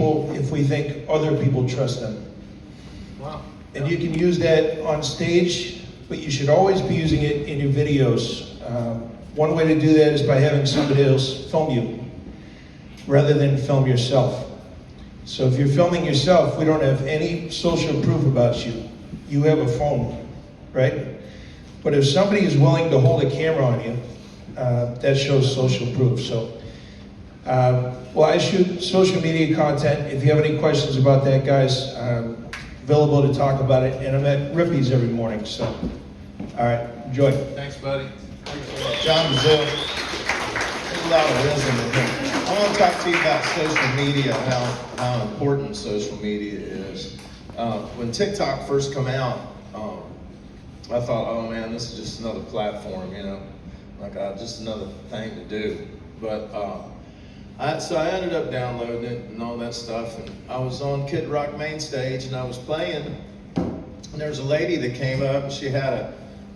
people if we think other people trust them. Wow. And you can use that on stage, but you should always be using it in your videos. One way to do that is by having somebody else film you, rather than film yourself. So if you're filming yourself, we don't have any social proof about you. You have a phone, right? But if somebody is willing to hold a camera on you, that shows social proof. So, well, I shoot social media content. If you have any questions about that, guys, available to talk about it. And I'm at Rippy's every morning, so, all right, enjoy. Thanks, buddy. John Brazil, there's a lot of wisdom in him. I want to talk to you about social media and how important social media is. When TikTok first came out, I thought, oh man, this is just another platform, you know, like just another thing to do. But so I ended up downloading it and all that stuff, and I was on Kid Rock main stage and I was playing, and there was a lady that came up and she had a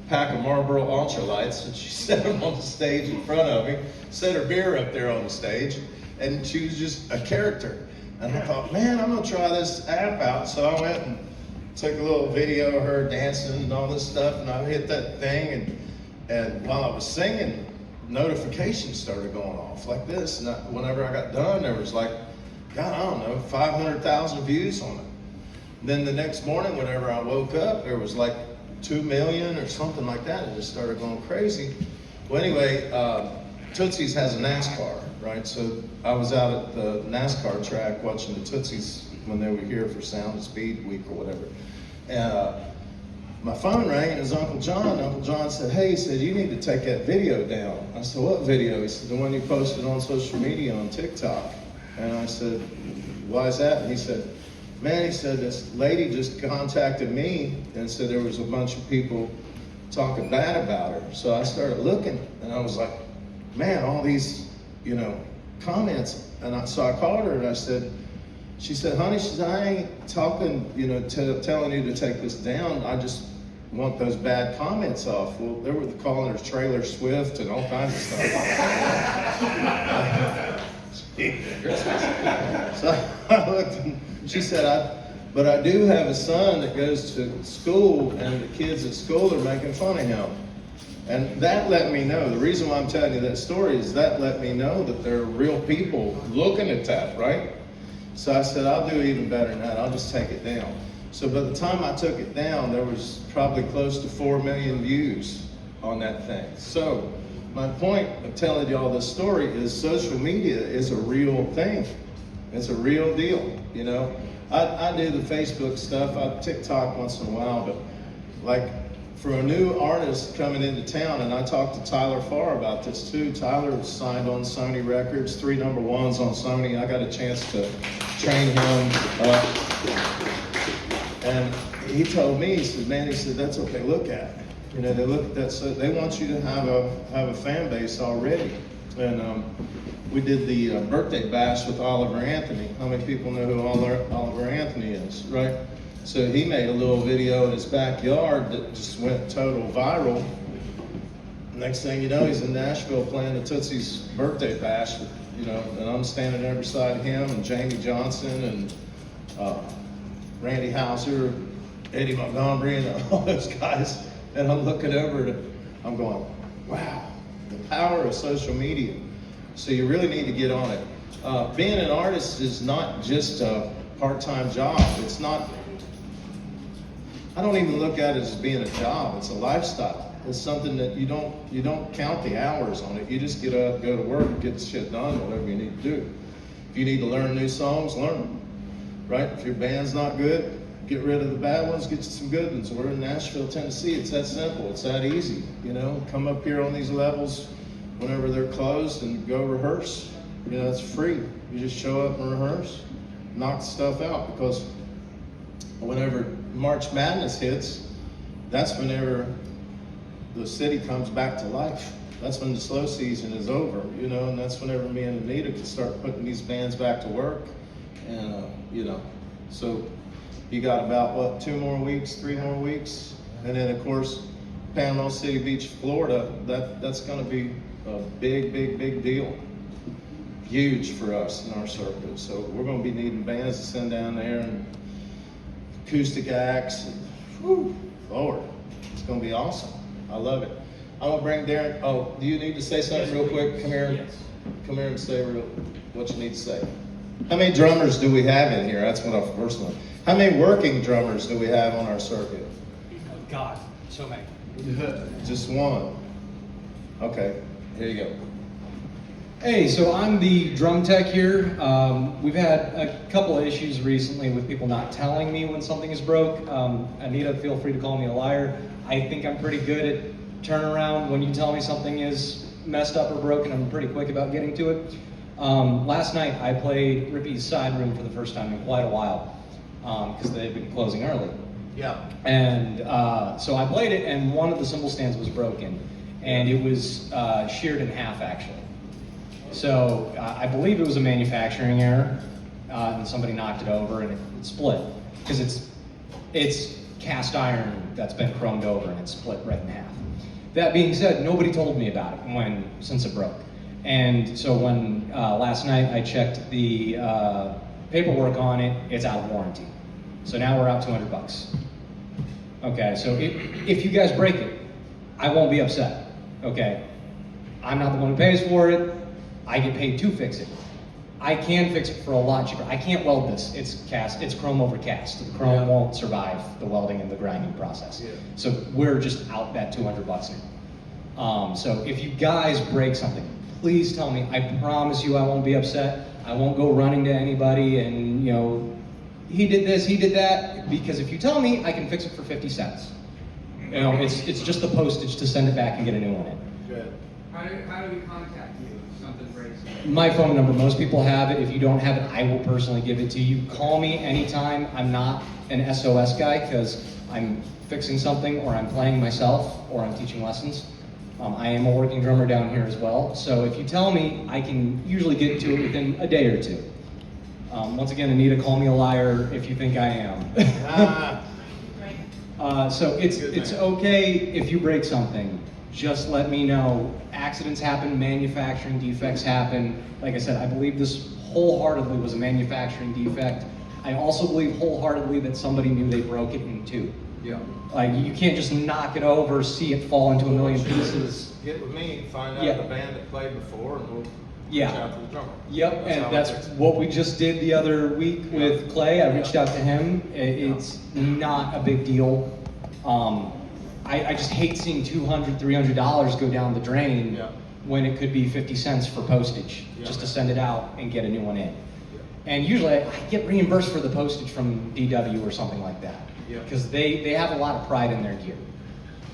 pack of Marlboro Ultralights, and she set them on the stage in front of me, set her beer up there on the stage, and she was just a character. And I thought, man, I'm gonna try this app out. So I went and took a little video of her dancing and all this stuff, and I hit that thing, and while I was singing, notifications started going off like this. And whenever I got done, there was like, God, I don't know, 500,000 views on it. Then the next morning, whenever I woke up, there was like 2 million or something like that. It just started going crazy. Well, anyway, Tootsie's has a NASCAR, right? So I was out at the NASCAR track watching the Tootsies when they were here for Sound and Speed Week or whatever. And my phone rang, and it was Uncle John. Uncle John said, hey, he said, you need to take that video down. I said, what video? He said, the one you posted on social media on TikTok. And I said, why is that? And he said, man, he said, this lady just contacted me and said there was a bunch of people talking bad about her. So I started looking, and I was like, man, all these, you know, comments. And so I called her and I said, she said, honey, she said, I ain't talking, you know, telling you to take this down. I just want those bad comments off. Well, they were calling her Trailer Swift and all kinds of stuff. So I looked, and she said, but I do have a son that goes to school, and the kids at school are making fun of him. And that let me know, the reason why I'm telling you that story is that let me know that there are real people looking at that, right? So I said, I'll do even better than that. I'll just take it down. So by the time I took it down, there was probably close to 4 million views on that thing. So my point of telling you all this story is social media is a real thing. It's a real deal, you know. I do the Facebook stuff, I TikTok once in a while, but like for a new artist coming into town, and I talked to Tyler Farr about this too. Tyler was signed on Sony Records, 3 number 1s on Sony. I got a chance to train him up. And he told me, he said, man, he said, that's what they look at. You know, they look at that, so they want you to have a fan base already. And we did the birthday bash with Oliver Anthony. How many people know who Oliver Anthony is, right? So he made a little video in his backyard that just went total viral. Next thing you know, he's in Nashville playing the Tootsie's birthday bash, you know, and I'm standing there beside him and Jamie Johnson and Randy Houser, Eddie Montgomery, and all those guys. And I'm looking over at it, I'm going, wow, the power of social media. So you really need to get on it. Being an artist is not just a part-time job. It's not, I don't even look at it as being a job. It's a lifestyle. It's something that you don't count the hours on it. You just get up, go to work, get the shit done, whatever you need to do. If you need to learn new songs, learn them, right? If your band's not good, get rid of the bad ones, get you some good ones. We're in Nashville, Tennessee. It's that simple. It's that easy. You know, come up here on these levels whenever they're closed and go rehearse. You know, it's free. You just show up and rehearse, knock stuff out, because whenever March Madness hits, that's whenever the city comes back to life. That's when the slow season is over, you know, and that's whenever me and Anita can start putting these bands back to work. And, you know, so you got about, what, 2 more weeks, 3 more weeks? And then, of course, Panama City Beach, Florida, that's going to be a big, big, big deal. huge for us in our circuit. So we're going to be needing bands to send down there and acoustic acts. And, whew, Lord, it's going to be awesome. I love it. I'm going to bring Darren. Oh, do you need to say something real quick? Come here. Yes. Come here and say what you need to say. How many drummers do we have in here? That's what I first want. How many working drummers do we have on our circuit? God, so many. Just one. Okay, here you go. Hey, so I'm the drum tech here. We've had a couple of issues recently with people not telling me when something is broke. Anita, feel free to call me a liar. I think I'm pretty good at turnaround. When you tell me something is messed up or broken, I'm pretty quick about getting to it. Last night I played Rippy's side room for the first time in quite a while because they've been closing early. Yeah. And so I played it, and one of the cymbal stands was broken, and it was sheared in half actually. So I believe it was a manufacturing error, and somebody knocked it over and it split because it's cast iron that's been chromed over and it's split right in half. That being said, nobody told me about it since it broke. And so when last night I checked the paperwork on it, it's out of warranty. So now we're out $200. Okay, so if you guys break it, I won't be upset. Okay, I'm not the one who pays for it. I get paid to fix it. I can fix it for a lot cheaper. I can't weld this. It's chrome over cast. The chrome won't survive the welding and the grinding process. Yeah. So we're just out that $200 now. So if you guys break something, please tell me. I promise you I won't be upset. I won't go running to anybody and, you know, he did this, he did that, because if you tell me, I can fix it for 50 cents. You know, it's just the postage to send it back and get a new one in. Good. How do we contact you if something breaks? My phone number, most people have it. If you don't have it, I will personally give it to you. Call me anytime. I'm not an SOS guy because I'm fixing something or I'm playing myself or I'm teaching lessons. I am a working drummer down here as well. So if you tell me, I can usually get to it within a day or two. Once again, Anita, call me a liar if you think I am. So it's okay if you break something. Just let me know. Accidents happen, manufacturing defects happen. Like I said, I believe this wholeheartedly was a manufacturing defect. I also believe wholeheartedly that somebody knew they broke it in two. Yeah. Like, you can't just knock it over, see it fall into a million pieces. Get with me, find out Yeah. the band that played before, and we'll Yeah. reach out to the drummer. Yep, how and it that's works. what we just did the other week with Clay. I reached out to him. It's not a big deal. I just hate seeing $200, $300 go down the drain Yeah. when it could be 50 cents for postage just to send it out and get a new one in. And usually I get reimbursed for the postage from DW or something like that because they have a lot of pride in their gear.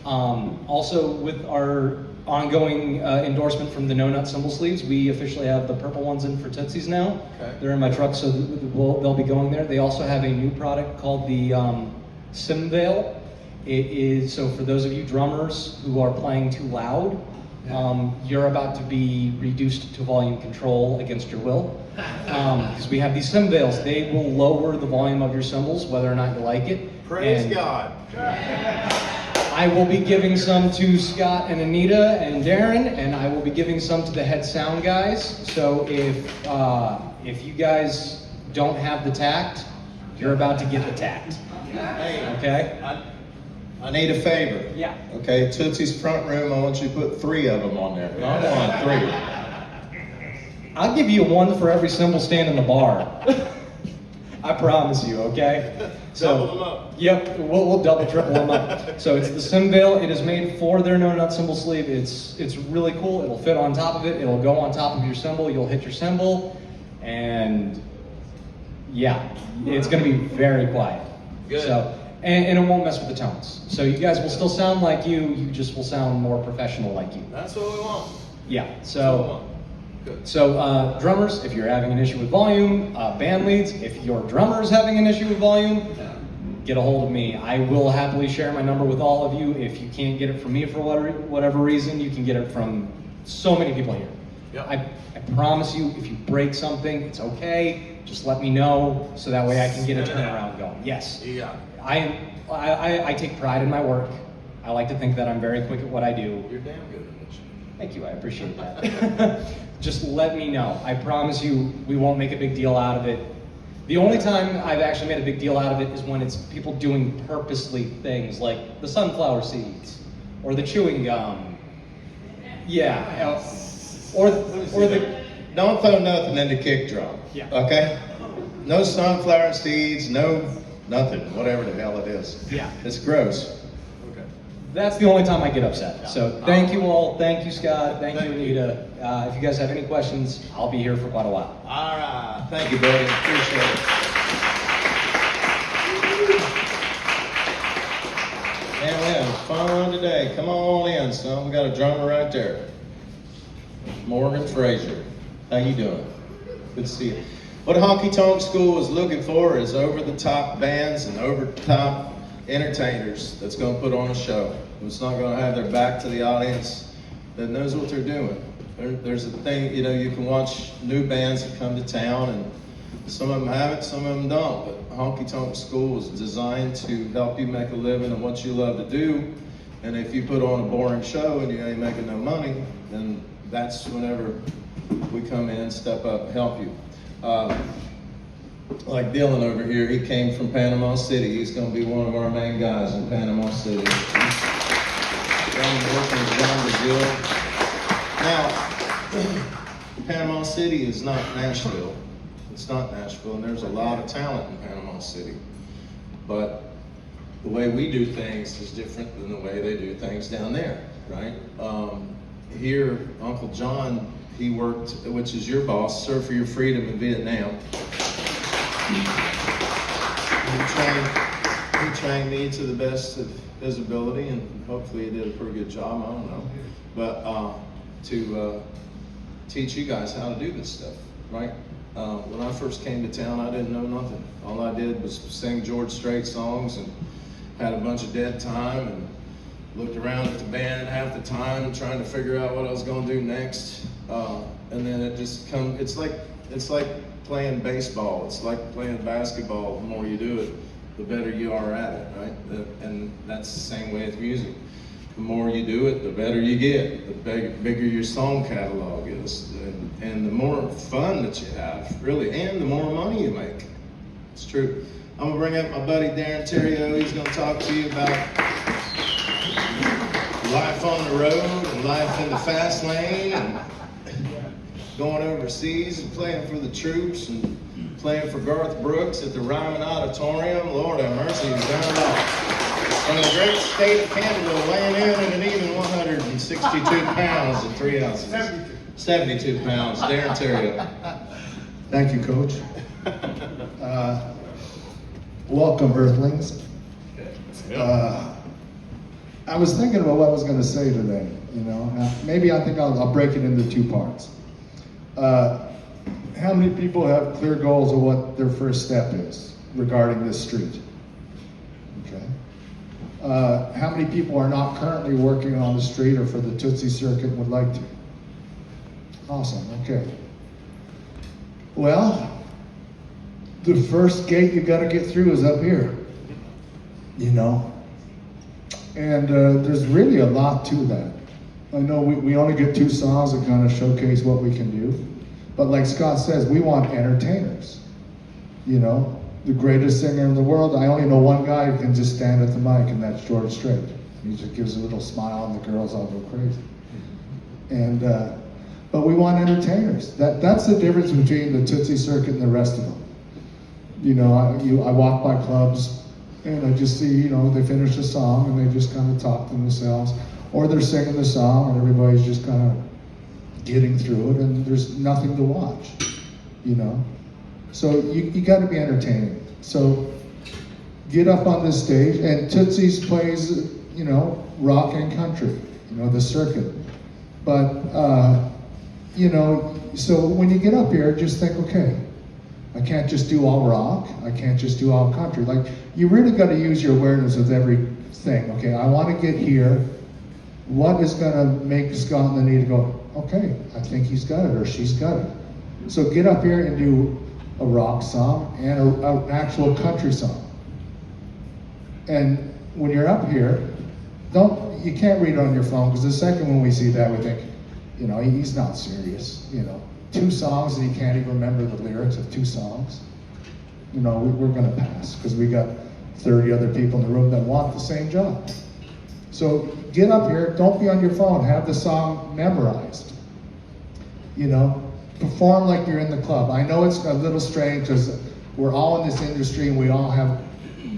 Also, with our ongoing endorsement from the No Nut cymbal sleeves, we officially have the purple ones in for Tootsies now. Okay. They're in my truck, so they'll be going there. They also have a new product called the Simveil. It is, so for those of you drummers who are playing too loud, you're about to be reduced to volume control against your will. Because we have these Simveils. They will lower the volume of your cymbals, whether or not you like it. Praise And God. I will be giving some to Scott and Anita and Darren, and I will be giving some to the head sound guys. So if you guys don't have the tact, you're about to get the tact. Hey, Okay? I need a favor. Yeah. Okay, Tootsie's front room, I want you to put 3 of them on there. Not 1, 3. I'll give you one for every cymbal stand in the bar. I promise you, okay? Double them up. Yep, we'll double, triple them up. So it's the Simveil. It is made for their No Nut cymbal sleeve. It's really cool. It'll fit on top of it. It'll go on top of your cymbal. You'll hit your cymbal, and yeah, it's going to be very quiet. Good. So, and it won't mess with the tones. So you guys will still sound like you. You just will sound more professional like you. That's what we want. Yeah. That's what we So. want. Good. So drummers, if you're having an issue with volume, band leads, if your drummer is having an issue with volume, get a hold of me. I will happily share my number with all of you. If you can't get it from me for whatever reason, you can get it from so many people here. Yep. I promise you, if you break something, it's okay. Just let me know so that way I can get a turnaround going. Yes. You got it. I take pride in my work. I like to think that I'm very quick at what I do. You're damn good at this. Thank you, I appreciate that. just let me know. I promise you, we won't make a big deal out of it. The only time I've actually made a big deal out of it is when it's people doing purposely things like the sunflower seeds or the chewing gum. Yeah, or the. Don't throw nothing in the kick drum. Yeah. Okay? No sunflower seeds, no nothing, whatever the hell it is. Yeah. It's gross. Okay. That's the only time I get upset. So thank you all. Thank you, Scott. Thank you, Anita. If you guys have any questions, I'll be here for quite a while. All right. Thank you, buddy. Appreciate it. Man, we had fun today. Come on in, son. We got a drummer right there. Morgan Fraser. How you doing? Good to see you. What Honky Tonk School is looking for is over-the-top bands and over-the-top entertainers that's going to put on a show. It's not going to have their back to the audience that knows what they're doing. There's a thing, you know, you can watch new bands that come to town, and some of them have it, some of them don't. But Honky Tonk School is designed to help you make a living at what you love to do. And if you put on a boring show and you ain't making no money, then that's whenever we come in, step up, and help you. Like Dylan over here, he came from Panama City. He's going to be one of our main guys in Panama City. He's working with John Brazil. Now, Panama City is not Nashville. It's not Nashville, and there's a lot of talent in Panama City. But the way we do things is different than the way they do things down there, right? Here, Uncle John, he worked, which is your boss, Serve for Your Freedom in Vietnam. He trained me to the best of his ability, and hopefully he did a pretty good job, I don't know. But to teach you guys how to do this stuff, right? When I first came to town, I didn't know nothing. All I did was sing George Strait songs and had a bunch of dead time and looked around at the band half the time trying to figure out what I was going to do next. And then it just comes, it's like playing baseball. It's like playing basketball. The more you do it, the better you are at it, right? And that's the same way with music. The more you do it, the better you get. The bigger your song catalog is. And the more fun that you have, really, and the more money you make. It's true. I'm gonna bring up my buddy Darren Terrio. He's gonna talk to you about life on the road and life in the fast lane and going overseas and playing for the troops and playing for Garth Brooks at the Ryman Auditorium. Lord have mercy, he's done it all. From the great state of Canada, weighing in at an even 162 pounds and 3 ounces. 72 pounds, Darren Terrio. Thank you, Coach. Welcome, Earthlings. I was thinking about what I was going to say today. You know, maybe I think I'll break it into two parts. How many people have clear goals of what their first step is regarding this street? Okay. How many people are not currently working on the street or for the Tootsie Circuit and would like to? Awesome, okay. Well, the first gate you gotta get through is up here, you know? And there's really a lot to that. I know we only get 2 songs that kind of showcase what we can do. But like Scott says, we want entertainers. You know, the greatest singer in the world, I only know one guy who can just stand at the mic, and that's George Strait. He just gives a little smile and the girls all go crazy. And, but we want entertainers. That's the difference between the Tootsie Circuit and the rest of them. You know, I walk by clubs and I just see, you know, they finish a song and they just kind of talk to themselves. Or they're singing the song and everybody's just kind of getting through it and there's nothing to watch, you know. So you got to be entertaining. So get up on this stage, and Tootsie's plays, you know, rock and country, you know, the circuit. But, you know, so when you get up here, just think, okay, I can't just do all rock, I can't just do all country. Like, you really got to use your awareness of everything. Okay, I want to get here. What is going to make Scott and Anita go, okay, I think he's got it or she's got it. So get up here and do a rock song and an actual country song. And when you're up here, you can't read on your phone, because the second when we see that, we think, You know, he's not serious, you know. 2 songs and he can't even remember the lyrics of 2 songs. You know, we're gonna pass because we got 30 other people in the room that want the same job. So get up here, don't be on your phone, have the song memorized. You know, perform like you're in the club. I know it's a little strange because we're all in this industry and we all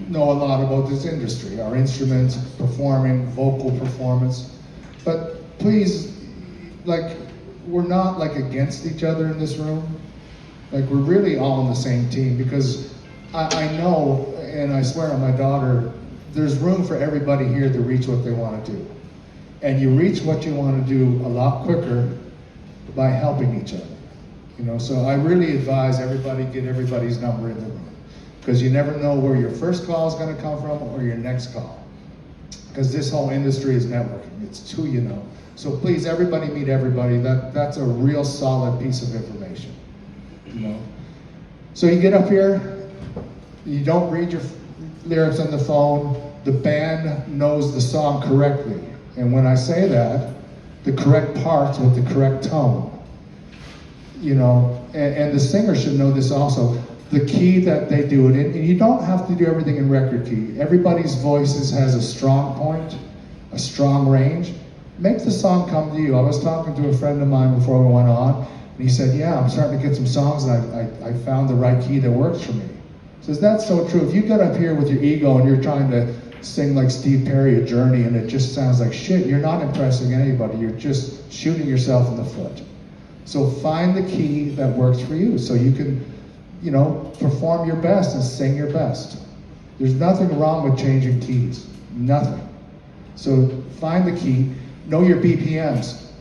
know a lot about this industry, our instruments, performing, vocal performance. But please, like, we're not like against each other in this room. Like, we're really all on the same team because I know, and I swear on my daughter, there's room for everybody here to reach what they want to do. And you reach what you want to do a lot quicker by helping each other. You know, so I really advise everybody get everybody's number in the room because you never know where your first call is going to come from or your next call. Because this whole industry is networking. It's who you know. So please, everybody meet everybody. That's a real solid piece of information. You know. So you get up here, you don't read your lyrics on the phone. The band knows the song correctly. And when I say that, the correct parts with the correct tone. You know, and the singer should know this also. The key that they do it in, and you don't have to do everything in record key. Everybody's voices has a strong point, a strong range. Make the song come to you. I was talking to a friend of mine before we went on, and he said, yeah, I'm starting to get some songs and I found the right key that works for me. Says, that's so true. If you get up here with your ego and you're trying to sing like Steve Perry, A Journey, and it just sounds like shit, you're not impressing anybody. You're just shooting yourself in the foot. So find the key that works for you so you can, you know, perform your best and sing your best. There's nothing wrong with changing keys. Nothing. So find the key. Know your BPMs.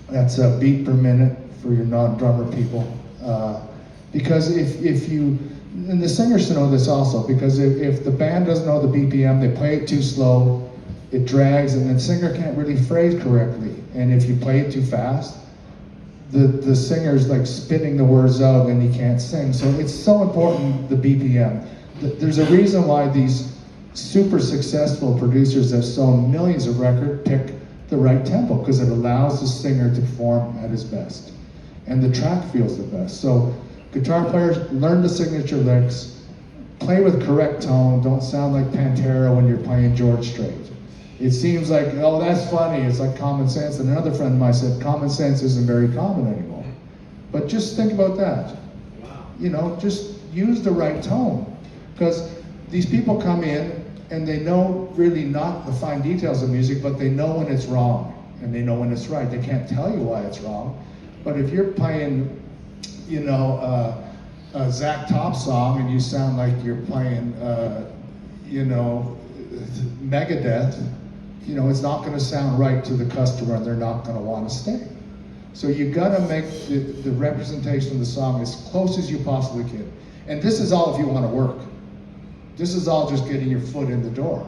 That's a beat per minute for your non-drummer people. Because if you, and the singers should know this also, because if the band doesn't know the BPM, they play it too slow, it drags, and the singer can't really phrase correctly. And if you play it too fast, the singer's like spitting the words out and he can't sing. So it's so important, the BPM. There's a reason why these super successful producers that sold millions of records pick the right tempo, because it allows the singer to perform at his best. And the track feels the best. So guitar players, learn the signature licks, play with correct tone, don't sound like Pantera when you're playing George Strait. It seems like, oh, that's funny, it's like common sense. And another friend of mine said, common sense isn't very common anymore. But just think about that. Wow. You know, just use the right tone. Because these people come in and they know really not the fine details of music, but they know when it's wrong and they know when it's right. They can't tell you why it's wrong. But if you're playing, you know, a Zach Top song and you sound like you're playing, you know, Megadeth, you know, it's not going to sound right to the customer and they're not going to want to stay. So you got to make the representation of the song as close as you possibly can. And this is all if you want to work. This is all just getting your foot in the door.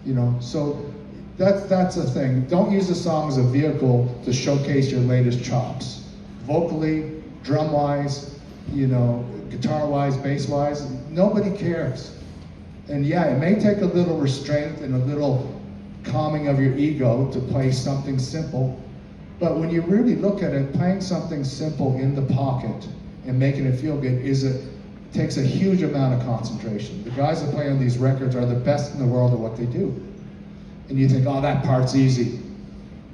You know, so that's the thing. Don't use the song as a vehicle to showcase your latest chops. Vocally, drum-wise, you know, guitar-wise, bass-wise, nobody cares. And yeah, it may take a little restraint and a little calming of your ego to play something simple, but when you really look at it, playing something simple in the pocket and making it feel good takes a huge amount of concentration. The guys that play on these records are the best in the world at what they do. And you think, oh, that part's easy.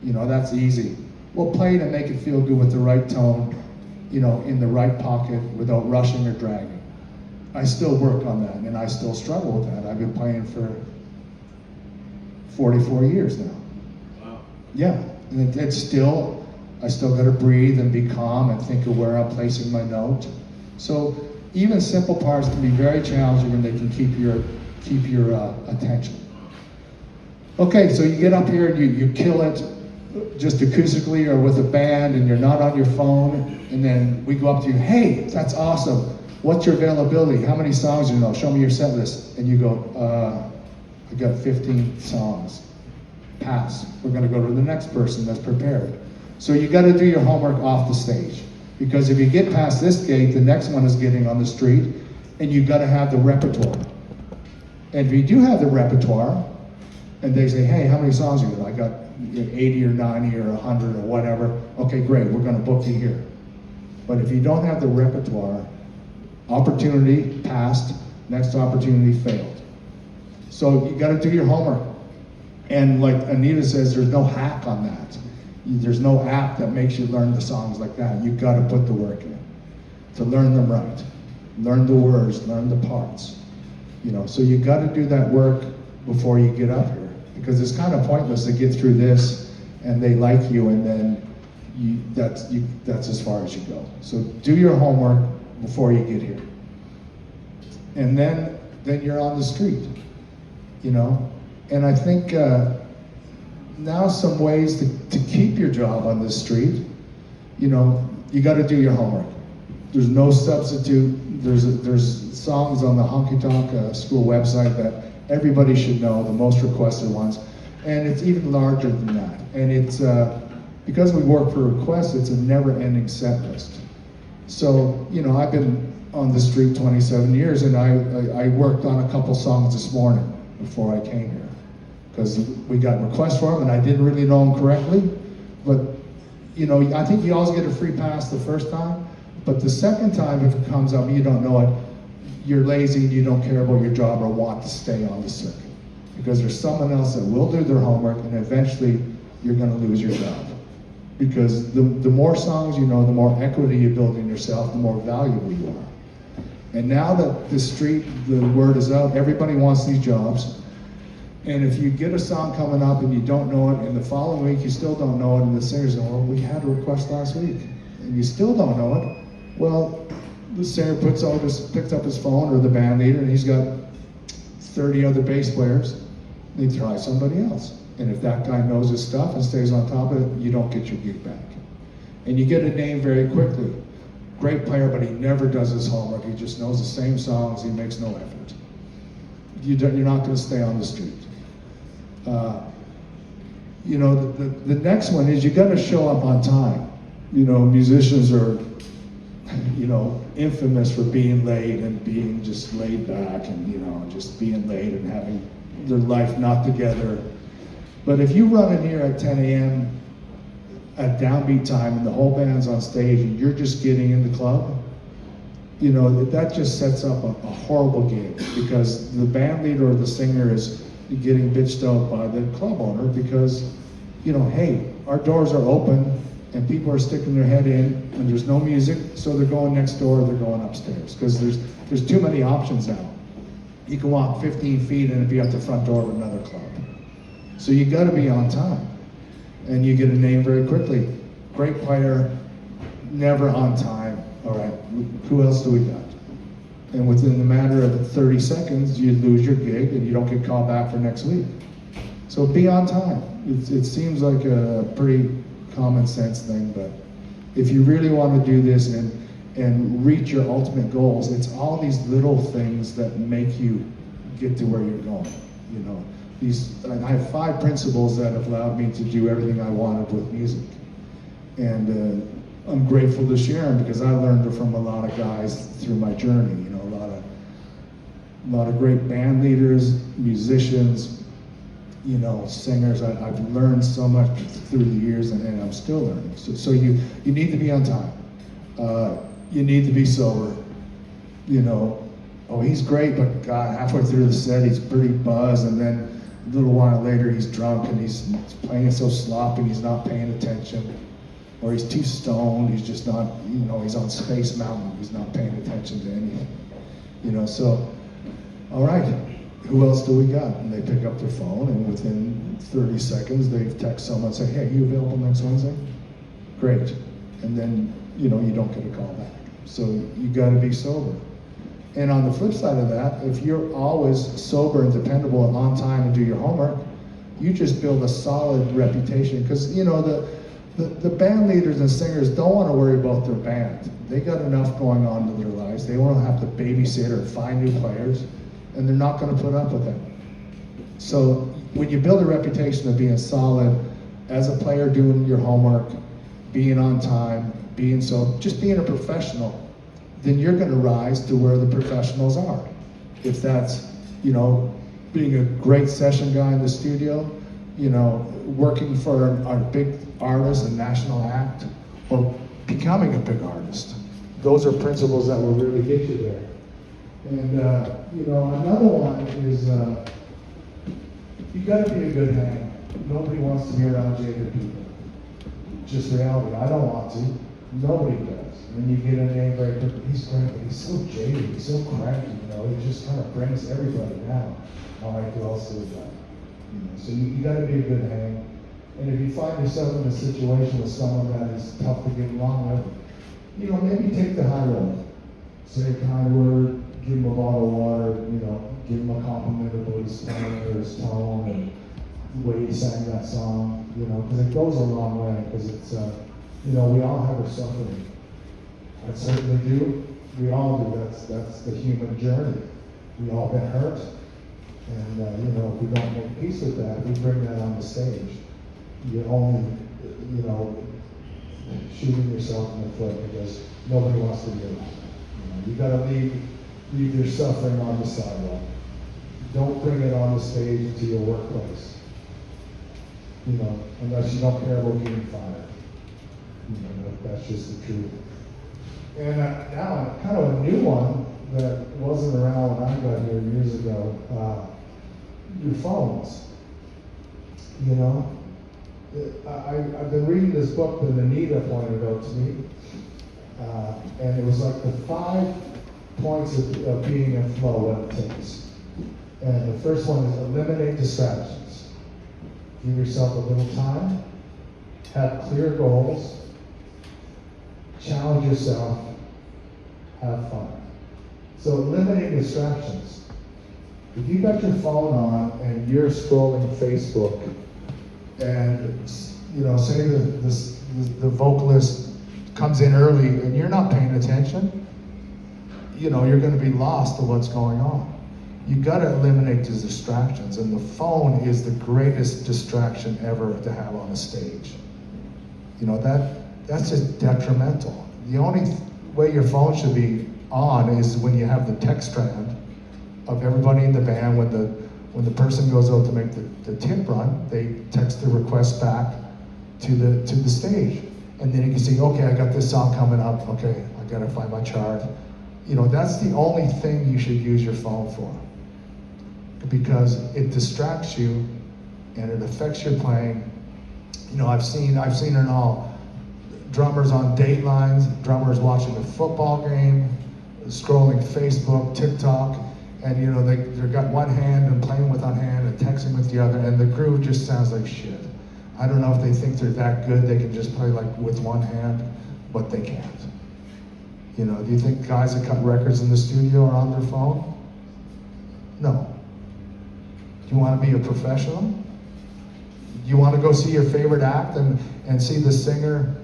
You know, that's easy. Well, play it and make it feel good with the right tone, you know, in the right pocket without rushing or dragging. I still work on that and I still struggle with that. I've been playing for 44 years now. Wow. Yeah, and I still got to breathe and be calm and think of where I'm placing my note. So even simple parts can be very challenging and they can keep your attention. Okay, so you get up here and you kill it just acoustically or with a band and you're not on your phone, and then we go up to you, hey, that's awesome. What's your availability? How many songs do you know? Show me your set list. And you go, I got 15 songs. Pass. We're going to go to the next person that's prepared. So you got to do your homework off the stage. Because if you get past this gate, the next one is getting on the street, and you got to have the repertoire. And if you do have the repertoire, and they say, hey, how many songs are you got? I got 80 or 90 or 100 or whatever, okay, great, we're gonna book you here. But if you don't have the repertoire, opportunity passed, next opportunity failed. So you gotta do your homework. And like Anita says, there's no hack on that. There's no app that makes you learn the songs like that. You've gotta put the work in to learn them right. Learn the words, learn the parts. So you gotta do that work before you get up here. Because it's kind of pointless to get through this and they like you and then that's as far as you go. So do your homework before you get here. And then you're on the street, And I think now some ways to keep your job on the street, you got to do your homework. There's no substitute. There's songs on the Honky Tonk school website that everybody should know, the most requested ones. And it's even larger than that. And it's, because we work for requests, it's a never-ending set list. So, I've been on the street 27 years, and I worked on a couple songs this morning before I came here. Because we got requests for them, and I didn't really know them correctly. But, I think you always get a free pass the first time. But the second time, if it comes up and you don't know it, you're lazy and you don't care about your job or want to stay on the circuit. Because there's someone else that will do their homework, and eventually you're going to lose your job. Because the more songs you know, the more equity you build in yourself, the more valuable you are. And now that the word is out, everybody wants these jobs. And if you get a song coming up and you don't know it, and the following week you still don't know it, and the singer's going, well, we had a request last week, and you still don't know it, well, the singer picks up his phone, or the band leader, and he's got 30 other bass players, and he tries somebody else. And if that guy knows his stuff and stays on top of it, you don't get your gig back. And you get a name very quickly. Great player, but he never does his homework. He just knows the same songs. He makes no effort. You're not going to stay on the street. The next one is you got to show up on time. Musicians are, infamous for being late and being just laid back and, just being late and having their life not together. But if you run in here at 10 a.m. at downbeat time and the whole band's on stage and you're just getting in the club, that just sets up a horrible gig, because the band leader or the singer is getting bitched out by the club owner because, hey, our doors are open and people are sticking their head in and there's no music, so they're going next door or they're going upstairs, because there's too many options now. You can walk 15 feet and be at the front door of another club. So you got to be on time, and you get a name very quickly. Great player, never on time. All right, who else do we got? And within the matter of 30 seconds, you lose your gig and you don't get called back for next week. So be on time. It seems like a pretty common sense thing, but if you really want to do this and reach your ultimate goals, it's all these little things that make you get to where you're going. I have 5 principles that have allowed me to do everything I wanted with music. And I'm grateful to share them because I learned it from a lot of guys through my journey. A lot of great band leaders, musicians, singers. I've learned so much through the years, and I'm still learning. So you need to be on time. You need to be sober. Oh, he's great, but God, halfway through the set, he's pretty buzzed, and then a little while later, he's drunk and he's playing it so sloppy, he's not paying attention. Or he's too stoned, he's just not, he's on Space Mountain, he's not paying attention to anything. So, all right, who else do we got? And they pick up their phone, and within 30 seconds, they've text someone and say, hey, are you available next Wednesday? Great. And then, you don't get a call back. So you gotta be sober. And on the flip side of that, if you're always sober and dependable and on time and do your homework, you just build a solid reputation. Because, the band leaders and singers don't want to worry about their band. They got enough going on in their lives. They want to have to babysit or find new players, and they're not going to put up with it. So when you build a reputation of being solid, as a player doing your homework, being on time, just being a professional, then you're going to rise to where the professionals are. If that's, being a great session guy in the studio, you know, working for a big artist, a national act, or becoming a big artist. Those are principles that will really get you there. And, you know, another one is, you gotta be a good hang. Nobody wants to be around jaded people. Just reality. I don't want to. Nobody does. When you get a name very quickly, he's great, but he's so jaded, he's so cranky, you know, he just kind of brings everybody down. All right, who else is that? You know, so you gotta be a good hang. And if you find yourself in a situation with someone that is tough to get along with, you know, maybe take the high road. Say a kind word, give him a bottle of water, you know, give him a compliment of what he's playing or his tone and the way he sang that song, you know, because it goes a long way, because it's, you know, we all have our suffering. I certainly do. We all do. That's the human journey. We all been hurt. And, you know, if we don't make peace with that, we bring that on the stage. You're only, you know, shooting yourself in the foot because nobody wants to do it. You gotta leave your suffering on the sidewalk. Don't bring it on the stage into your workplace. You know, unless you don't care about getting fired. You know, that's just the truth. And now, kind of a new one that wasn't around when I got here years ago, your phones. You know, I've been reading this book that Anita pointed out to me, and it was like the 5 points of being in flow, what it takes. And the first one is eliminate distractions. Give yourself a little time, have clear goals, challenge yourself, have fun. So eliminate distractions. If you got your phone on and you're scrolling Facebook, and you know, say the vocalist comes in early and you're not paying attention, you know, you're going to be lost to what's going on. You got to eliminate the distractions, and the phone is the greatest distraction ever to have on a stage. You know, that's just detrimental. The only way your phone should be on is when you have the text strand of everybody in the band. When the person goes out to make the tip run, they text the request back to the stage, and then you can see, okay, I got this song coming up. Okay, I gotta find my chart. You know, that's the only thing you should use your phone for, because it distracts you and it affects your playing. You know, I've seen it all. Drummers on datelines, drummers watching a football game, scrolling Facebook, TikTok, and you know, they've got one hand and playing with one hand and texting with the other, and the groove just sounds like shit. I don't know if they think they're that good, they can just play like with one hand, but they can't. You know, do you think guys that cut records in the studio are on their phone? No. Do you want to be a professional? Do you want to go see your favorite act and see the singer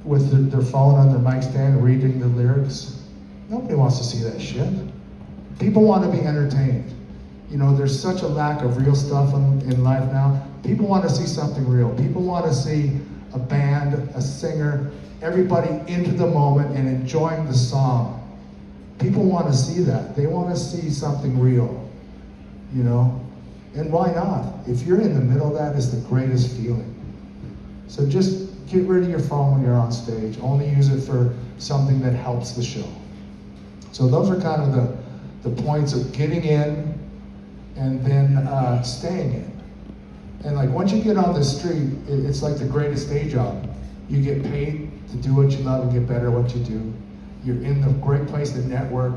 with their phone on their mic stand reading the lyrics? Nobody wants to see that shit. People want to be entertained. You know, there's such a lack of real stuff in life now. People want to see something real. People want to see a band, a singer, everybody into the moment and enjoying the song. People want to see that. They want to see something real, you know? And why not? If you're in the middle of that, it's the greatest feeling. So just get rid of your phone when you're on stage. Only use it for something that helps the show. So those are kind of the points of getting in and then staying in. And like once you get on the street, it's like the greatest day job. You get paid to do what you love and get better at what you do. You're in the great place to network.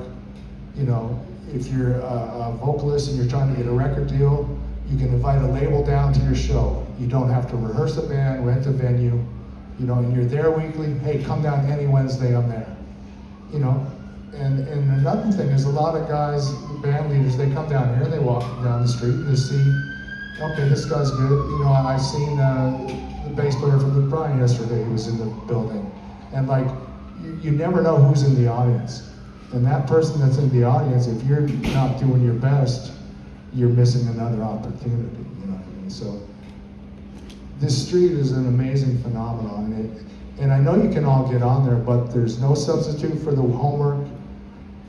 You know, if you're a vocalist and you're trying to get a record deal, you can invite a label down to your show. You don't have to rehearse a band, rent a venue, you know, and you're there weekly. Hey, come down any Wednesday, I'm there. You know, and another thing is a lot of guys, band leaders, they come down here, they walk down the street and they see, okay, this guy's good. You know, I seen the bass player from Luke Bryan yesterday, who was in the building. And like, you never know who's in the audience. And that person that's in the audience, if you're not doing your best, you're missing another opportunity, you know what I mean? So this street is an amazing phenomenon. And I know you can all get on there, but there's no substitute for the homework,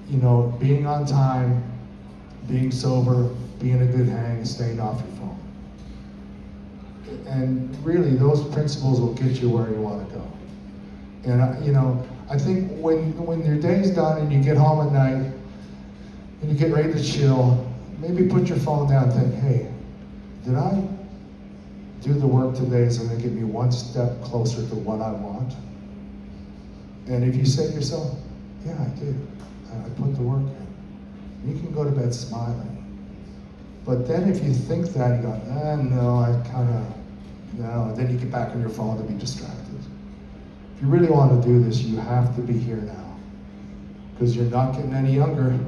you know, being on time, being sober, being a good hang, and staying off your phone. And really, those principles will get you where you want to go. And I think when your day's done and you get home at night and you get ready to chill, maybe put your phone down and think, hey, did I do the work today that's going to get me one step closer to what I want? And if you say to yourself, yeah, I did. I put the work in. You can go to bed smiling. But then if you think that, you go, no, no. Then you get back on your phone to be distracted. If you really want to do this, you have to be here now. Because you're not getting any younger.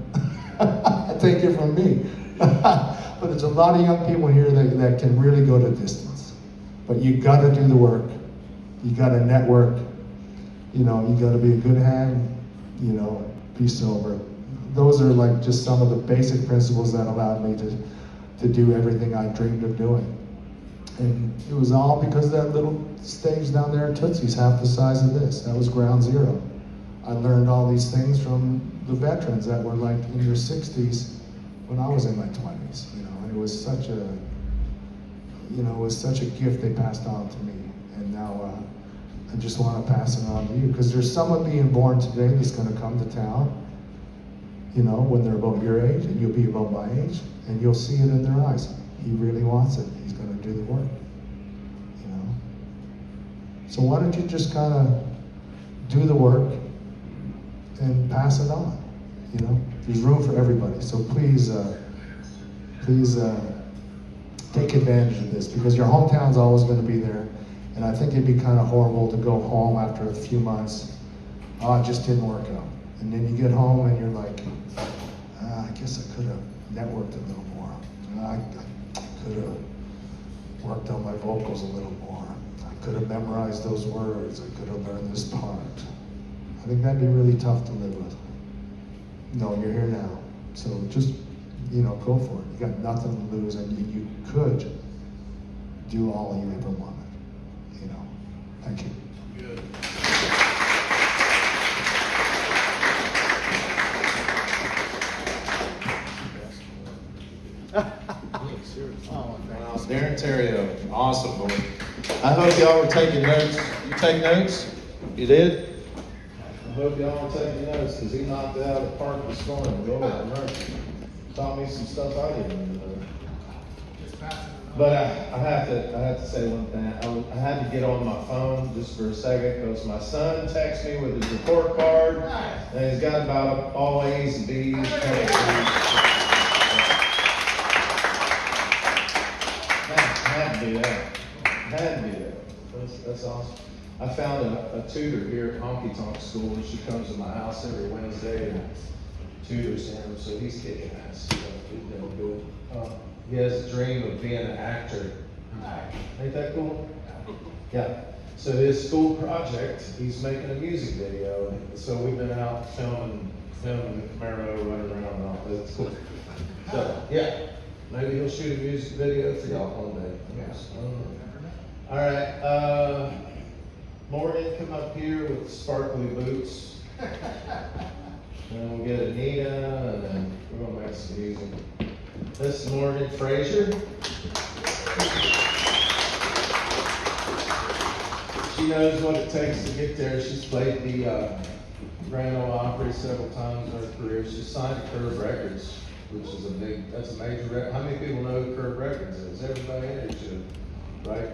Take it from me. But there's a lot of young people here that can really go to distance. But you got to do the work. You got to network. You got to be a good hand. Be sober. Those are like just some of the basic principles that allowed me to do everything I dreamed of doing. And it was all because that little stage down there at Tootsie's, half the size of this. That was ground zero. I learned all these things from the veterans that were like in their 60s when I was in my 20s. And it was such a gift they passed on to me. And now I just want to pass it on to you, because there's someone being born today that's going to come to town, when they're about your age, and you'll be about my age, and you'll see it in their eyes. He really wants it. He's going to do the work. So why don't you just kind of do the work and pass it on? There's room for everybody. So please take advantage of this, because your hometown's always going to be there. And I think it'd be kind of horrible to go home after a few months. Oh, it just didn't work out. And then you get home and you're like, I guess I could have networked a little more. I could have worked on my vocals a little more. I could have memorized those words. I could have learned this part. I think that'd be really tough to live with. No, you're here now. So just, go for it. You got nothing to lose, and you could do all you ever wanted. Thank you. Good. Darren Terrio, awesome, boy. I hope y'all were taking notes. You take notes? You did? I hope y'all were taking notes, because he knocked it out of the park this morning. Lord mercy. Taught me some stuff I didn't know. But I have to say one thing. I had to get on my phone just for a second, because my son texted me with his report card, and he's got about all A's and B's. I had to do that. That's awesome. I found a tutor here at Honky Tonk School, and she comes to my house every Wednesday and tutors him, so he's kicking ass. So he's doing good. He has a dream of being an actor. Ain't that cool? Yeah. So his school project, he's making a music video. So we've been out filming the Camaro, running around and all that. It's cool. So yeah, maybe he'll shoot a music video for y'all one day. All right, Morgan, come up here with sparkly boots. And we'll get Anita, and then we're gonna make some music. This is Morgan Fraser. She knows what it takes to get there. She's played the Grand Ole Opry several times in her career. She's signed to Curb Records, which is that's a major record. How many people know who Curb Records is? Everybody in here should, right?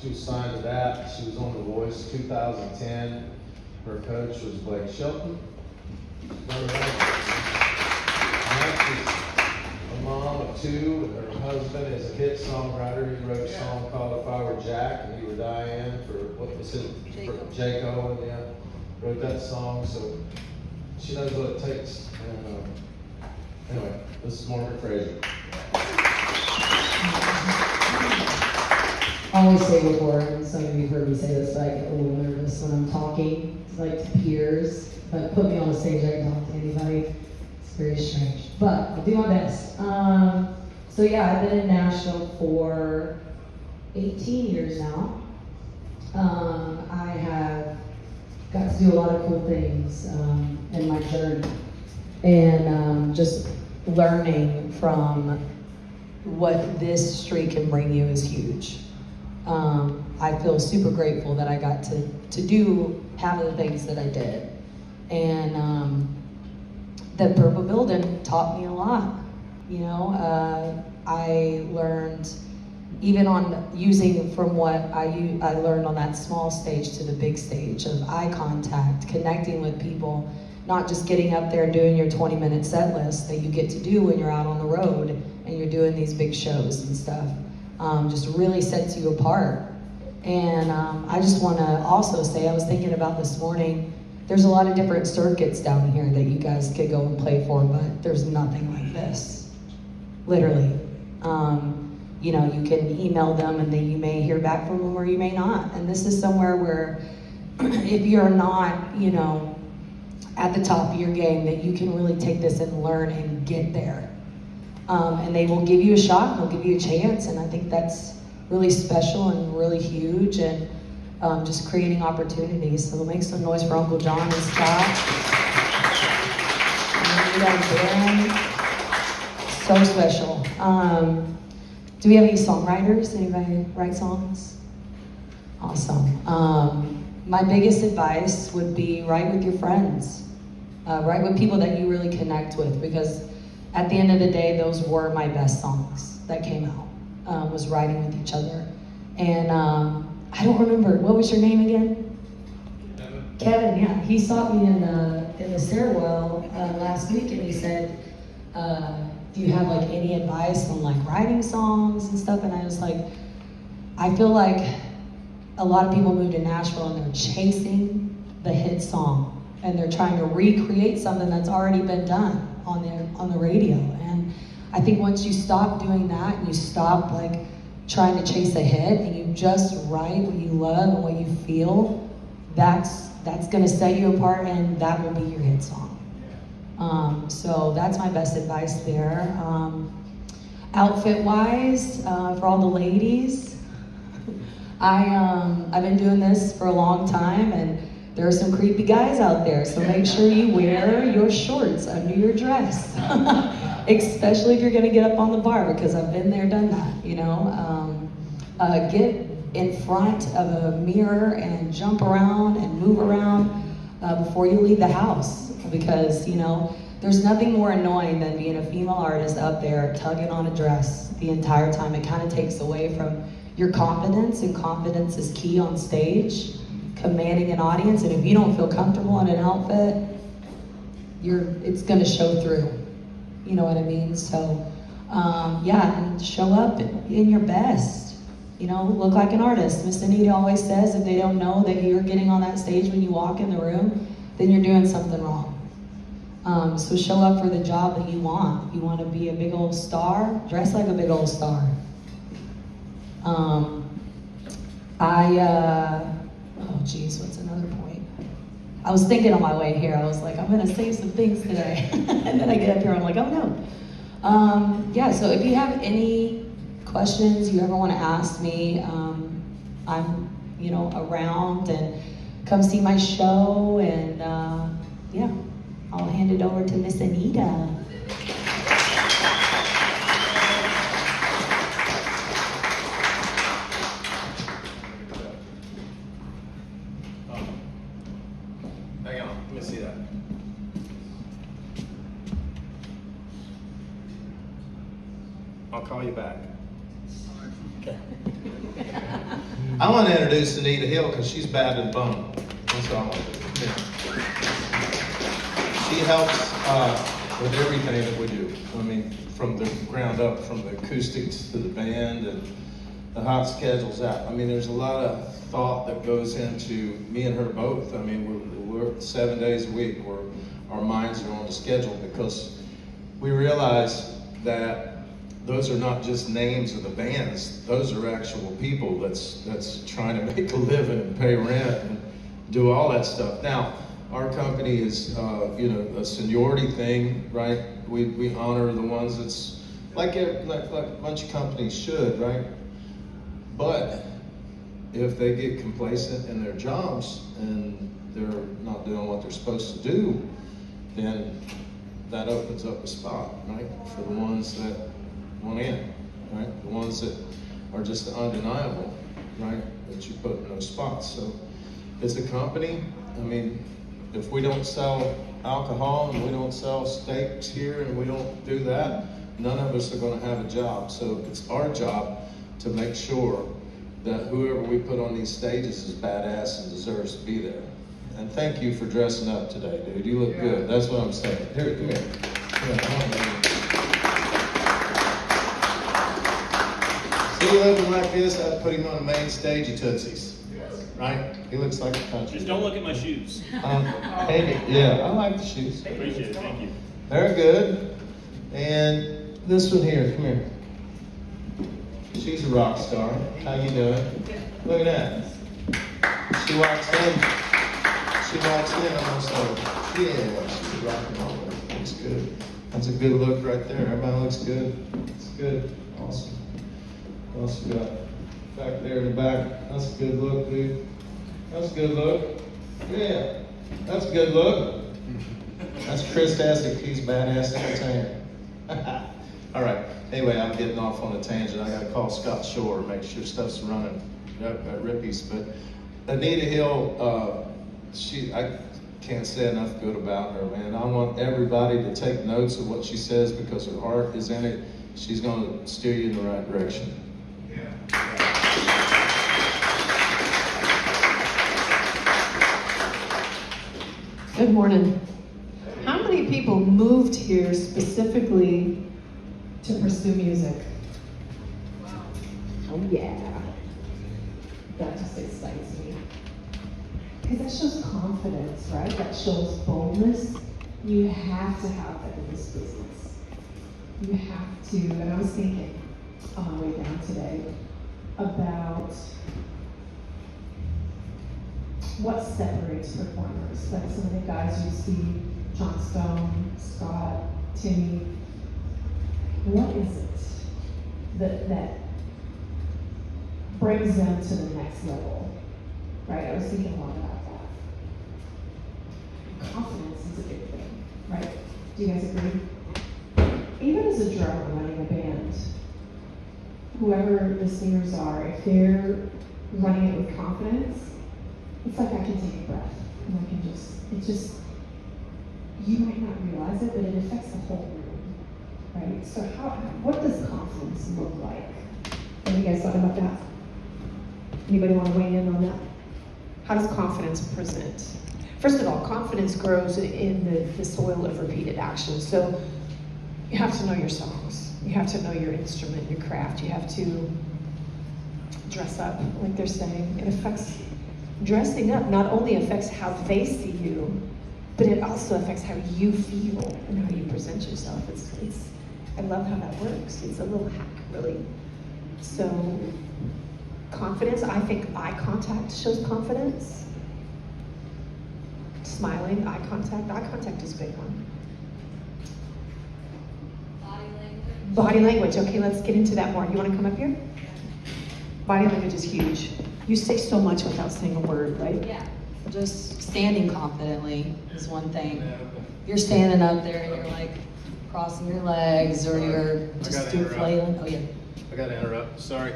She was signed to that. She was on The Voice 2010. Her coach was Blake Shelton. A mom of two. Her husband is a hit songwriter. He wrote a song called If I Were Jack and You Were Diane for, what was it? Jake Owen, yeah. Wrote that song, so she knows what it takes. And anyway, this is Morgan Fraser. I always say before, and some of you have heard me say this, but I get a little nervous when I'm talking, like to peers. But put me on a stage, I can talk to anybody. It's very strange, but I'll do my best. So yeah, I've been in Nashville for 18 years now. I have got to do a lot of cool things in my journey, and just learning from what this street can bring you is huge. I feel super grateful that I got to do half of the things that I did. And the Purple Building taught me a lot. You know, I learned even on using from what I learned on that small stage to the big stage of eye contact, connecting with people, not just getting up there and doing your 20-minute set list that you get to do when you're out on the road and you're doing these big shows and stuff. Just really sets you apart. And I just want to also say, I was thinking about this morning, there's a lot of different circuits down here that you guys could go and play for, but there's nothing like this, literally. You know, you can email them and then you may hear back from them or you may not. And this is somewhere where if you're not, you know, at the top of your game, that you can really take this and learn and get there. And they will give you a shot, they'll give you a chance, and I think that's really special and really huge, and just creating opportunities. So make some noise for Uncle John and Scott. And Darren. So special. Do we have any songwriters? Anybody write songs? Awesome. My biggest advice would be write with your friends. Write with people that you really connect with, because at the end of the day, those were my best songs that came out, was writing with each other. And I don't remember, what was your name again? Kevin, yeah. He saw me in the stairwell last week, and he said, do you have like any advice on like writing songs and stuff? And I was like, I feel like a lot of people move to Nashville and they're chasing the hit song, and they're trying to recreate something that's already been done on the radio. And I think once you stop doing that and you stop like trying to chase a hit and you just write what you love and what you feel, that's gonna set you apart, and that will be your hit song. So that's my best advice there. Outfit-wise, for all the ladies, I've been doing this for a long time, and there are some creepy guys out there, so make sure you wear your shorts under your dress, especially if you're gonna get up on the bar, because I've been there, done that, you know. Get in front of a mirror and jump around and move around before you leave the house, because, you know, there's nothing more annoying than being a female artist up there tugging on a dress the entire time. It kind of takes away from your confidence, and confidence is key on stage, commanding an audience. And if you don't feel comfortable in an outfit, it's gonna show through. You know what I mean? So, yeah, and show up in your best. You know, look like an artist. Miss Anita always says, if they don't know that you're getting on that stage when you walk in the room, then you're doing something wrong. So show up for the job that you want. If you want to be a big old star, dress like a big old star. Oh geez, what's another point? I was thinking on my way here, I was like, I'm gonna say some things today. And then I get up here, I'm like, oh no. Yeah, so if you have any questions you ever want to ask me, I'm, you know, around, and come see my show, and yeah, I'll hand it over to Miss Anita. Hang on, let me see that. I'll call you back. I want to introduce Anita Hill because she's bad and bone. That's all I want to do. She helps with everything that we do. I mean, from the ground up, from the acoustics to the band and the hot schedules out. I mean, there's a lot of thought that goes into me and her both. I mean, we're 7 days a week where our minds are on the schedule, because we realize that those are not just names of the bands. Those are actual people that's trying to make a living and pay rent and do all that stuff. Now, our company is, you know, a seniority thing, right? We honor the ones that's like a bunch of companies should, right? But if they get complacent in their jobs and they're not doing what they're supposed to do, then that opens up a spot, right, for the ones that want in, right? The ones that are just undeniable. right? That you put in those spots. So it's a company. I mean, if we don't sell alcohol and we don't sell steaks here and we don't do that, none of us are going to have a job. So it's our job to make sure that whoever we put on these stages is badass and deserves to be there. And thank you for dressing up today, dude. You look good. That's what I'm saying. Here, come here. See, looking like this, I'd put him on the main stage of Tootsie's. Right? He looks like a country. Just don't look at my shoes. Hey, yeah, I like the shoes. Appreciate it, thank you. Very good. And this one here, come here. She's a rock star. How you doing? Look at that. She walks in, I'm almost like, yeah, she's a rock and roll. Looks good. That's a good look right there. Everybody looks good. It's good. Awesome. What else we got? Back there in the back. That's a good look, dude. That's a good look. Yeah. That's a good look. That's Chris Essick. He's badass entertainer. All right. Anyway, I'm getting off on a tangent. I got to call Scott Shore, make sure stuff's running at Rippy's. But Anita Hill, I can't say enough good about her, man. I want everybody to take notes of what she says because her heart is in it. She's going to steer you in the right direction. Good morning. How many people moved here specifically to pursue music? Oh yeah. That just excites me. Because that shows confidence, right? That shows boldness. You have to have that in this business. You have to, and I was thinking on my way down today about what separates performers. Like some of the guys you see, John Stone, Scott, Timmy. What is it that brings them to the next level? Right? I was thinking a lot about that. Confidence is a big thing, right? Do you guys agree? Even as a drummer running a band, whoever the singers are, if they're running it with confidence, it's like I can take a breath and I can you might not realize it, but it affects the whole room, right? So what does confidence look like? Have you guys thought about that? Anybody want to weigh in on that? How does confidence present? First of all, confidence grows in the soil of repeated action. So you have to know your songs. You have to know your instrument, your craft. You have to dress up, like they're saying. It affects, dressing up not only affects how they see you, but it also affects how you feel and how you present yourself. I love how that works. It's a little hack, really. So confidence, I think eye contact shows confidence. Smiling, eye contact is a big one. Body language, okay, let's get into that more. You wanna come up here? Body language is huge. You say so much without saying a word, right? Yeah, just standing confidently is one thing. You're standing up there and you're like crossing your legs or you're just flailing. Oh yeah. I gotta interrupt, sorry.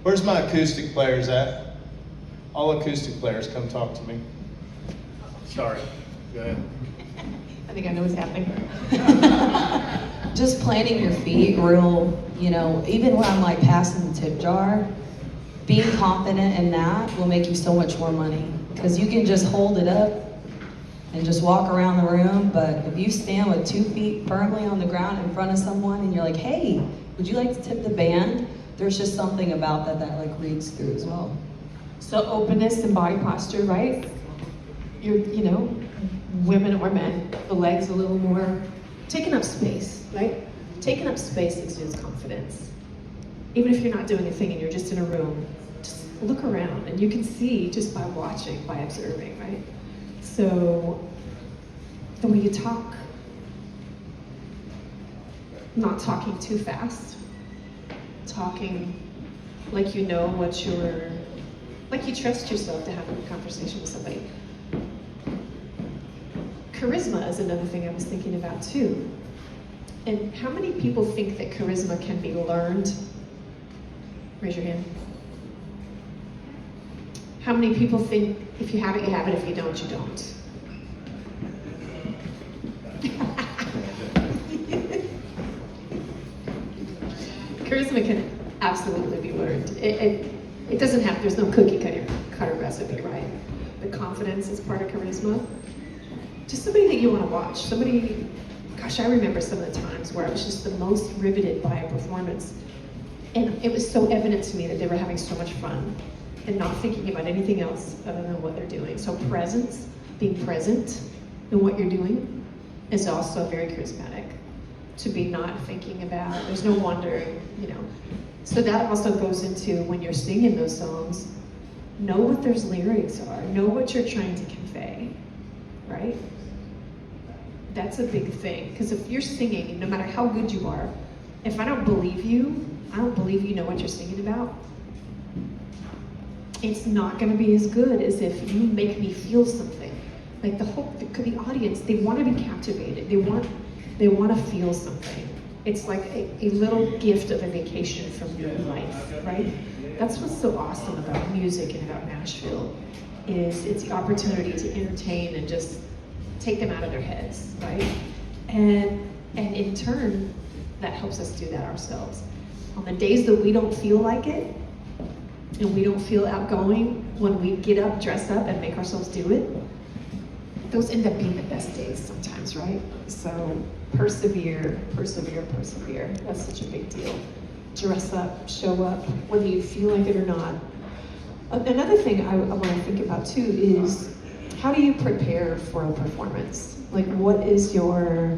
Where's my acoustic players at? All acoustic players, come talk to me. Sorry, go ahead. I think I know what's happening. Just planting your feet real, even when I'm like passing the tip jar, being confident in that will make you so much more money. Because you can just hold it up and just walk around the room, but if you stand with 2 feet firmly on the ground in front of someone and you're like, hey, would you like to tip the band? There's just something about that like reads through as well. So openness and body posture, right? You're, women or men, the legs a little more, taking up space, right? Taking up space exudes confidence. Even if you're not doing a thing and you're just in a room, just look around and you can see just by watching, by observing, right? So the way you talk, not talking too fast, talking like you know like you trust yourself to have a conversation with somebody. Charisma is another thing I was thinking about too. And how many people think that charisma can be learned? Raise your hand. How many people think if you have it, you have it, if you don't, you don't? Charisma can absolutely be learned. It doesn't have, there's no cookie cutter recipe, right? The confidence is part of charisma. Just somebody that you want to watch. Somebody, gosh, I remember some of the times where I was just the most riveted by a performance. And it was so evident to me that they were having so much fun and not thinking about anything else other than what they're doing. So presence, being present in what you're doing is also very charismatic. To be not thinking about, there's no wondering, you know. So that also goes into when you're singing those songs, know what those lyrics are, know what you're trying to convey, right? That's a big thing, because if you're singing, no matter how good you are, if I don't believe you know what you're singing about, it's not gonna be as good as if you make me feel something. Like the audience, they wanna be captivated, they want to feel something. It's like a little gift of a vacation from your life, right? That's what's so awesome about music and about Nashville, is it's the opportunity to entertain and just take them out of their heads, right? And in turn, that helps us do that ourselves. On the days that we don't feel like it, and we don't feel outgoing, when we get up, dress up, and make ourselves do it, those end up being the best days sometimes, right? So persevere, persevere, persevere. That's such a big deal. Dress up, show up, whether you feel like it or not. Another thing I want to think about too is, how do you prepare for a performance? Like, what is your,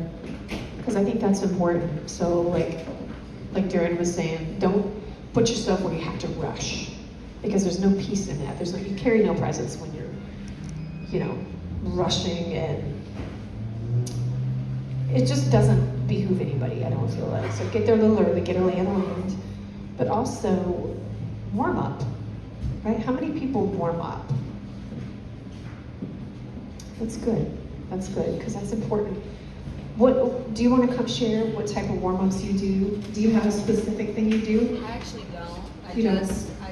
because I think that's important. So like Darren was saying, don't put yourself where you have to rush, because there's no peace in that. You carry no presence when you're, rushing, and it just doesn't behoove anybody, I don't feel like. So get there a little early, get a lay of the land, but also warm up, right? How many people warm up? That's good, because that's important. What do you want to come share? What type of warm-ups you do? Do you have a specific thing you do? I actually don't. I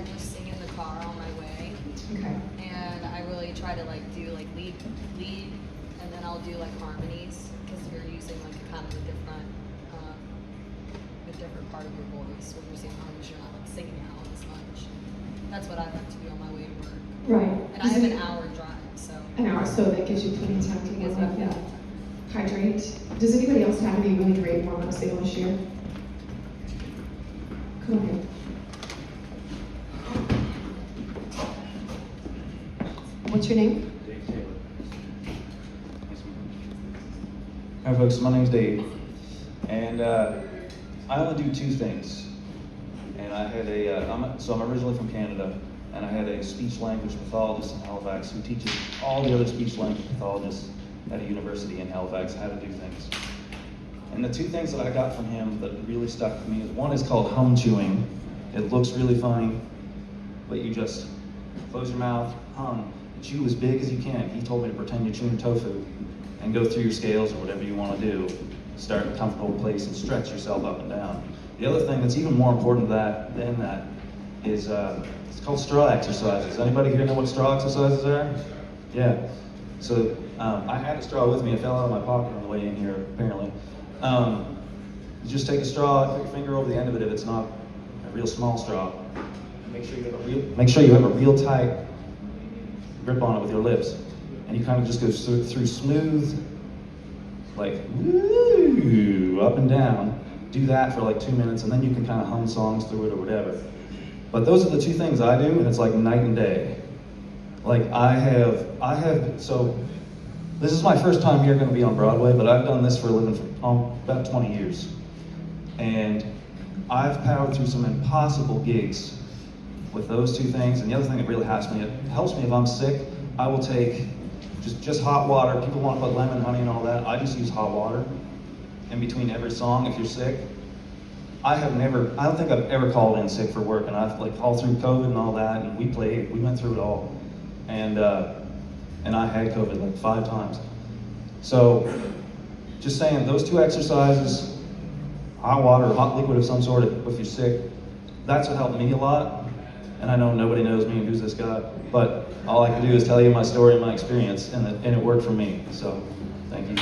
just sing in the car on my way. Okay. And I really try to do lead, and then I'll do harmonies, because you're using a kind of a different part of your voice when you're singing harmonies. You're not singing out as much. That's what I like to do on my way to work. Right. And I have an hour drive, so. An hour, so that gives you plenty of time to get like that. Hydrate. Does anybody else have any really great warm-ups they want to share? Come on in. What's your name? Dave Taylor. Hi folks, my name's Dave, and I only do two things. And I had I'm originally from Canada, and I had a speech language pathologist in Halifax who teaches all the other speech language pathologists at a university in Halifax how to do things. And the two things that I got from him that really stuck to me is, one is called hum chewing. It looks really funny, but you just close your mouth, hum, chew as big as you can. He told me to pretend you're chewing tofu and go through your scales or whatever you want to do. Start in a comfortable place and stretch yourself up and down. The other thing that's even more important than that is it's called straw exercises. Anybody here know what straw exercises are? Yeah. So I had a straw with me. It fell out of my pocket on the way in here, apparently. You just take a straw, put your finger over the end of it if it's not a real small straw. Make sure you have a real tight grip on it with your lips. And you kind of just go through smooth, like, woo, up and down. Do that for 2 minutes, and then you can kind of hum songs through it or whatever. But those are the two things I do, and it's like night and day. So this is my first time here going to be on Broadway, but I've done this for a living for about 20 years. And I've powered through some impossible gigs with those two things. And the other thing that really helps me if I'm sick, I will take just hot water. People want to put lemon, honey, and all that. I just use hot water in between every song if you're sick. I don't think I've ever called in sick for work, and I've all through COVID and all that, and we went through it all. And I had COVID 5 times. So just saying, those two exercises, hot water or hot liquid of some sort if you're sick, that's what helped me a lot. and I know nobody knows me and who's this guy, but all I can do is tell you my story and my experience, and it worked for me. So, thank you.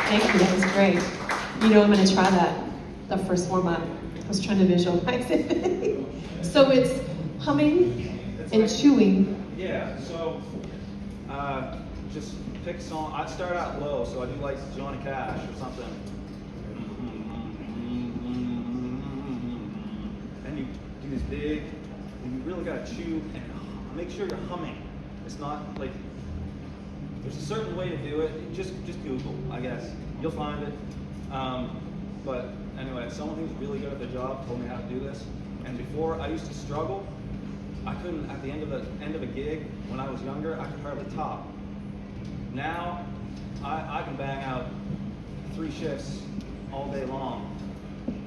Thank you, that was great. You know, I'm gonna try that, the first warm-up. I was trying to visualize it. So it's humming and chewing. Yeah, so just pick song. I'd start out low, so I do like Johnny Cash or something. And you do this big, and you really gotta chew and make sure you're humming. It's not like, there's a certain way to do it. Just Google, I guess. You'll find it. But anyway, someone who's really good at the job told me how to do this. And before, I used to struggle. I couldn't, at the end of a gig, when I was younger, I could hardly top. Now, I can bang out 3 shifts all day long.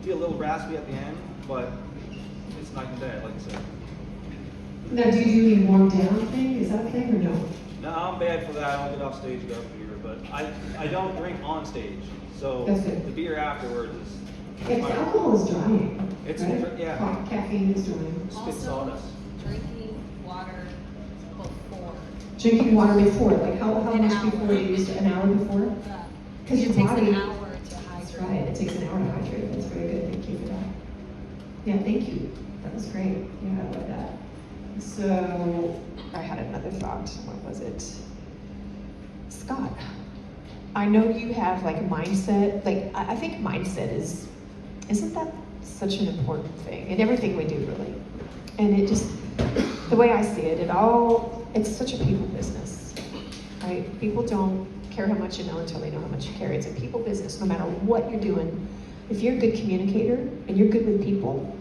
Feel a little raspy at the end, but it's night and day, like I said. Now, do you do any warm down thing? Is that a thing or no? No, I'm bad for that. I don't get off stage to go for beer, but I don't drink on stage. So That's good. the beer afterwards is. Alcohol is drying. It's right? yeah. Caffeine is drying. Spit sawdust. Drinking water before. Drinking water before, like how An much hour. before you used it? An hour before? Because your It takes body. an hour to That's hydrate. right. It takes an hour to hydrate. That's very good. Thank you for that. Yeah, thank you. That was great. Yeah, I love that. So I had another thought. What was it? Scott, I know you have like mindset. Like I think mindset isn't that such an important thing in everything we do, really? And it just, the way I see it, it's such a people business, right? People don't care how much you know until they know how much you care. It's a people business, no matter what you're doing. If you're a good communicator and you're good with people,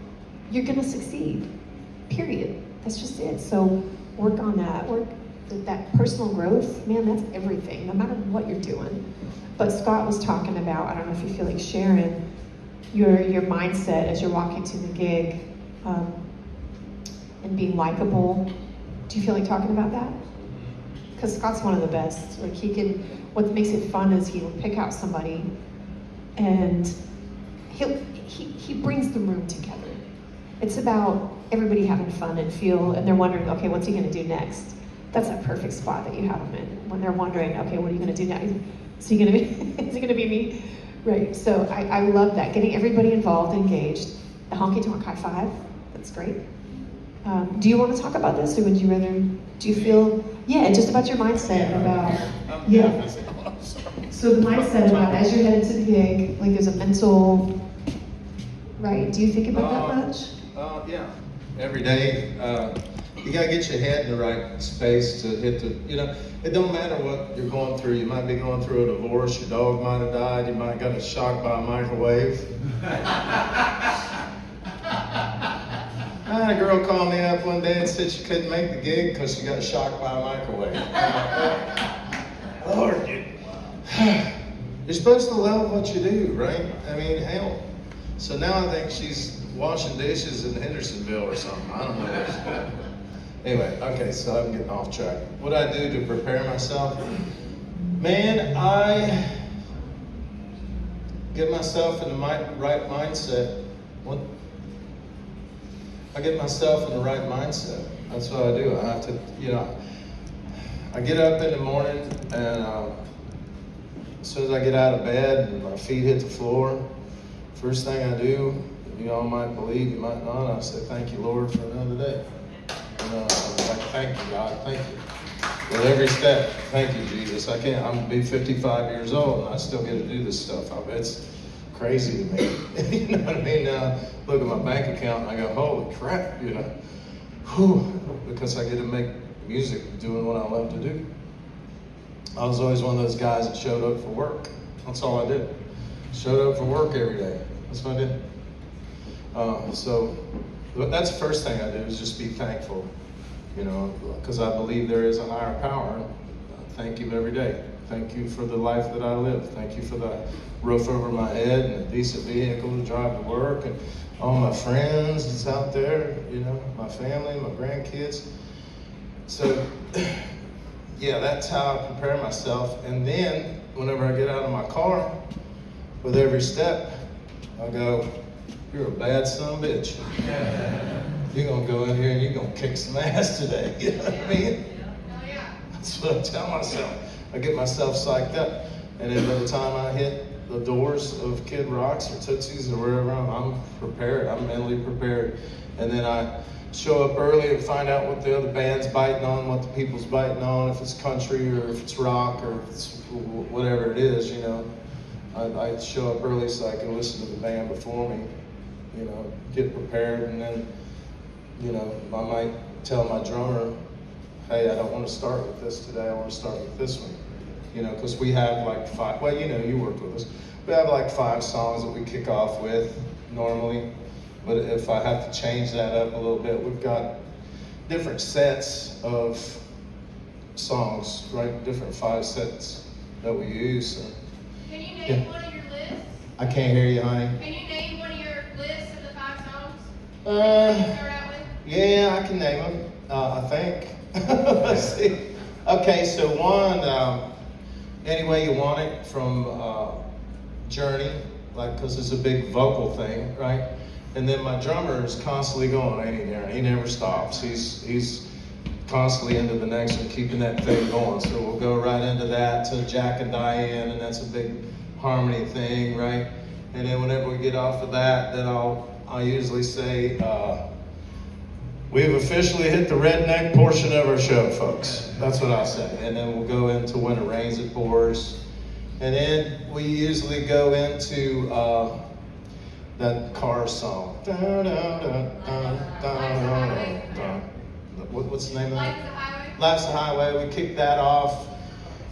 you're gonna succeed, period. That's just it. So work on that, that personal growth, man, that's everything, no matter what you're doing. But Scott was talking about, I don't know if you feel like sharing, your mindset as you're walking to the gig, and being likable. Do you feel like talking about that? Because Scott's one of the best. Like what makes it fun is he'll pick out somebody and he brings the room together. It's about everybody having fun and they're wondering, okay, what's he gonna do next? That's a perfect spot that you have him in. When they're wondering, okay, what are you gonna do next? Is it gonna be me? Right, so I love that, getting everybody involved, engaged. The Honky Tonk high five, that's great. Do you want to talk about this, or would you rather, do you feel, just about your mindset, So the mindset about as you're headed to the gig, like there's a mental, right, do you think about that much? Yeah, every day. You gotta get your head in the right space to hit it don't matter what you're going through. You might be going through a divorce, your dog might have died, you might have got shocked by a microwave. I had a girl call me up one day and said she couldn't make the gig because she got shocked by a microwave. Lord, you're supposed to love what you do, right? I mean, hell. So now I think she's washing dishes in Hendersonville or something. I don't know. Anyway, okay, so I'm getting off track. What I do to prepare myself? Man, I get myself in the right mindset. I get myself in the right mindset. That's what I do. I have to, I get up in the morning and as soon as I get out of bed and my feet hit the floor, first thing I do, you all might believe, you might not, I say, thank you, Lord, for another day. I'm like, thank you, God, thank you. With every step, thank you, Jesus. I'm gonna be 55 years old and I still get to do this stuff. It's crazy to me. You know what I mean? Now, look at my bank account and I go, holy crap, because I get to make music doing what I love to do. I was always one of those guys that showed up for work. That's all I did. Showed up for work every day. That's what I did. So that's the first thing I do is just be thankful, because I believe there is a higher power. Thank you every day. Thank you for the life that I live. Thank you for the roof over my head and a decent vehicle to drive to work and all my friends that's out there, my family, my grandkids. So, yeah, that's how I prepare myself. And then, whenever I get out of my car, with every step, I go, you're a bad son of a bitch. You're gonna go in here and you're gonna kick some ass today. You know what I mean? That's what I tell myself. I get myself psyched up. And then by the time I hit the doors of Kid Rock's or Tootsie's or wherever I'm prepared. I'm mentally prepared. And then I show up early and find out what the other band's biting on, what the people's biting on, if it's country or if it's rock or if it's whatever it is, you know. I show up early so I can listen to the band before me, you know, get prepared, and then, you know, I might tell my drummer, hey, I don't want to start with this today, I want to start with this one. You know, because we have like 5, well, you know, you worked with us. We have like 5 songs that we kick off with normally. But if I have to change that up a little bit, we've got different sets of songs, right? Different 5 sets that we use. So. Can you name one of your lists? I can't hear you, honey. Can you name one of your lists of the 5 songs? Start out with? Yeah, I can name them, I think. Let's see. Okay, so one, Any Way You Want It from Journey, like, because it's a big vocal thing, right? And then my drummer is constantly going, ain't he, Darren? He never stops. He's constantly into the next one, keeping that thing going. So we'll go right into that to Jack and Diane, and that's a big harmony thing, right? And then whenever we get off of that, then I'll usually say, we've officially hit the redneck portion of our show, folks. That's what I'll say. And then we'll go into When It Rains, It Pours. And then we usually go into that car song. What's the name of that? Life's a Highway. We kick that off.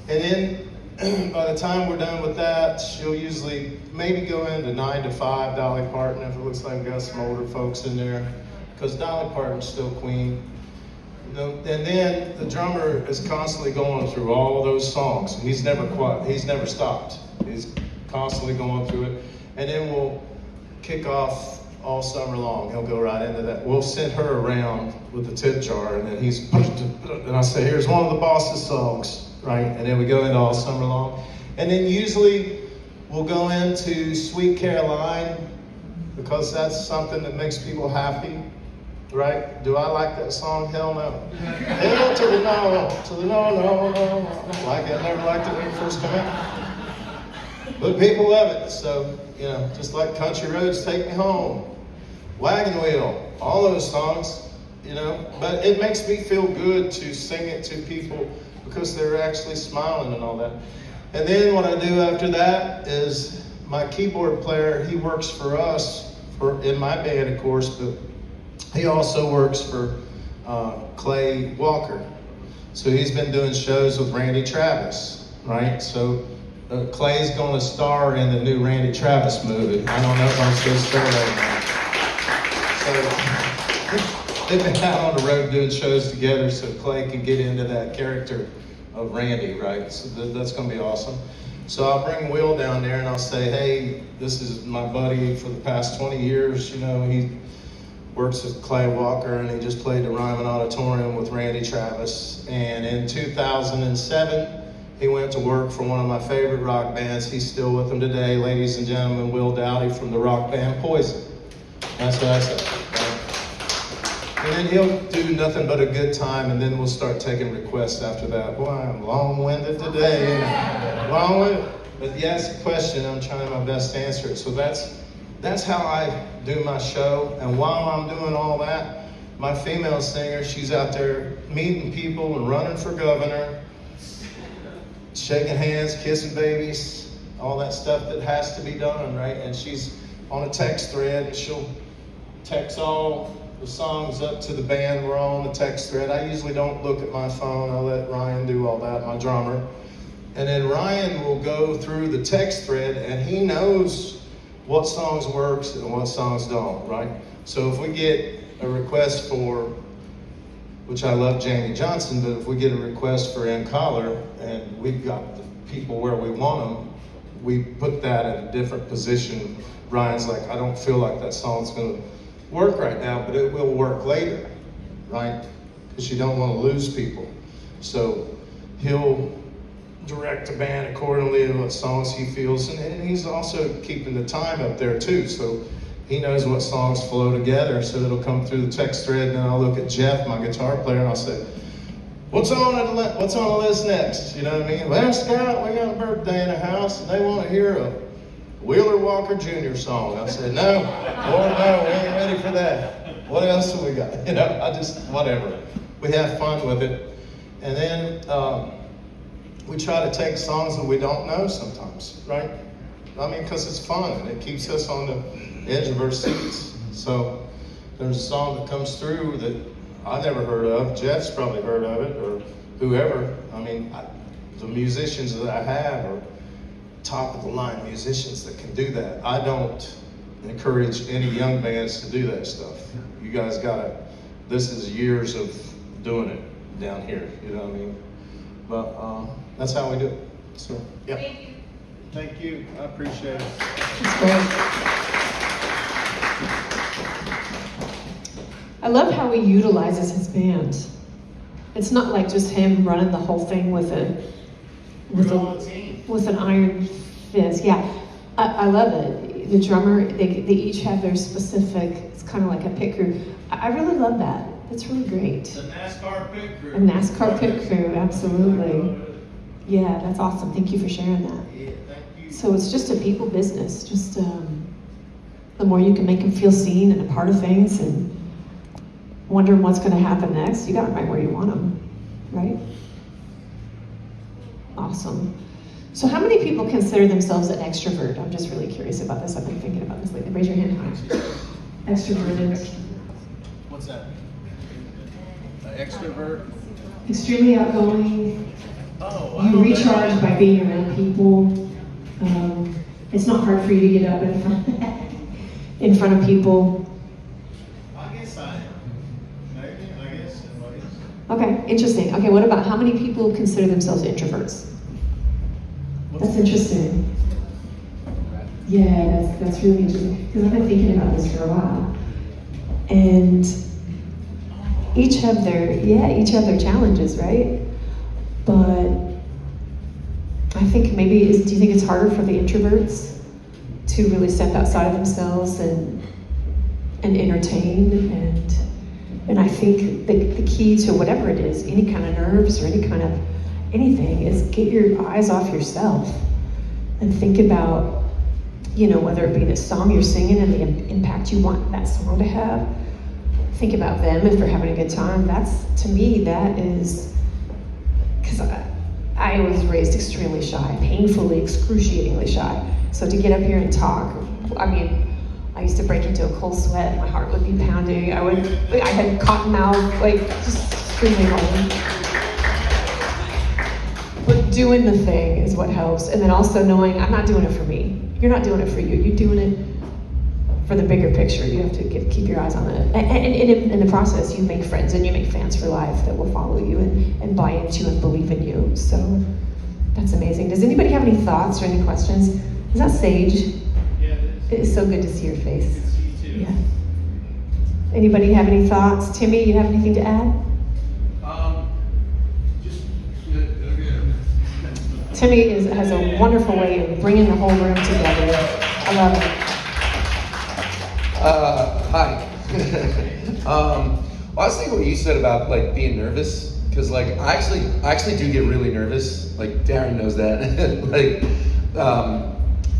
And then by the time we're done with that, she'll usually maybe go into 9 to 5, Dolly Parton, if it looks like we got some older folks in there. Because Dolly Parton's still queen. You know, and then the drummer is constantly going through all of those songs. And he's never quiet. He's never stopped. He's constantly going through it. And then we'll kick off all summer long. He'll go right into that. We'll send her around with the tip jar, and then and I say, here's one of the boss's songs, right? And then we go into all summer long. And then usually we'll go into Sweet Caroline, because that's something that makes people happy. Right? Do I like that song? Hell no. Hell to the no, to the no, no, no. I don't like it. I never liked it when it first came out. But people love it. So, you know, just like Country Roads Take Me Home, Wagon Wheel, all those songs, you know. But it makes me feel good to sing it to people because they're actually smiling and all that. And then what I do after that is my keyboard player, he works for us, in my band, of course, but he also works for Clay Walker. So he's been doing shows with Randy Travis, right? So Clay's going to star in the new Randy Travis movie. I don't know if I'm supposed to say that. So they've been out on the road doing shows together so Clay can get into that character of Randy, right? So that's going to be awesome. So I'll bring Will down there and I'll say, hey, this is my buddy for the past 20 years. You know, he works with Clay Walker, and he just played the Ryman Auditorium with Randy Travis. And in 2007, he went to work for one of my favorite rock bands. He's still with them today, ladies and gentlemen, Will Dowdy from the rock band Poison. That's what I said. Right? And then he'll do nothing but a good time, and then we'll start taking requests after that. Boy, I'm long-winded today. Long-winded. But you asked a question, I'm trying my best to answer it. So that's how I do my show. And while I'm doing all that, my female singer, she's out there meeting people and running for governor, shaking hands, kissing babies, all that stuff that has to be done, right? And she's on a text thread, and she'll text all the songs up to the band. We're all on the text thread. I usually don't look at my phone. I'll let Ryan do all that, my drummer. And then Ryan will go through the text thread, and he knows what songs works and what songs don't, right? So if we get a request for, which I love Jamie Johnson, but if we get a request for In Collar and we've got the people where we want them, we put that in a different position. Ryan's like, I don't feel like that song's gonna work right now, but it will work later, right? Because you don't want to lose people. So he'll direct the band accordingly to what songs he feels, and he's also keeping the time up there too. So he knows what songs flow together, so it'll come through the text thread, and then I'll look at Jeff, my guitar player, and I'll say, what's on the list next? You know what I mean? Well, Scott, we got a birthday in the house, and they want to hear a Wheeler Walker Jr. song. I said, no, Lord, no, we ain't ready for that. What else have we got? You know, whatever. We have fun with it. And then we try to take songs that we don't know sometimes, right? I mean, because it's fun, and it keeps us on the edge of our seats. So there's a song that comes through that I never heard of. Jeff's probably heard of it, or whoever. I mean, the musicians that I have are top of the line musicians that can do that. I don't encourage any young bands to do that stuff. You guys this is years of doing it down here, you know what I mean? But that's how we do it. So, yeah. Thank you. Thank you, I appreciate it. That's great. I love how he utilizes his band. It's not like just him running the whole thing with an iron fist. Yeah, I love it. The drummer, they each have their specific, it's kind of like a pit crew. I really love that. That's really great. The NASCAR pit crew. A NASCAR pit crew, absolutely. Yeah, that's awesome. Thank you for sharing that. Yeah, thank you. So it's just a people business. Just the more you can make them feel seen and a part of things, and wondering what's going to happen next, you got them right where you want them, right? Awesome. So how many people consider themselves an extrovert? I'm just really curious about this. I've been thinking about this lately. Raise your hand high. Extroverted. What's that? Extrovert? Extremely outgoing. Oh, You recharge by being around people. It's not hard for you to get up in front of people. I guess I am. Maybe, I guess. Okay, interesting. Okay, what about how many people consider themselves introverts? That's interesting. Yeah, that's really interesting. Because I've been thinking about this for a while. And each have their challenges, right? But I think do you think it's harder for the introverts to really step outside of themselves and entertain? And I think the key to whatever it is, any kind of nerves or any kind of anything, is get your eyes off yourself and think about, whether it be the song you're singing and the impact you want that song to have. Think about them if they're having a good time. To me, that is, because I was raised extremely shy, painfully, excruciatingly shy. So to get up here and talk, I used to break into a cold sweat. My heart would be pounding. I had cotton mouth, just screaming on. But doing the thing is what helps. And then also knowing I'm not doing it for me. You're not doing it for you. You're doing it for the bigger picture. You have to keep your eyes on it. And in the process, you make friends and you make fans for life that will follow you and buy into you and believe in you. So that's amazing. Does anybody have any thoughts or any questions? Is that Sage? Yeah, it is. It is so good to see your face. Good to see you too. Yeah. Anybody have any thoughts? Timmy, you have anything to add? Timmy has a wonderful way of bringing the whole room together. I love it. Hi. Well, I was thinking what you said about being nervous, because I actually do get really nervous. Darren knows that.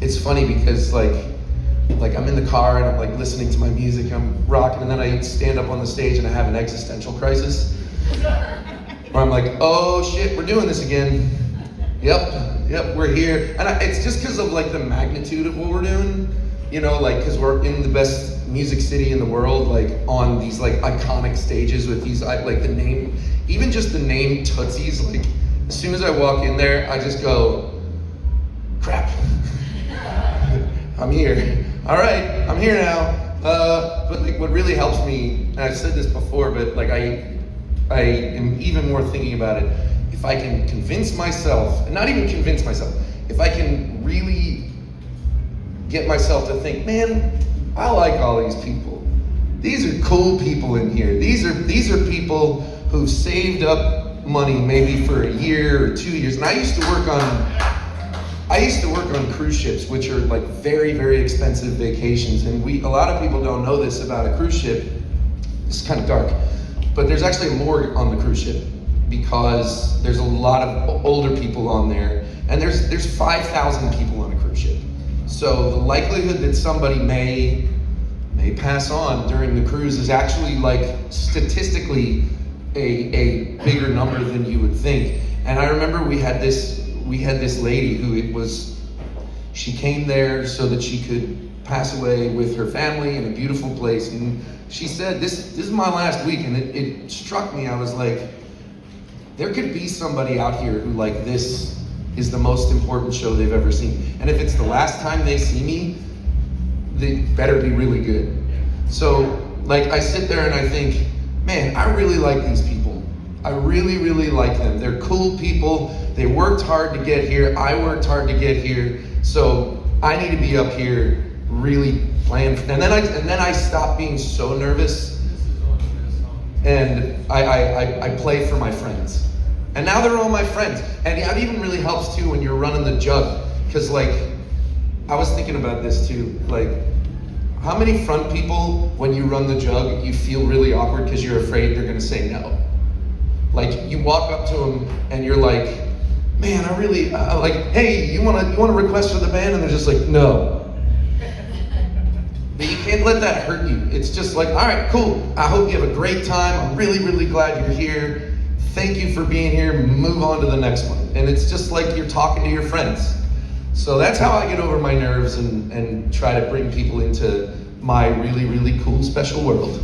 It's funny because I'm in the car and I'm listening to my music, I'm rocking, and then I stand up on the stage and I have an existential crisis where I'm like, oh shit, we're doing this again. Yep, we're here. And it's just because of the magnitude of what we're doing, because we're in the best music city in the world, on these iconic stages with these, the name, even just the name Tootsie's, as soon as I walk in there, I just go, crap, I'm here. All right, I'm here now. But what really helps me, and I've said this before, but I am even more thinking about it, if I can convince myself, and not even convince myself, if I can really get myself to think, man, I like all these people. These are cool people in here. These are people who've saved up money maybe for a year or 2 years. And I used to work I used to work on cruise ships, which are like very, very expensive vacations. And a lot of people don't know this about a cruise ship. It's kind of dark, but there's actually a morgue on the cruise ship because there's a lot of older people on there. And there's 5,000 people on a cruise ship. So the likelihood that somebody may pass on during the cruise is actually like statistically a bigger number than you would think. And I remember we had this lady who she came there so that she could pass away with her family in a beautiful place. And she said, this is my last week. And it struck me. I was like, there could be somebody out here who like this is the most important show they've ever seen. And if it's the last time they see me, they better be really good. So like I sit there and I think, man, I really like these people. I really, really like them. They're cool people. They worked hard to get here. I worked hard to get here. So I need to be up here really playing. And then I stopped being so nervous. And I play for my friends. And now they're all my friends. And it even really helps too when you're running the jug. Because like, I was thinking about this too. Like, how many front people, when you run the jug, you feel really awkward because you're afraid they're gonna say no? Like, you walk up to them and you're like, man, I really, like, hey, you want a request for the band? And they're just like, no. But you can't let that hurt you. It's just like, all right, cool. I hope you have a great time. I'm really, really glad you're here. Thank you for being here. Move on to the next one. And it's just like you're talking to your friends. So that's how I get over my nerves and try to bring people into my really, really cool, special world.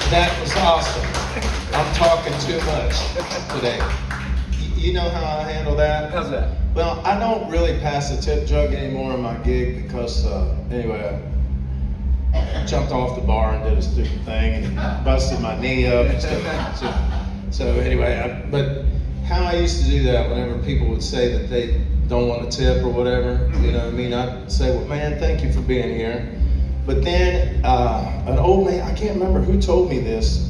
That was awesome. I'm talking too much today. You know how I handle that? How's that? Well, I don't really pass a tip jug anymore in my gig because, anyway, I jumped off the bar and did a stupid thing and busted my knee up and stuff. So anyway, but how I used to do that whenever people would say that they don't want a tip or whatever, you know what I mean? I'd say, well, man, thank you for being here. But then an old man, I can't remember who told me this.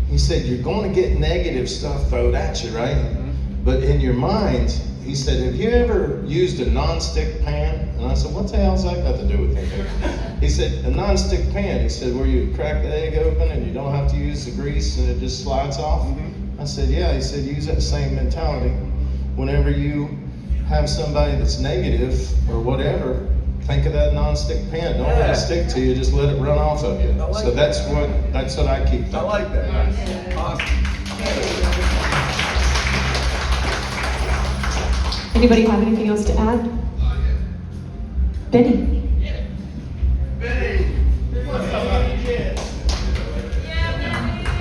He said, you're going to get negative stuff thrown at you, right? Mm-hmm. But in your mind, he said, have you ever used a non-stick pan? And I said, what the hell's that got to do with anything? He said, a non-stick pan. He said, where you crack the egg open and you don't have to use the grease and it just slides off? Mm-hmm. I said, yeah. He said, use that same mentality. Whenever you have somebody that's negative or whatever, think of that non-stick pan. Don't let it stick to you, just let it run off of you. So that's what I keep thinking. I like that. Awesome. Anybody have anything else to add? Benny.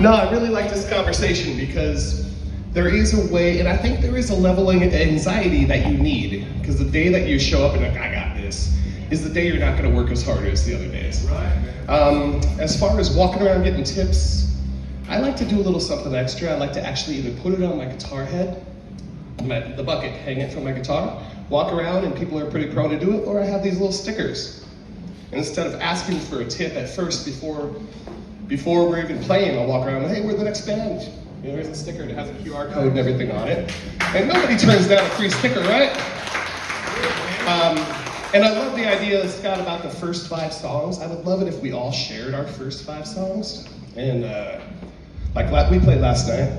No, I really like this conversation because there is a way, and I think there is a leveling of anxiety that you need. Because the day that you show up and like, I got this, is the day you're not going to work as hard as the other days. As far as walking around getting tips, I like to do a little something extra. I like to actually either put it on my guitar head, the bucket, hang it from my guitar, walk around and people are pretty prone to do it, or I have these little stickers. And instead of asking for a tip at first before we're even playing, I'll walk around and, hey, we're the next band. You know, here's a sticker and it has a QR code and everything on it. And nobody turns down a free sticker, right? And I love the idea, Scott, about the first 5 songs. I would love it if we all shared our first 5 songs. And like we played last night,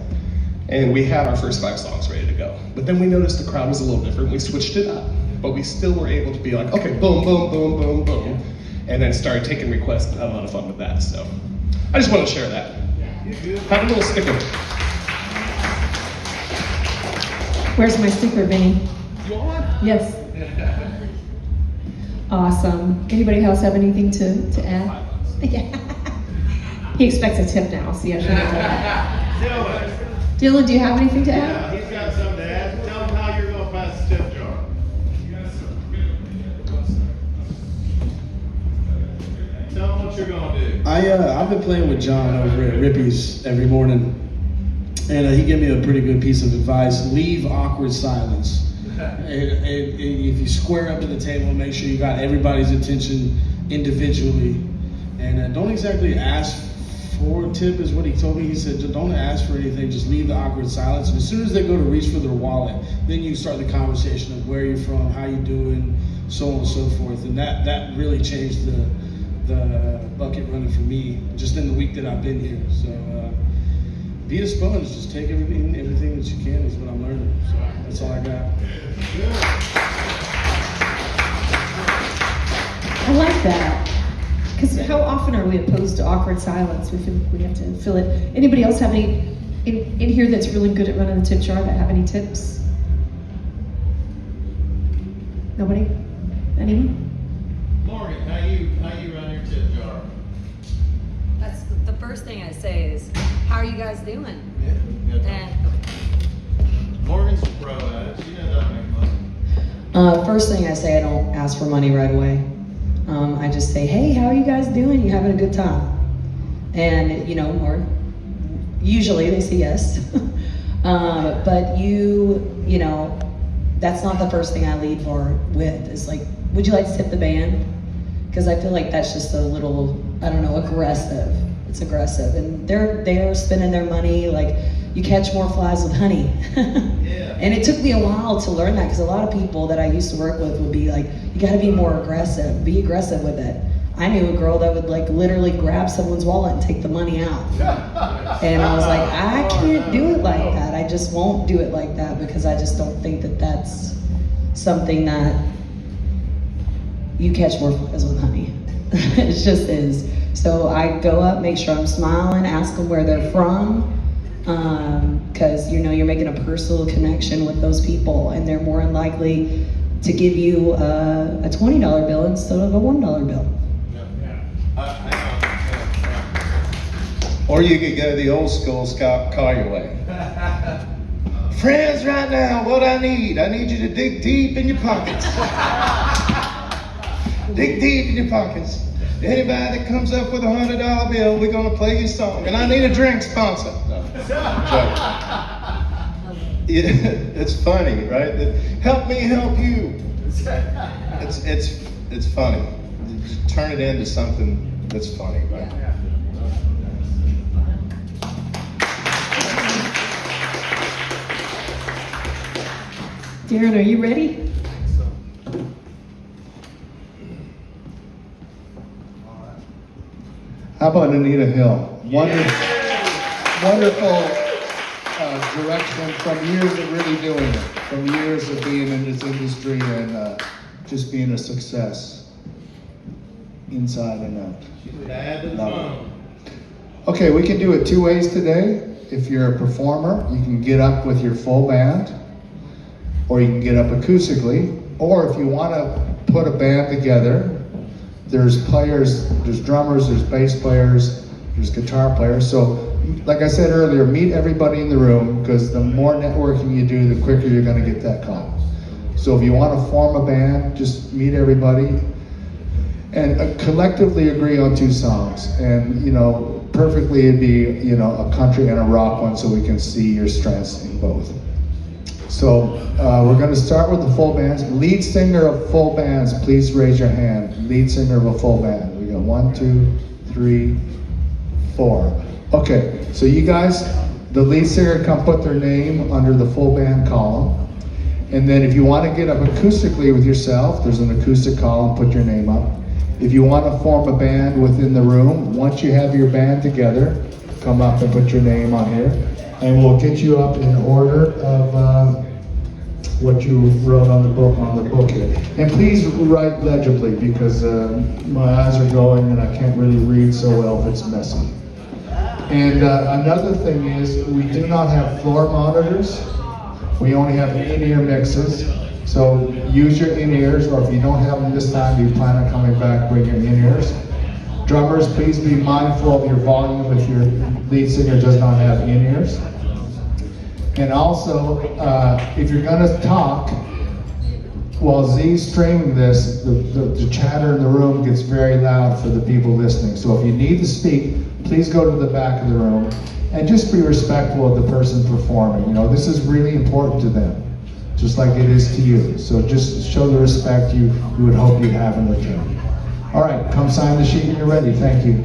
and we had our first 5 songs ready to go. But then we noticed the crowd was a little different. We switched it up. But we still were able to be like, okay, boom, boom, boom, boom, boom. And then started taking requests and had a lot of fun with that. So I just want to share that. Have a little sticker. Where's my sticker, Benny? You want one? Yes. Awesome. Anybody else have anything to add? Yeah. He expects a tip now, so yeah, Dylan, do you have anything to add? He's got something to add. Tell him how you're going to pass the tip jar. Tell him what you're going to do. I've been playing with John over at Rippy's every morning, and he gave me a pretty good piece of advice. Leave awkward silence. If you square up to the table, make sure you got everybody's attention individually, and don't exactly ask forward tip is what he told me. He said, don't ask for anything, just leave the awkward silence. And as soon as they go to reach for their wallet, then you start the conversation of where you're from, how you doing, so on and so forth. And that really changed the bucket running for me just in the week that I've been here. So be a sponge, just take everything that you can is what I'm learning. So that's all I got. I like that. Because how often are we opposed to awkward silence? We feel we have to fill it. Anybody else have any in here that's really good at running the tip jar that have any tips? Nobody? Anyone? Morgan, how you run your tip jar? That's the first thing I say is, how are you guys doing? Yeah. And Morgan's a pro at it. She knows how to make money. first thing I say, I don't ask for money right away. I just say, hey, how are you guys doing? You having a good time? And or usually they say yes. But that's not the first thing I lead with. It's like, would you like to tip the band? Because I feel like that's just a little, aggressive. It's aggressive, and they're spending their money like you catch more flies with honey. Yeah. And it took me a while to learn that, because a lot of people that I used to work with would be like, you got to be more aggressive. Be aggressive with it. I knew a girl that would like literally grab someone's wallet and take the money out. And I was like, I can't do it like that. I just won't do it like that, because I just don't think that that's something that you catch more flies with honey. It just is. So I go up, make sure I'm smiling, ask them where they're from, because you're making a personal connection with those people, and they're more than likely to give you a $20 bill instead of a $1 bill. Or you could go the old school Scott Collier way. Friends, right now, what I need you to dig deep in your pockets. Dig deep in your pockets. Anybody that comes up with a $100 bill, we're gonna play your song. And I need a drink sponsor. No, it's funny, right? Help me help you. It's funny. Just turn it into something that's funny, right? Darren, are you ready? How about Anita Hill? Wonderful direction from years of really doing it, from years of being in this industry and just being a success inside and out. Love it. Okay, we can do it two ways today. If you're a performer, you can get up with your full band, or you can get up acoustically, or if you want to put a band together, there's players, there's drummers, there's bass players, there's guitar players. So, like I said earlier, meet everybody in the room, because the more networking you do, the quicker you're going to get that call. So if you want to form a band, just meet everybody and collectively agree on 2 songs. And, perfectly it'd be, a country and a rock one, so we can see your strengths in both. So we're going to start with the full bands. Lead singer of full bands, please raise your hand. Lead singer of a full band. We got 1, 2, 3, 4. Okay, so you guys, the lead singer can put their name under the full band column. And then if you want to get up acoustically with yourself, there's an acoustic column, put your name up. If you want to form a band within the room, once you have your band together, come up and put your name on here. And we'll get you up in order of what you wrote on the book here. And please write legibly, because my eyes are going and I can't really read so well if it's messy. And another thing is, we do not have floor monitors. We only have in-ear mixes. So use your in-ears, or if you don't have them this time, you plan on coming back, bring your in-ears. Drummers, please be mindful of your volume if your lead singer does not have in-ears. And also, if you're going to talk, while Z's streaming this, the chatter in the room gets very loud for the people listening. So if you need to speak, please go to the back of the room and just be respectful of the person performing. This is really important to them, just like it is to you. So just show the respect you would hope you have in return. All right, come sign the sheet when you're ready. Thank you.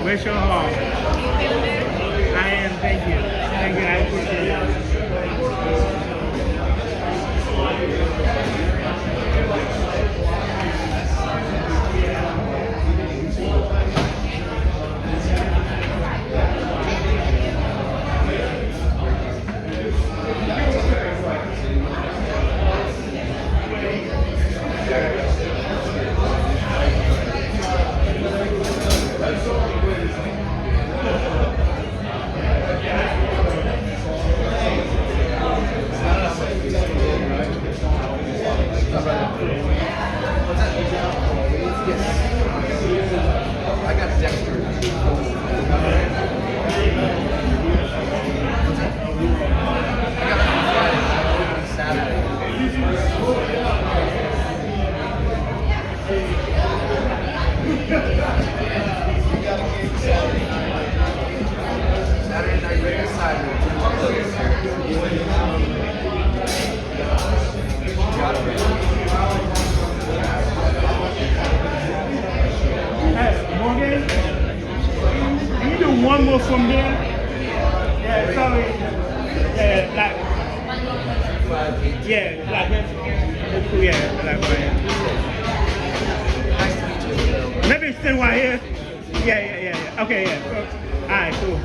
Wish her heart. I am, thank you. Thank you, I appreciate it. I got Dexter. Saturday night, you're excited. Hey, Morgan, can you do one more from there? Yeah, sorry. Yeah, maybe still right here. Yeah. Okay, yeah. All right, cool.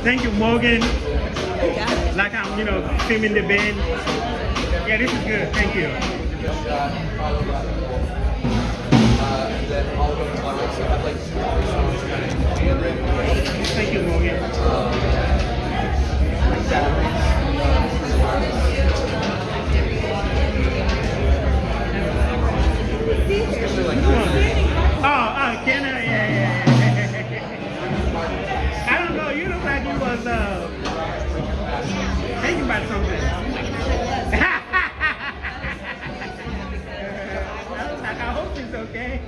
Thank you, Morgan. Like I'm, filming the band. Yeah, this is good. Thank you. Thank you, Morgan. Can I? Yeah. I don't know. You look like you was thinking about something. I hope it's okay.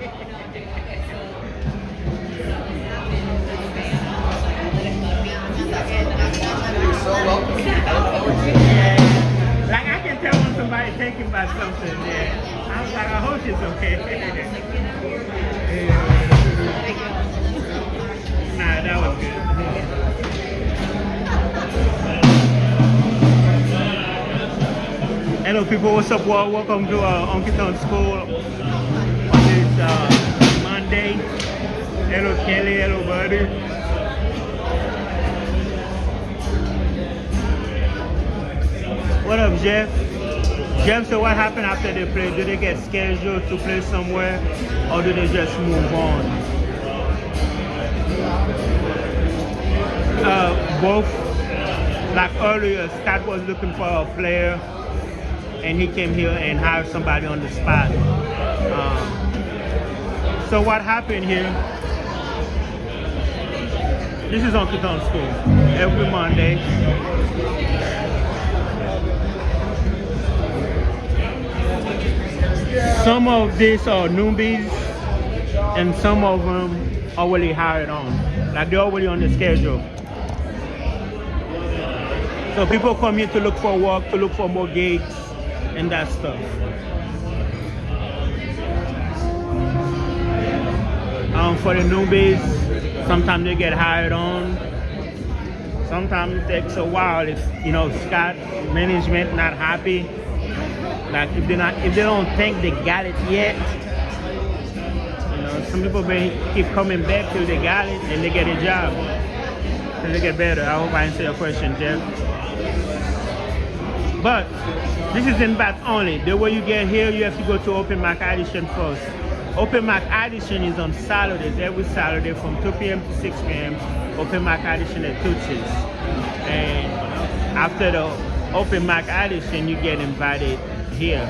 You're so welcome. Yeah. Like I can tell when somebody's thinking about something. Yeah. I was like, I hope it's okay. Nah, that was good. Hello people, what's up world? Welcome to Honky Tonk School on this Monday. Hello Kelly, hello buddy. What up Jeff? Jeff, so what happened after they play? Do they get scheduled to play somewhere or do they just move on? Both. Like earlier, Scott was looking for a player and he came here and hired somebody on the spot. So what happened here, this is Honky Tonk School, every Monday. Some of these are newbies and some of them are already hired on. Like they're already on the schedule. So people come here to look for work, to look for more gigs and that stuff. For the newbies, sometimes they get hired on. Sometimes it takes a while if Scott management not happy. Like if they don't think they got it yet. Some people keep coming back till they got it and they get a job. Till they get better. I hope I answered your question, Jeff. But this is in Bath only. The way you get here, you have to go to open mic audition first. Open mic audition is on Saturdays, every Saturday from 2 p.m. to 6 p.m. Open mic audition at Tootsie's. And after the open mic audition, you get invited here.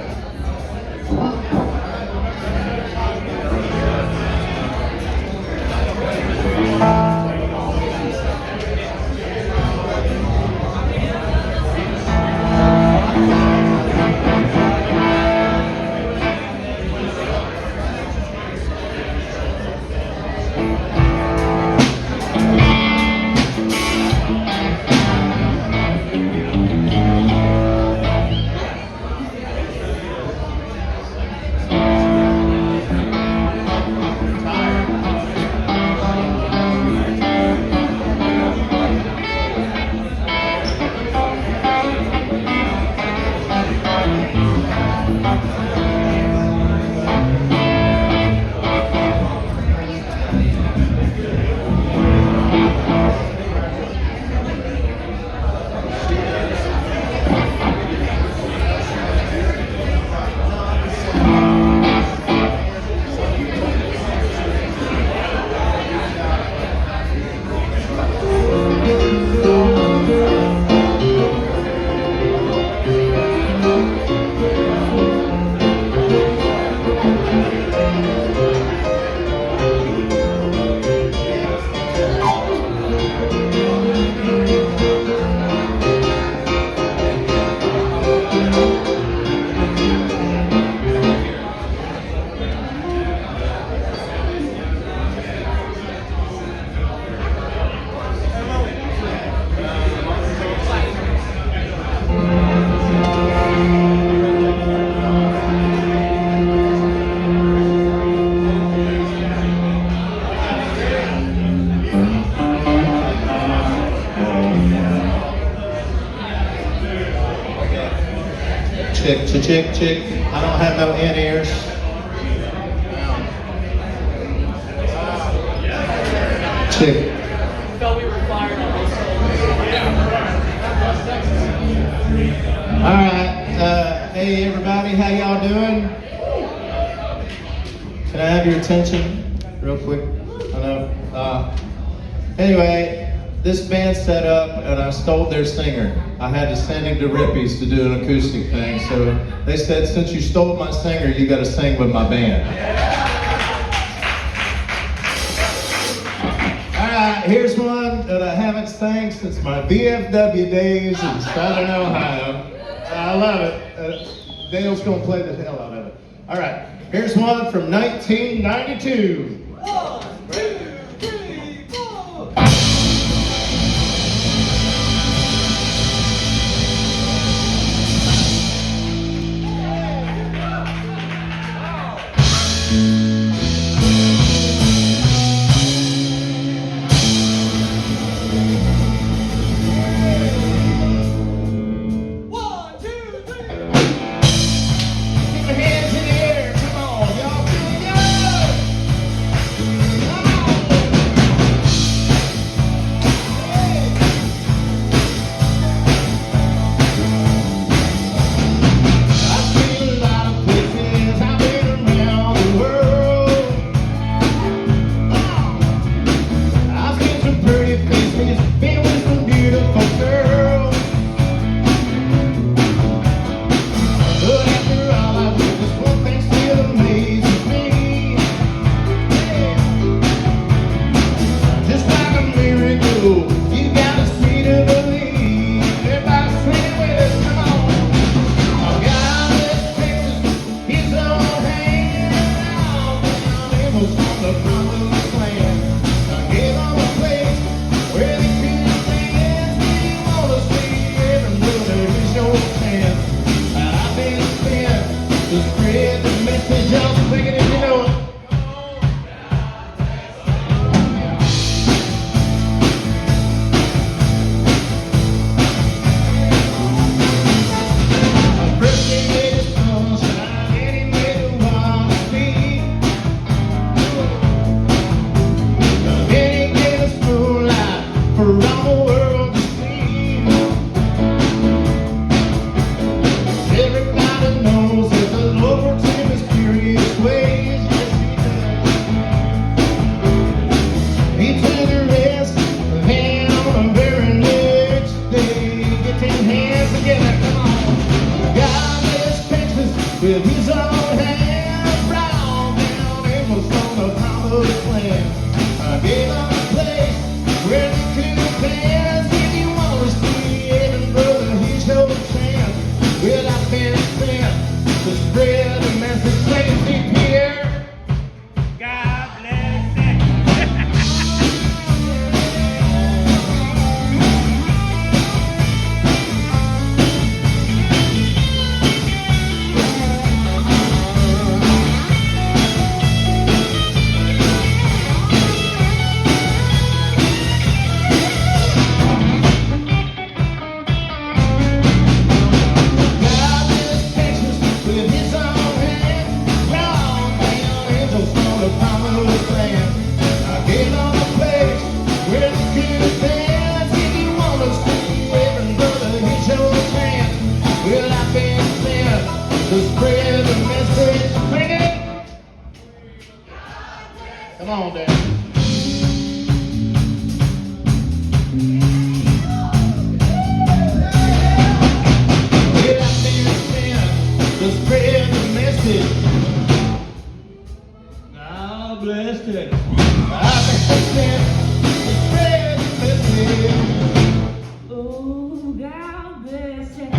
chick, chick, chick. I don't have no in-ears. Chick. Felt we were fired on this. All right. Hey, everybody. How y'all doing? Can I have your attention real quick? I know. Anyway, this band set up and I stole their singer. I had to send him to Rippy's to do an acoustic thing. So they said, since you stole my singer, you got to sing with my band. Here's one that I haven't sang since my VFW days in Southern Ohio. I love it. Dale's gonna play the hell out of it. All right, here's one from 1992. 1, 2, 3, 4. Come on, Dan. Spread the message. God bless it. God bless it. Spread the message. Oh, God bless it.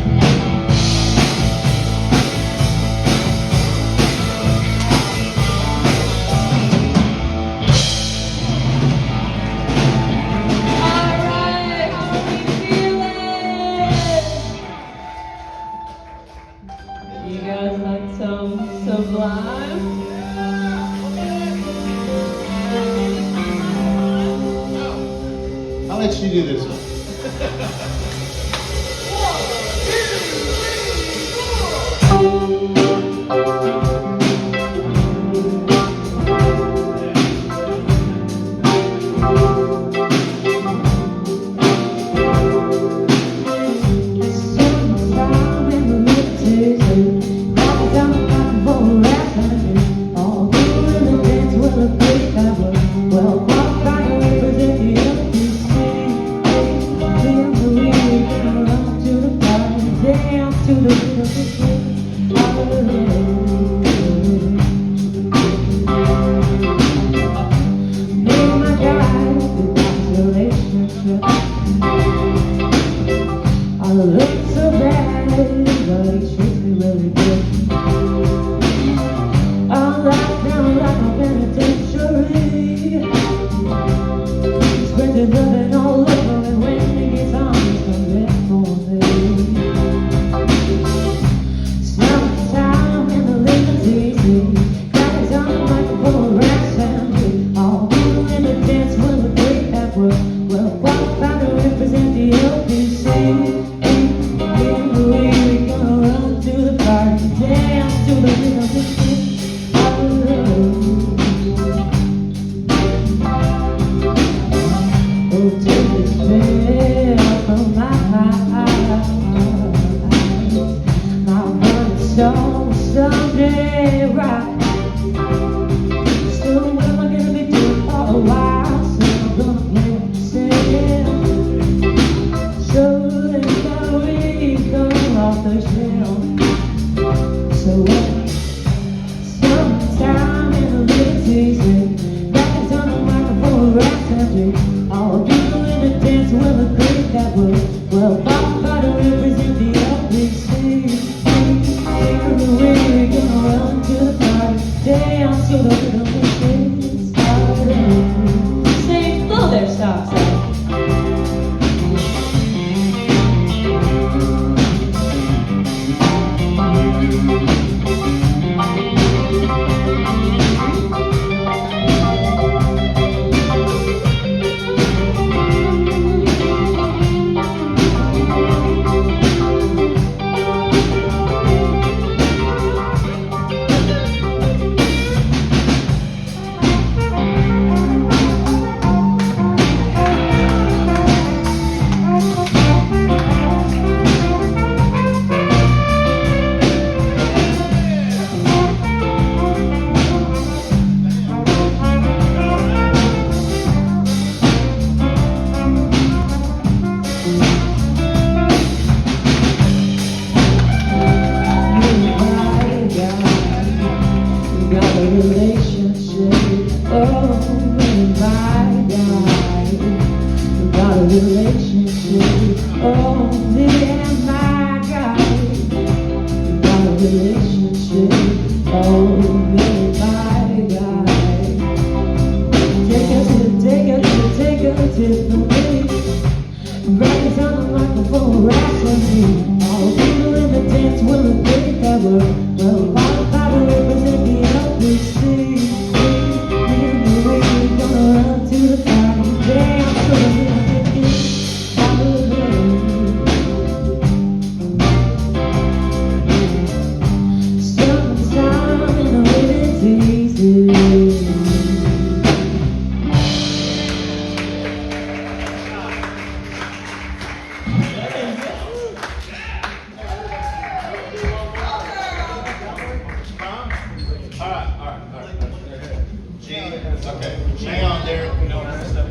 Sublime. I'll let you do this one. 1, 2, 3, 4.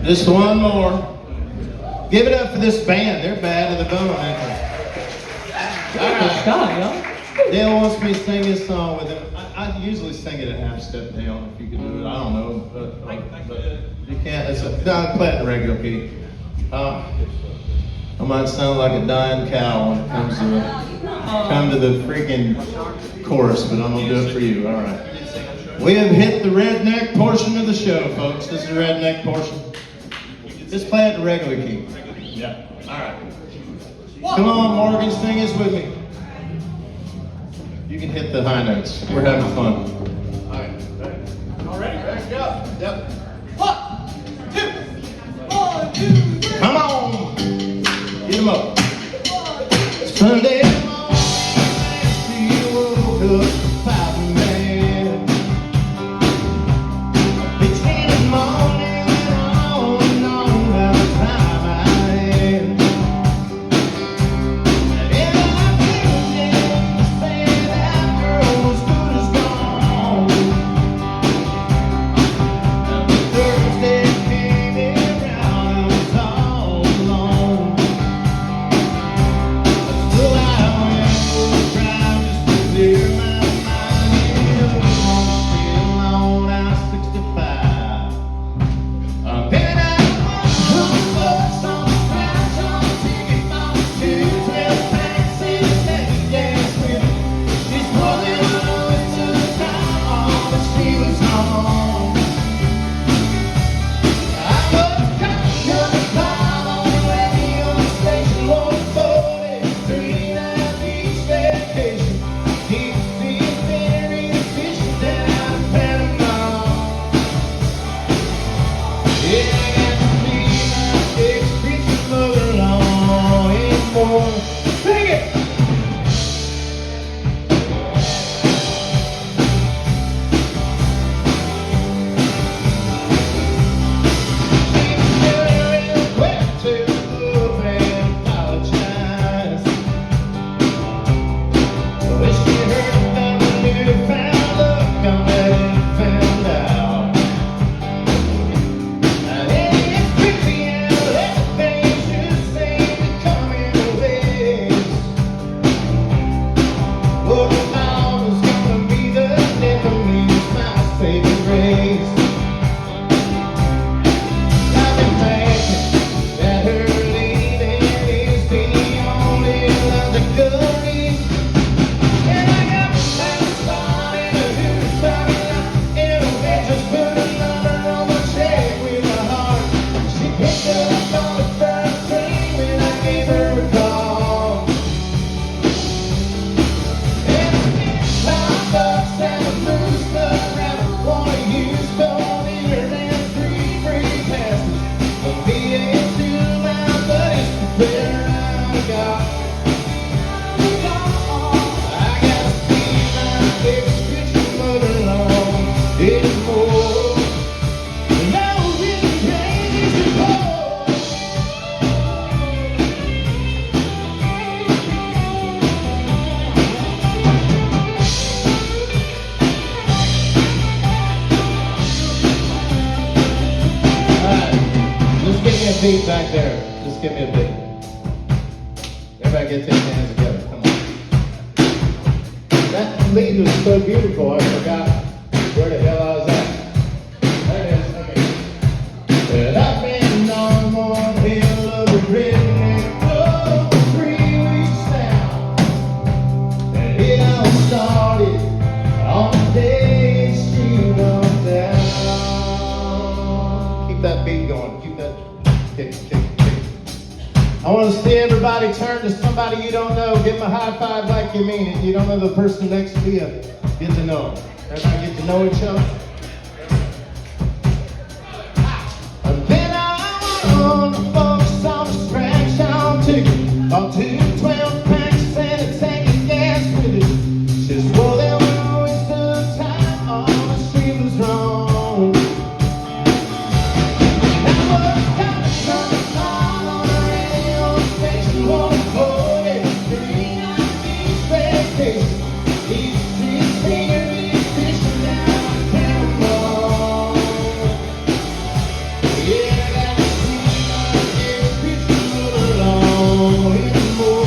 Just one more. Give it up for this band. They're bad to the bone, aren't they? Dale wants me to sing this song with him. I usually sing it a half step down if you can do it. I don't know, but you can't. No, play it in regular key. I might sound like a dying cow when it comes to the freaking chorus, but I'm gonna do it for you. All right. We have hit the redneck portion of the show, folks. This is the redneck portion. Just play it in regular key. Yeah. All right. Come on, Morgan, sing this with me. You can hit the high notes. We're having fun. All right. All ready? Ready? Go. Yep. 1, 2, 1, 2, 3. Come on. Get them up. Sunday morning, you were beat back there. Just give me a beat. Everybody get their hands together. Come on. That beat was so beautiful, I forgot where the hell I was at. There it is. Okay. Well, I've been on one hill of the redneck road for 3 weeks now. And it all started on the day she went down. Keep that beat going. Keep that kick. I want to see everybody turn to somebody you don't know. Give them a high five like you mean it. You don't know the person next to you. Get to know them. Everybody get to know each other. And then I want to focus on the scratch on ticket. On 2 12-packs and a tank of gas with it. Just roll them waste of time on the street was wrong. That was coming from the song on the radio station. Won't hold it. Bring out the expectation. He's singer, he's fishing down the cannonball. Yeah, I got to see my next picture along anymore.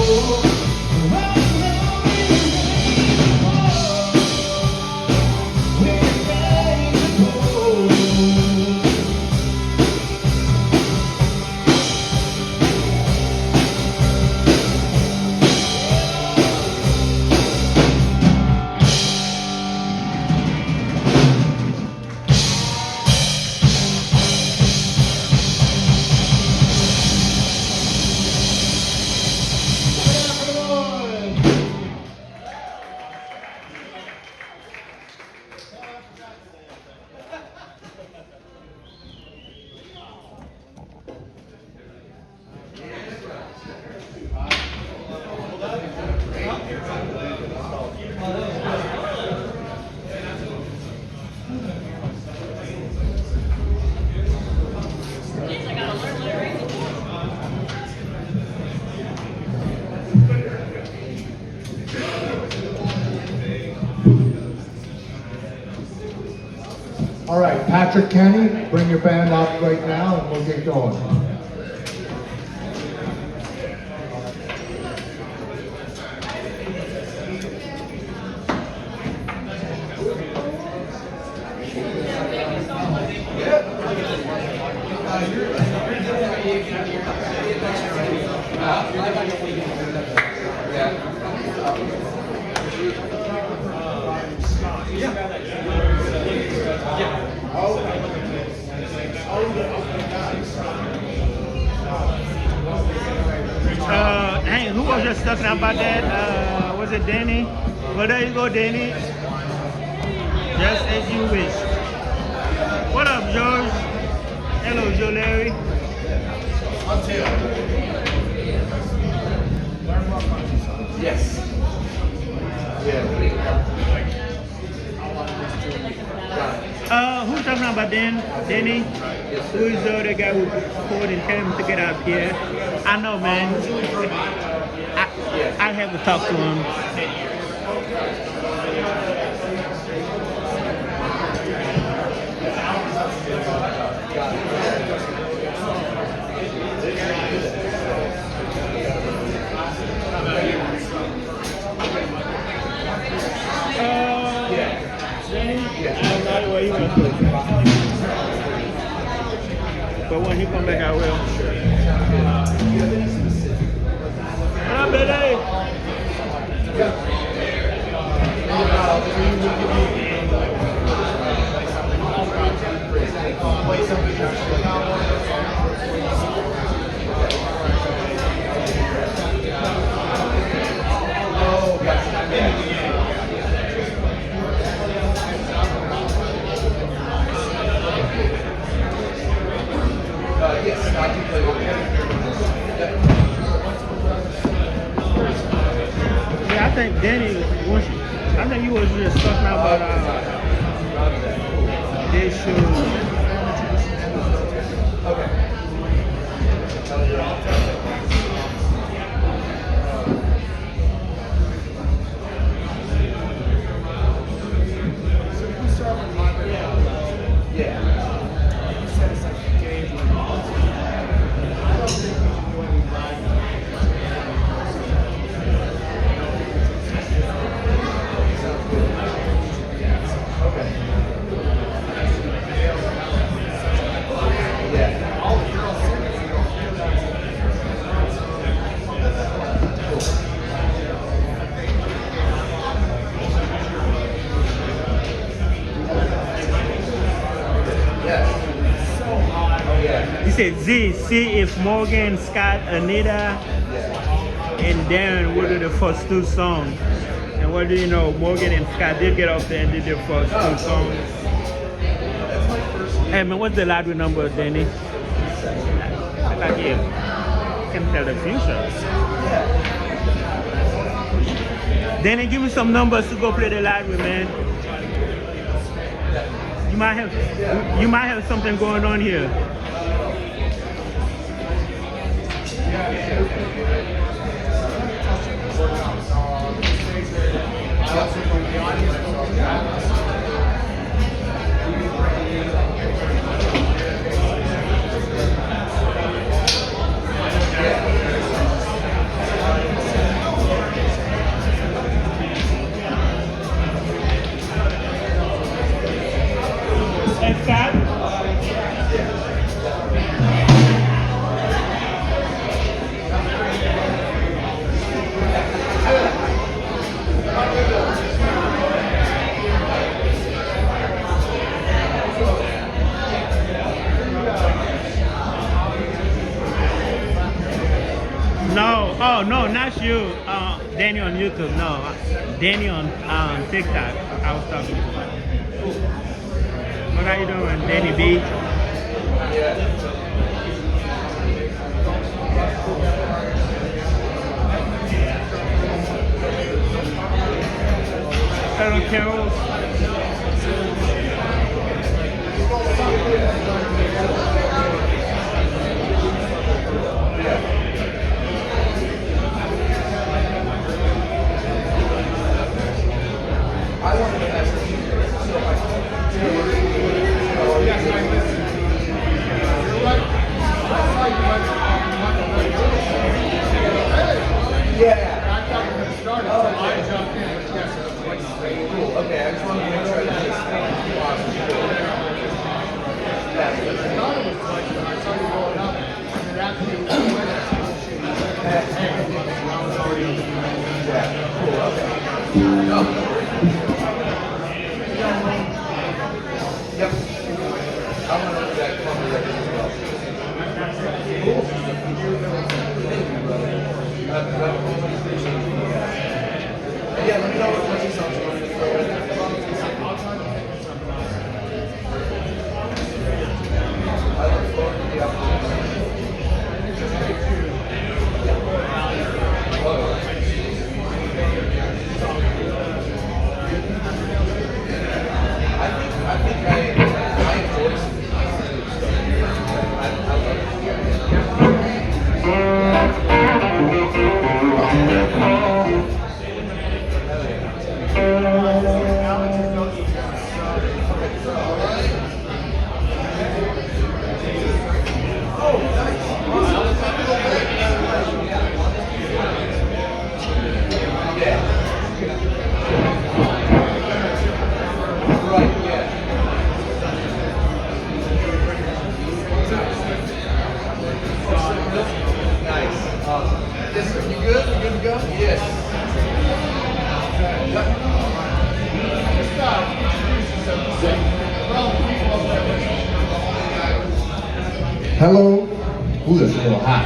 All right, Patrick Kenny, bring your band up right now and we'll get going. Hey, who was just talking about that? Was it Danny? Well, there you go, Danny. Just as you wish. What up, George? Hello, Joe Larry. Yes. Who's talking about Danny? Who is the other guy who called and tell him to get up here? I know, man. I have to talk to him. But when he come back, I will. What up, Billy? Yes, I can play with Yeah, I think Danny, I think you was just talking about this show. Z, see if Morgan, Scott, Anita, and Darren will do the first two songs. And what do you know? Morgan and Scott did get off there and did their first two songs. Hey man, what's the lottery number, Danny? Like you can tell the future. Danny, give me some numbers to go play the lottery, man. You might have something going on here. And Scott? No, oh no, not you. Danny on YouTube. No, Danny on TikTok. I was talking to him. What are you doing, Danny B? Hello, Carol. Okay, I just wanted to make sure that Yep. I'm going to look at that cover record as well. Yeah, let me know what you songs you want to throw in there. I look forward to the opportunity. I think I enjoy some I love it. Yes, sir. You good? You good to go? Yes. Hello. Ooh, that's a little hot.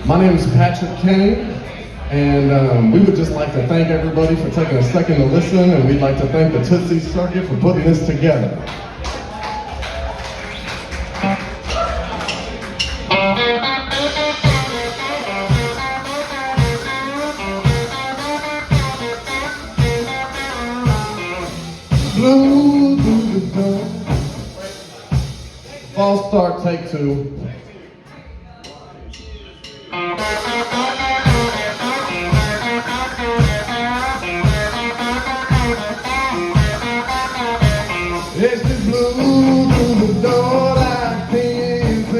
My name is Patrick Kane, and we would just like to thank everybody for taking a second to listen, and we'd like to thank the Tootsie Circuit for putting this together. Blue through the door. False start, take two. It's the blue through the door like PNC.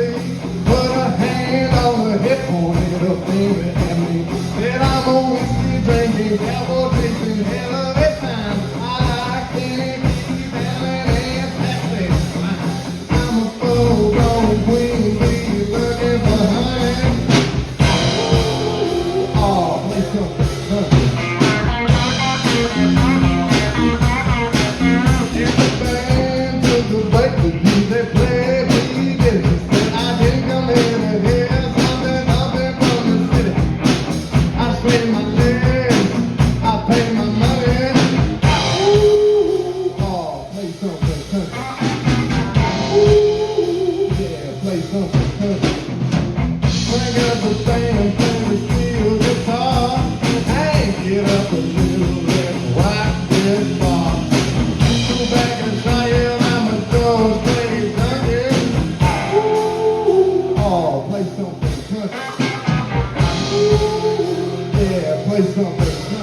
Put a hand on the hip, pointed a finger at me. Said I'm a whiskey drinking, cowboy drinking, hell of a time. I like Kenny, Keith, Allen, and Patsy. I'm a full-grown queen. everything and play the steel guitar. Hey, get up a little bit, rock this bar. Go back and try it, I'm a dog, play junkie. Ooh, oh, play something country. Ooh, yeah, play something country.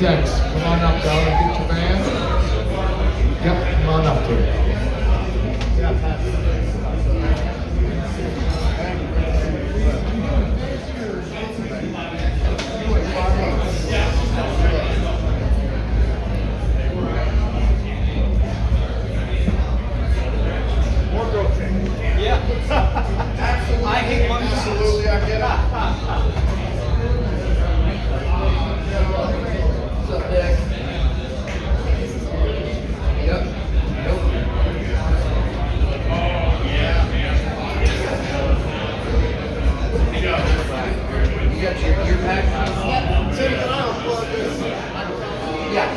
thanks. Come on up, darling. Get your band. Yep, come on up to it. I hate money. Absolutely, I get it. What's up, Nick? Yep. Nope. You got your gear pack? Yeah.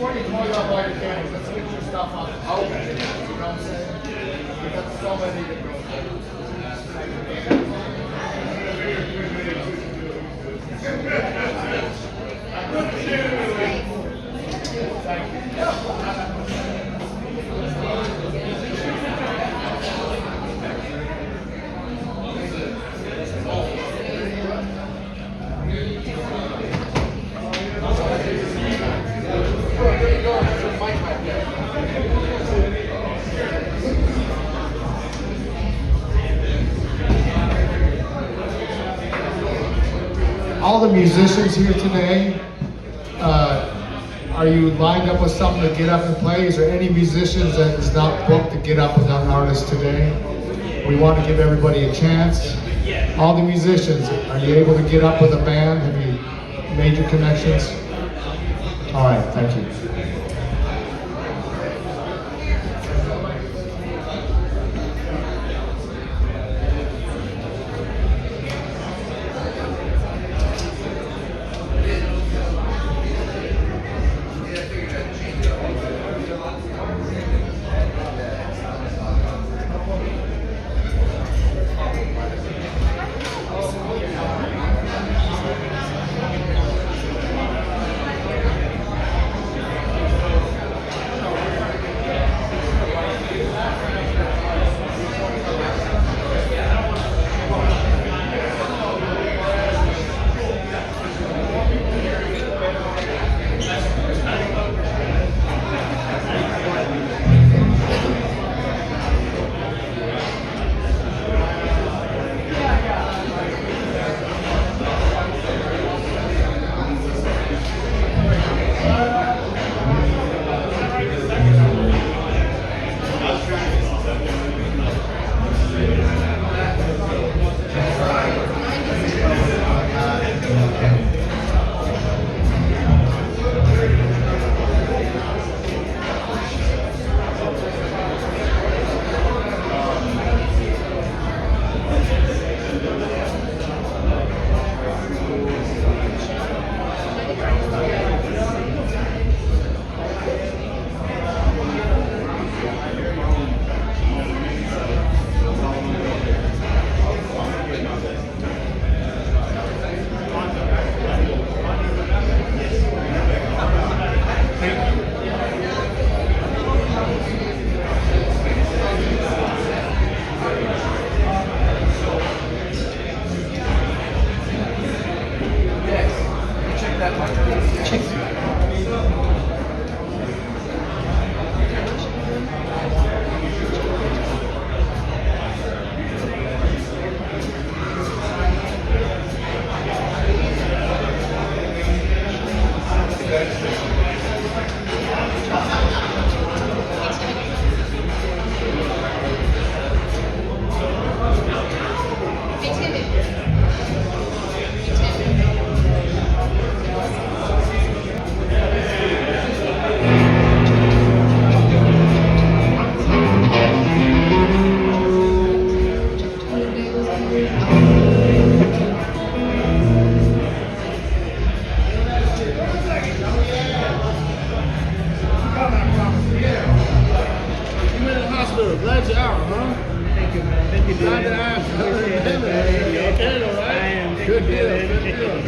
Before you close up all your candles, let's get your stuff on. Okay. You know what I'm saying? We've got so many to go all the musicians here today, are you lined up with something to get up and play? Is there any musicians that is not booked to get up with an artist today? We want to give everybody a chance. All the musicians, are you able to get up with a band? Have you made your connections? All right, thank you. good. Glad you are, huh? Thank you, man. Thank you, Glad Dylan. to have you. Appreciate it, man. You okay, all right? I am. Thank Good you, deal, Dylan. good deal.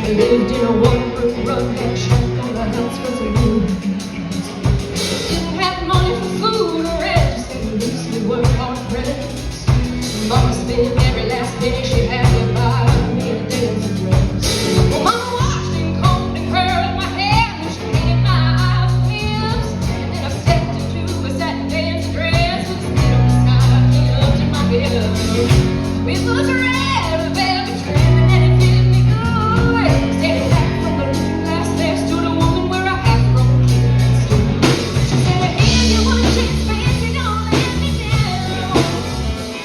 We lived in a one-room rundown shack on the outskirts of New. Didn't have money for food or rent, just at least we worked hard for rent. Mama spent every last penny she had to buy me a dancing dress. Well, Mama washed and combed and curled my hair, and she painted my eyes lips. And then I stepped into a satin dancing dress with the skin of the sky up to my head. It was red, velvet trim, and then it fitted me good. Standing back from the looking glass, there stood a woman where I had grown kids. She said, "If you want a chance, fancy, don't let me down."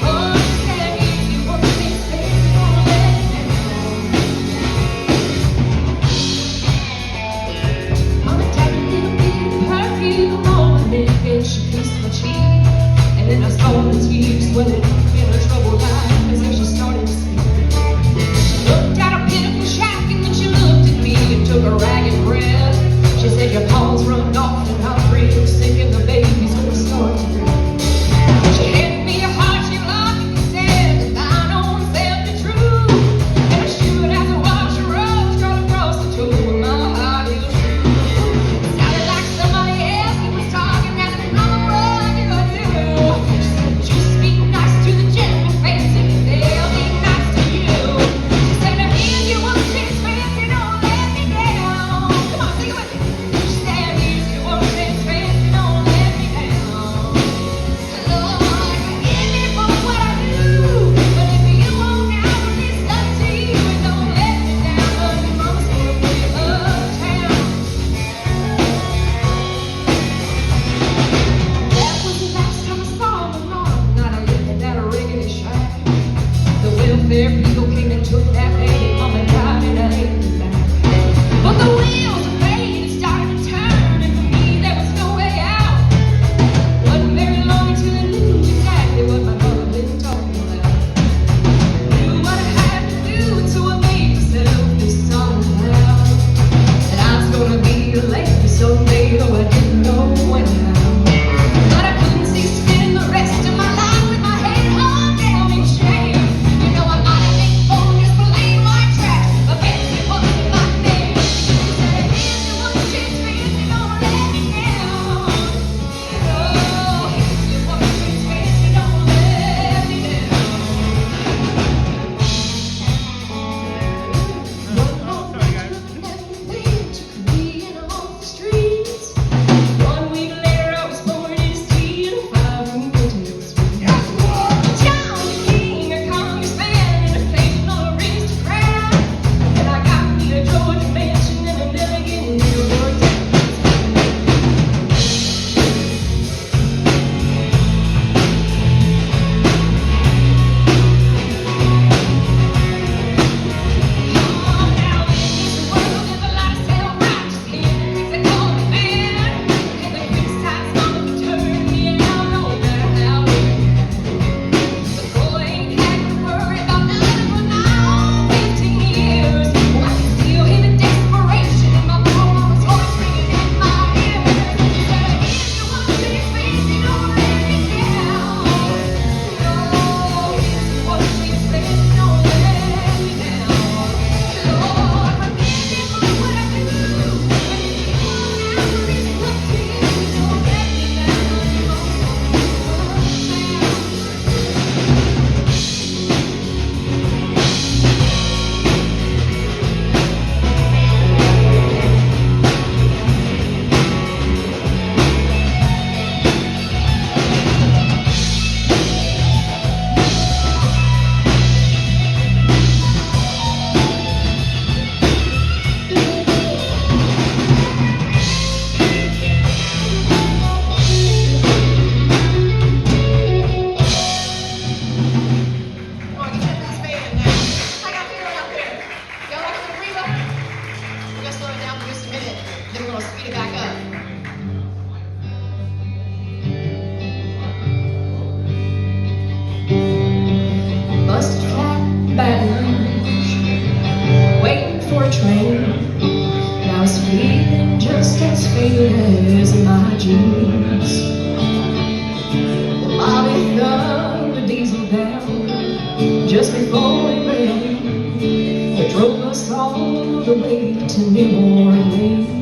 Oh, she said, "If you want a chance, fancy, don't let me down." Mama tapped a little bit of perfume on my neck, and she kissed my cheek. And then I saw the tears welling up in her troubled eyes as she started to speak. She looked at a pitiful shack and then she looked at me and took a ragged breath. She said, "Your paws run off and I'll break, sinking the baby's gonna start to breathe." She handed me a heart she locked and said, "That thine own self be true." And I should as I watched her rose crawl across the toe of my high heel shoe. It sounded like somebody else who was talking as if I'm a what do I do? She said, "Just be nice to the gentleman facing the way to New Orleans.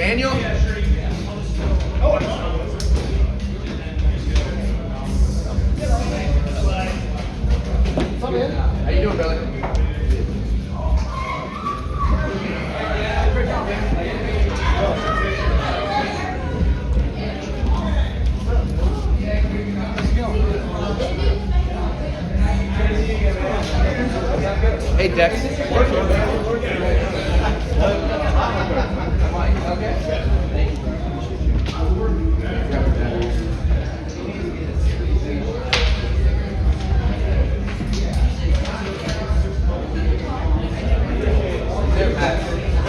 Daniel? How you doing, brother? Hey, Dex.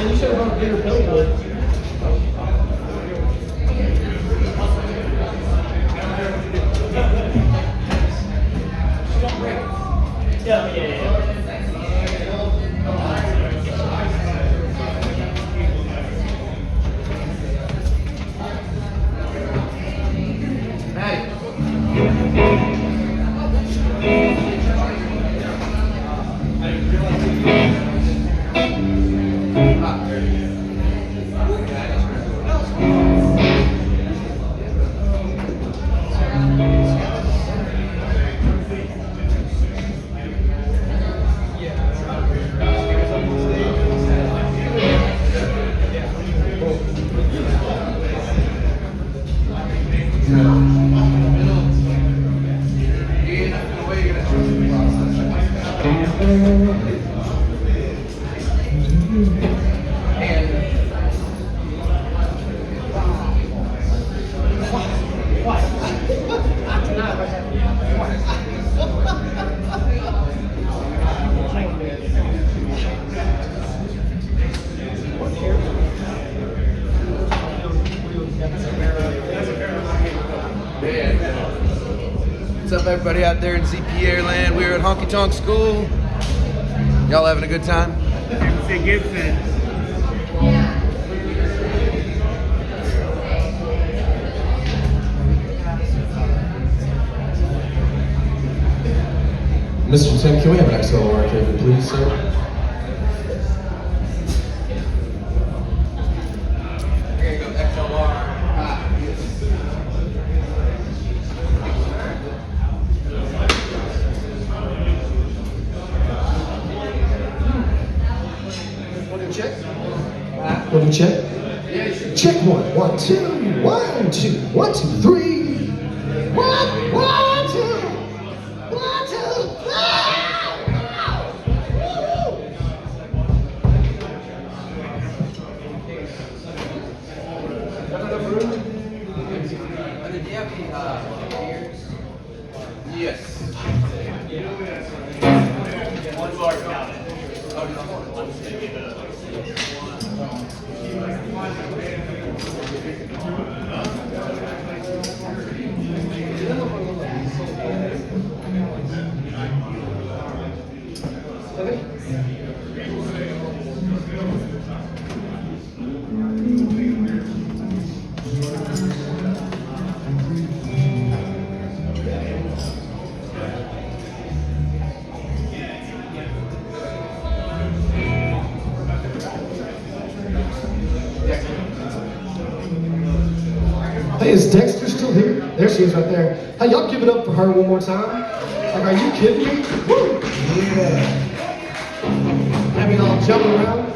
And you should have brought a bigger billboard. What's up, everybody out there in ZPA land? We're at Honky Tonk School. Y'all having a good time? It's Gibson. Mr. Tim, can we have an XLR cable, please, sir? Let me check. Check one, 1, 2, 1, 2, 1, 2, 3. 1, 1, 2, 1, 2, 3. Yes. One bar count. Hey, is Dexter still here? There she is right there. Hey, y'all give it up for her one more time. Like, are you kidding me? Woo! Yeah. Having all jumping around.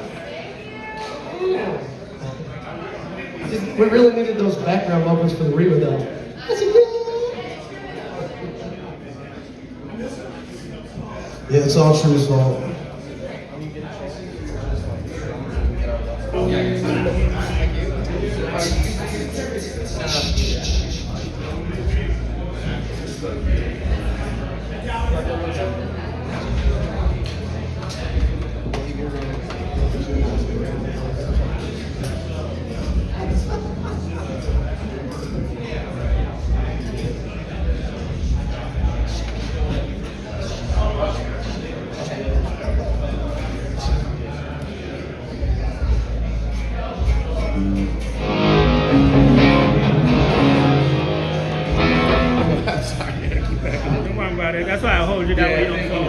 We really needed those background vocals for the Reba though. Yeah, it's all true as well. That's why I hold you that way you don't fall.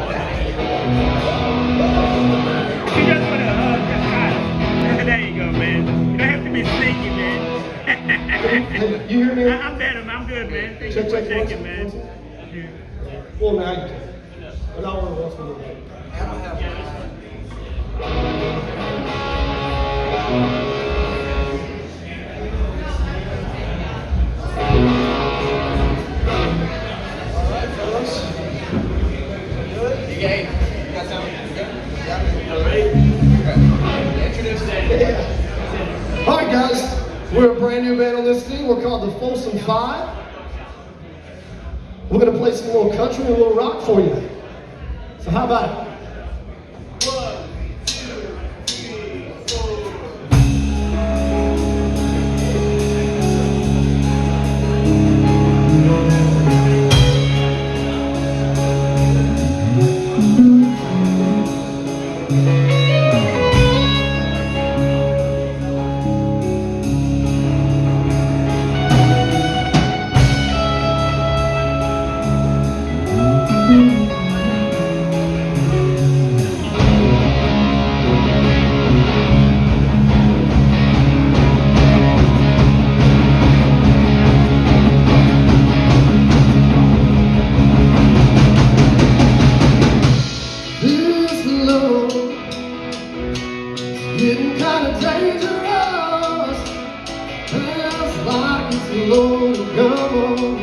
You just want to hug the side. There you go, man. You don't have to be sneaky, man. You hear me? I'm better, man. I'm good, man. Thank you for checking, man. Well, now you can. But I want to watch me. All right, guys, we're a brand new band on this thing. We're called the Folsom Five. We're gonna play some little country and a little rock for you. So how about it? it's a load to come on.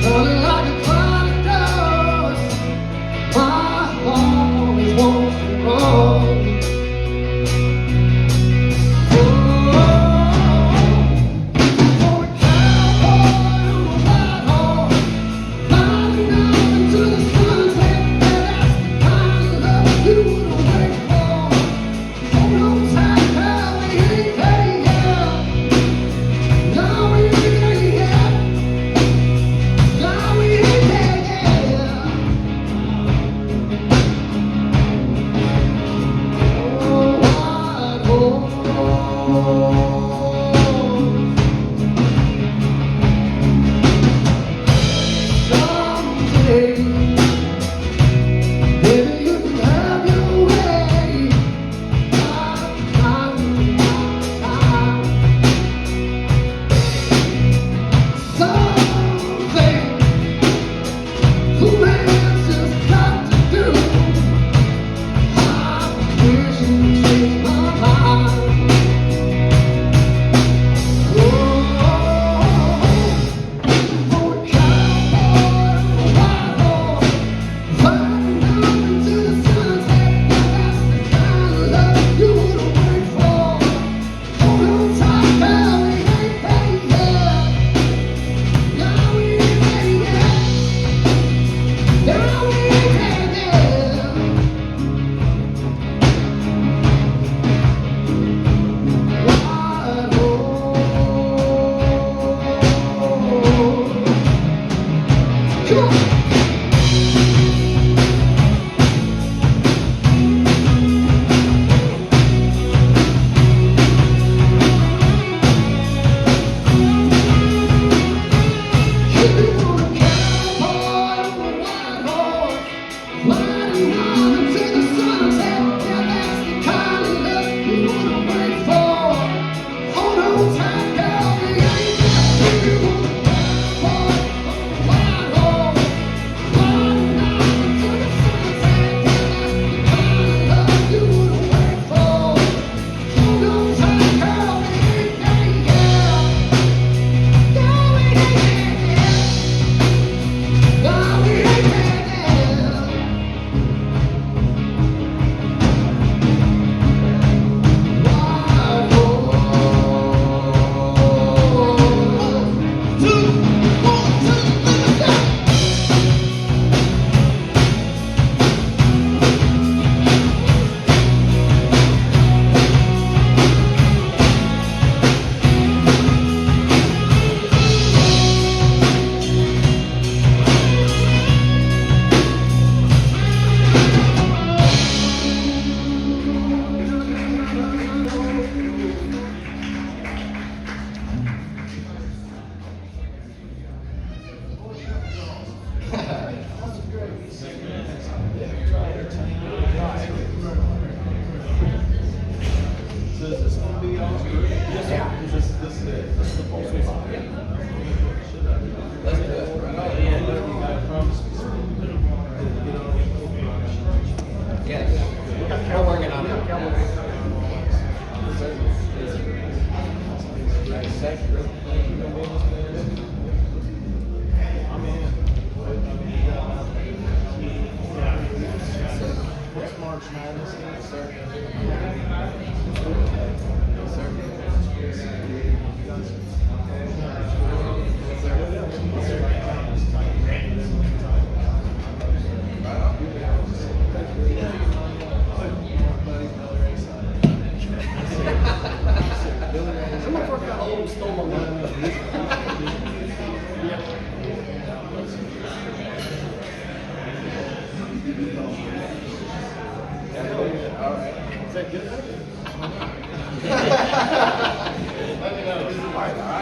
Running like a cloud of dust, my heart always wants to run.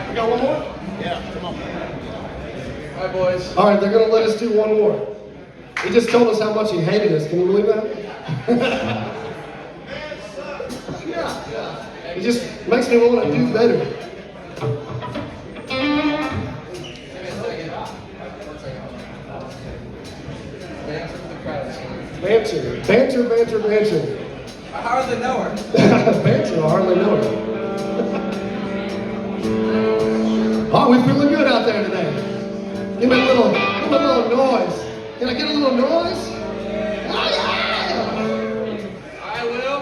We got one more? Yeah, come on. All right, boys. All right, they're going to let us do one more. He just told us how much he hated us. Can you believe that? It just makes me want to do better. Banter, banter, banter, banter. I hardly know her. Banter, I hardly know her. Oh, we feeling good out there today. Give me a little noise. Can I get a little noise? Oh, yeah! I will.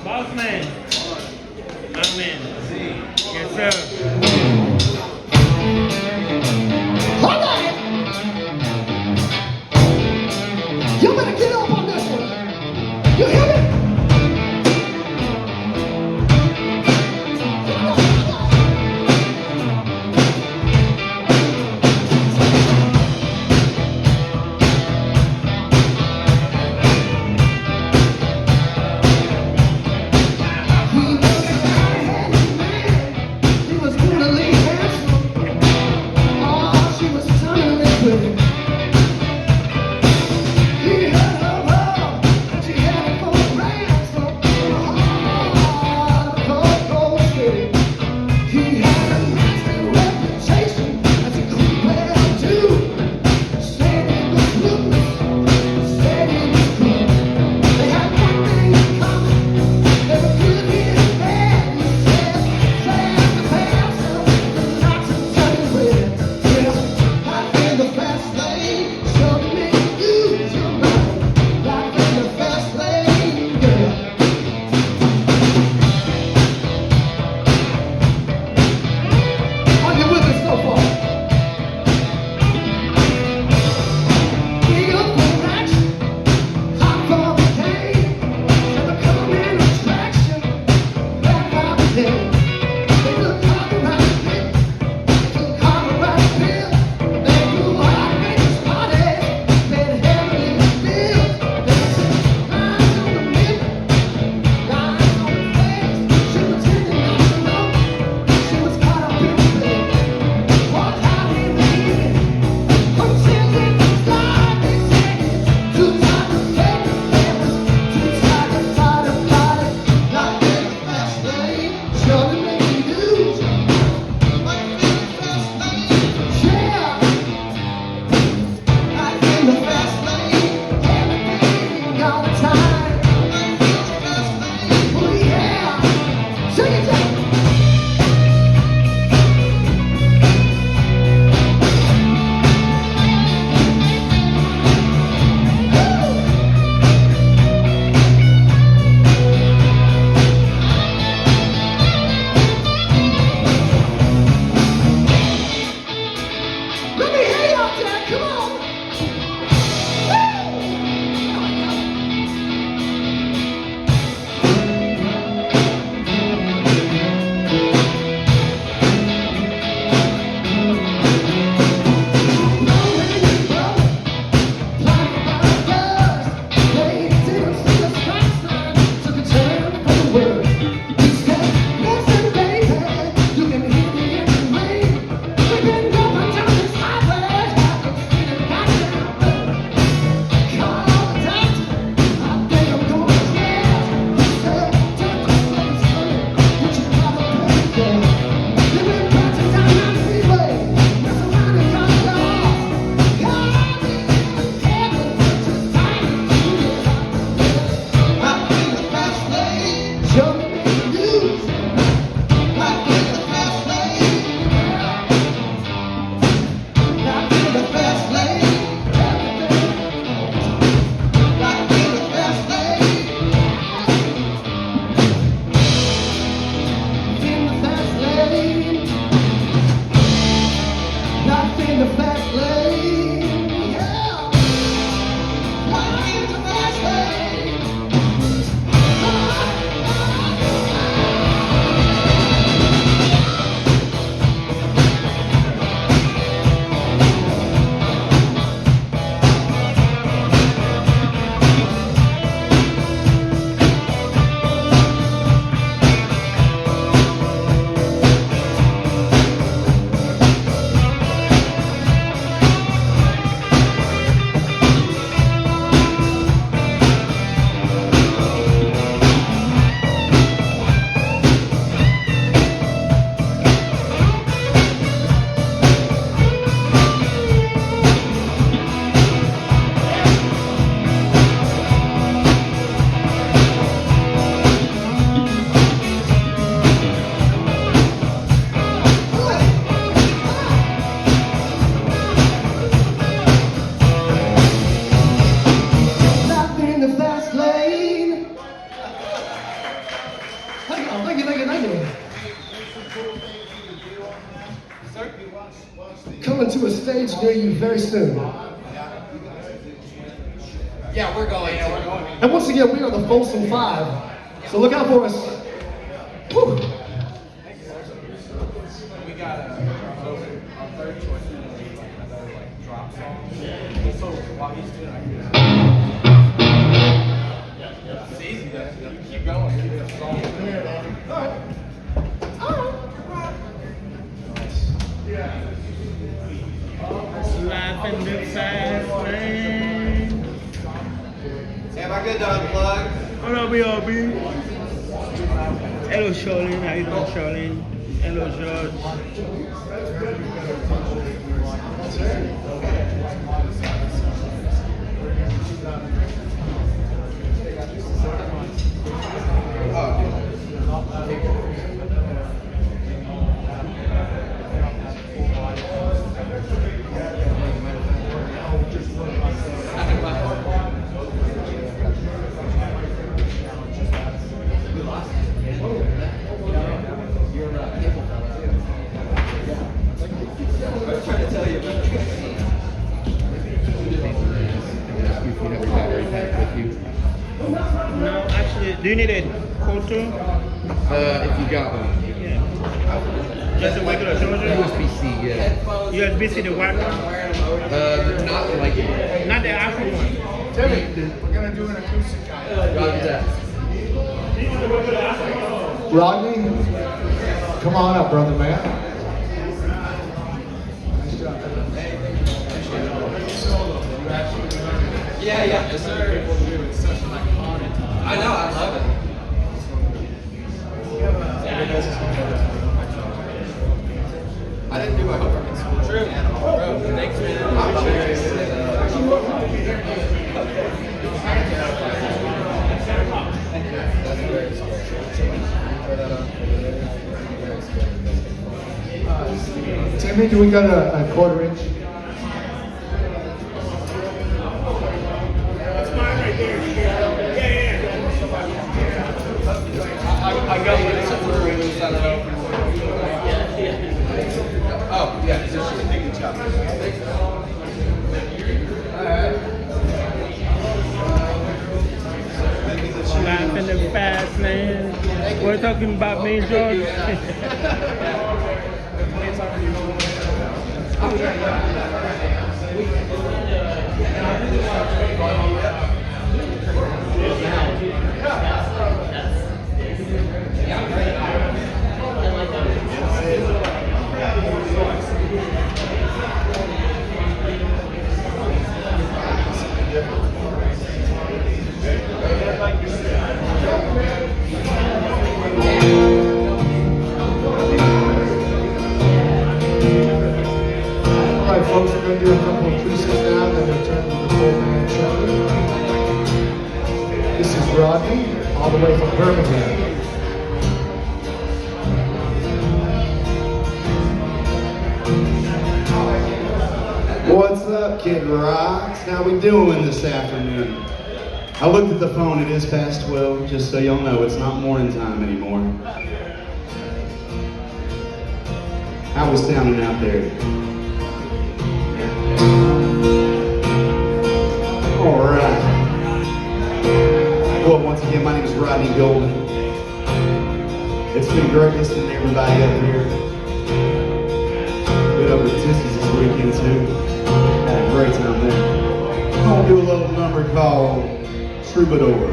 Boss man. Amen. Yes, sir. Hold on! You better get up on this one. You hear me? He was brutally handsome. Oh, she was stunningly pretty. He had her love, and she had it for ransom. Oh, cold city. He had a nasty reputation as a cool player too. Said he was ruthless, said he was cool. They had one thing in common. They were good in bed. He said, fast the past, not to tell you where. Yeah, life in the fast lane, sure to make you use your mind. Life in the fast lane, girl. Are you with us so far? Big up for action, hot for the game. Said the coming attraction, back by the day. They took Colorado pill, took Colorado pill. They blew hot niggas' parties, made heavily feel. They said, lines on the mirror, lines on the face. She pretended not to know, she was caught up in the play. Walked out in the evening, pretending to slide. They said it's too tight to take the cameras, too tight to fight a party. Life in the fast lane, sure to make you lose your mind. Life in the fast lane, yeah. Life in the fast lane, everything all the time. Life in the fast lane, oh yeah. Sing it down. Let me hear you out there, come on. Took a turn for the worse. He said, listen, baby, you can hear me in the rain. We've been going down this highway, I've been feeling right now. Call the doctor, I think I'm gonna crash. He said, don't go away, sonny, would you rather play fair? You've been bouncing down that freeway, mess around and got lost. God, heaven, just find it, life in the fast lane, sure to make you lose. Life in the fast lane, life in the fast lane, everything. Life in the fast lane, in the fast lane, life in the fast lane, yeah. Life in the fast lane. coming to a stage near you very soon. Yeah, we're going. Yeah, we're going. And once again, we are the Folsom Five. So look out for us. Woo. We got our third choice. Another drop song. So while he's doing it's easy though. Keep going. Keep it strong. Life in the fast lane. Am I good to unplug? What up, B.O.B.? Hello, Charlene. How you doing, Charlene? Hello, George. No, actually, do you need a photo? If you got one. Yeah. Just a regular charger? USB-C, yeah. USB-C, the white one? Not like it. Not the Apple one. Timmy, we're gonna do an acoustic guy. Rodney, come on up, brother man. Yeah, yes sir. I know, I love it. I didn't do my homework in school. True. Bro, thanks, man. Timmy, do we got a quarter inch? I got one. It's a brewery. I don't know. Oh, yeah. It's just a big job. Life in the fast lane. We're talking about me, George. All right, folks, we're going to do a couple of pieces now, then return to the full band shortly. This is Rodney, all the way from Birmingham. What's up, Kid Rocks? How we doing this afternoon? I looked at the phone, it is past 12, just so y'all know, it's not morning time anymore. How we sounding out there? Alright. Well, once again, my name is Rodney Golden. It's been great listening to everybody up here. Been over to Tissy's this weekend too. Had a great time there. I'm gonna do a little number called Troubadour.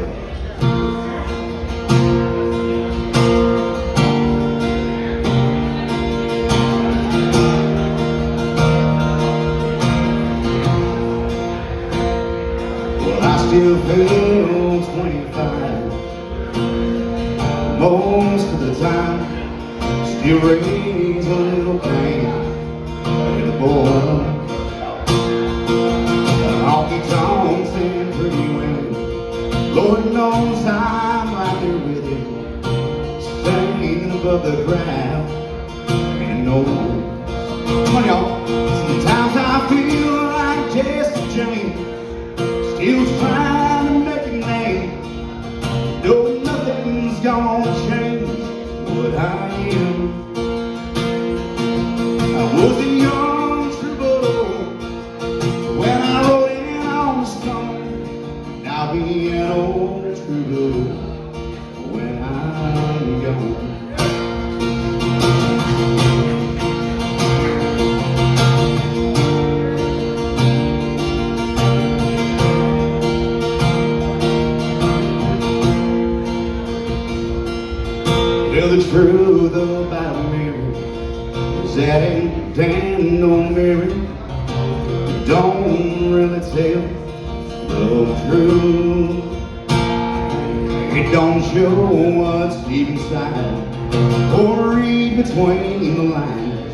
Well, I still feel 25 most of the time. Still raise a little pain in the boy. Honky Tonk and pretty women, Lord knows I'm right there with you, staying above the crowd. And no, come on y'all. Sometimes I feel like Jesse James, still trying to make a name. No, nothing's gonna change what I am. I was a young troubadour. the truth about Mary is that ain't damn no Mary. Don't really tell the truth. It don't show what's deep inside or read between the lines.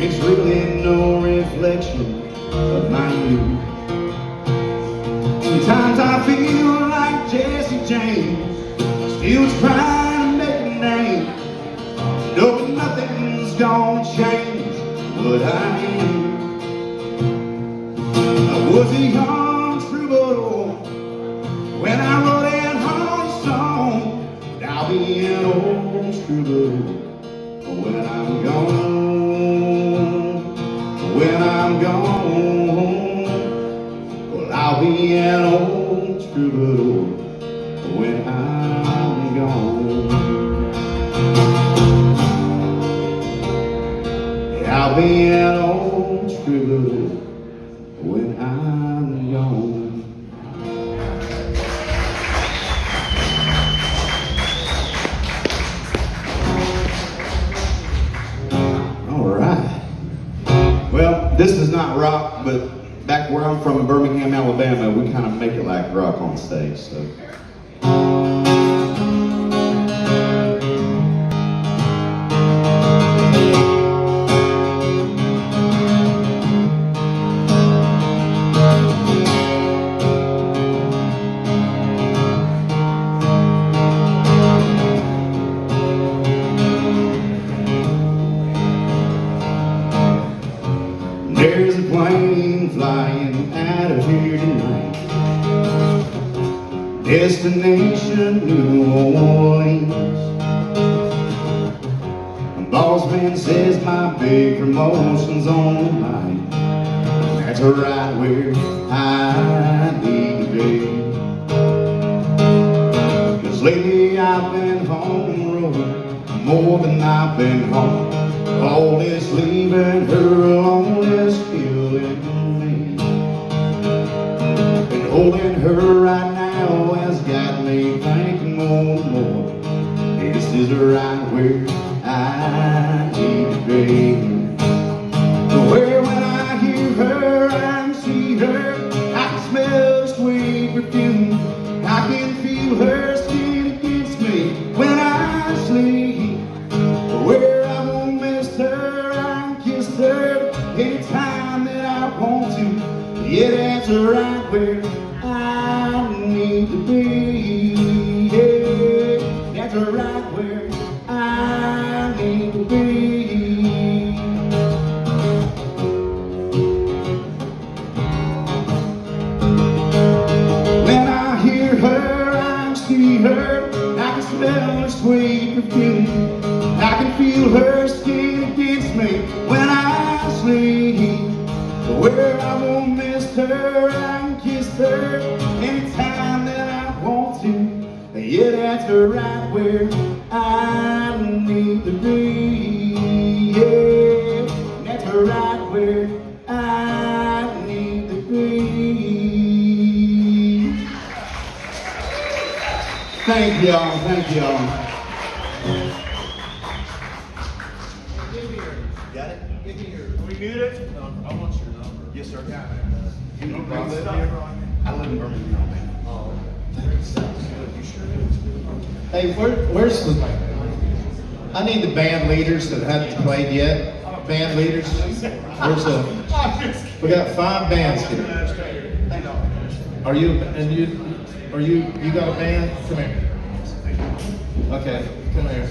It's really no reflection of my youth. Sometimes I feel like Jesse James, still trying to make a name, knowing nothing's gonna change what I am. I was a young troubadour when I wrote that honky song. I'll be an old troubadour when I'm gone. When I'm gone, well, I'll be an old troubadour when I'm gone. I'll be an old troubadour when I'm gone. All right. Well, this is not rock, but back where I'm from in Birmingham, Alabama, we kind of make it like rock on stage, so. There's a plane flying out of here tonight, destination New Orleans. My boss man says my big promotion's on the line. That's right where I need to be. 'Cause lately I've been home road more than I've been home. All this leaving her alone is killing me. And holding her right now has got me thinking more and more. This is right where I need to be. Where when I hear her and see her, I can smell her sweet perfume. I can feel her skin against me when I sleep. Where I won't miss her, I can kiss her anytime that I want to. Yeah, that's right where I need to be. Yeah, that's right where I need to be. When I hear her, I see her, I can smell her sweet perfume. I can feel her skin against me when I sleep. Where I won't miss her, I can kiss her anytime that I want to. Yeah, that's right where I need to be. Yeah, that's right where I need to be. Thank y'all, thank y'all. Got it? Are we muted? I want your number. Yes, sir. Yeah. You know where I live here? I live in Birmingham, Alabama. Oh, sounds good. You sure do? Hey, where's the? I need the band leaders that hadn't played yet. Band leaders. Where's the? We got 5 bands here. Are you and you? Are you got a band? Come here. Okay, come here.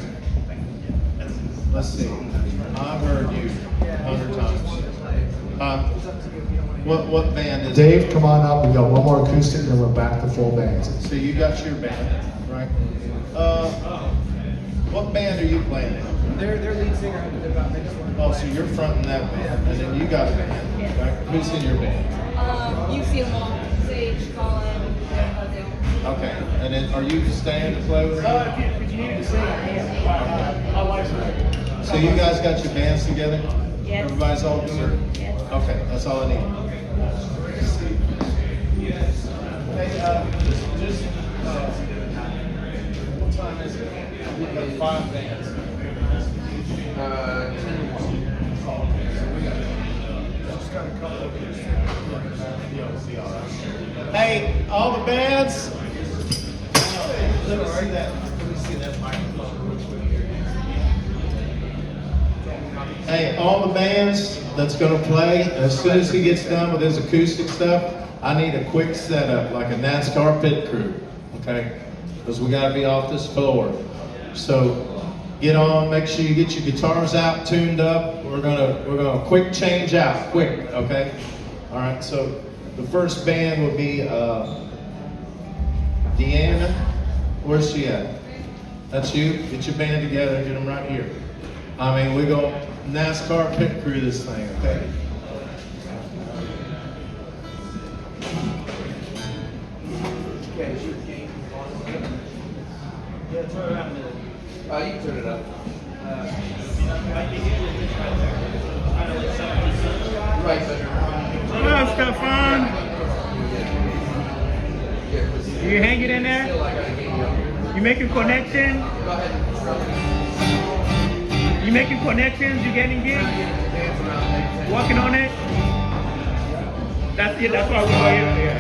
Let's see. I've heard you 100 times. What band is it? Dave, come on up. We got one more acoustic, and we're back to full bands. So you got your band, right? What band are you playing in? They're lead singer and about next one. Oh, so you're fronting that band, and then you got a band, right? Who's in your band? You've seen them all. Sage, Colin, Adele. Okay, and then are you staying to play with them? If you need to sing, I am. My wife's ready. So you guys got your bands together? Yes. Everybody's all good? Yes. Okay, that's all I need. Hey, just What time is it? We got 5 bands. 10. Hey, all the bands. Let me see that microphone. Hey, all the bands that's gonna play, as soon as he gets done with his acoustic stuff, I need a quick setup, like a NASCAR pit crew, okay? Because we gotta be off this floor. So get on, make sure you get your guitars out, tuned up. We're gonna quick change out, quick, okay? All right, so the first band would be Deanna. Where's she at? That's you? Get your band together, get them right here. I mean, we're gonna NASCAR pit crew this thing, okay? Yeah, turn it around. You can turn it up. Right, Hello, Stefan. You hanging in there? You making connection? You making connections? You getting gigs? Working on it? That's it. That's why we're here.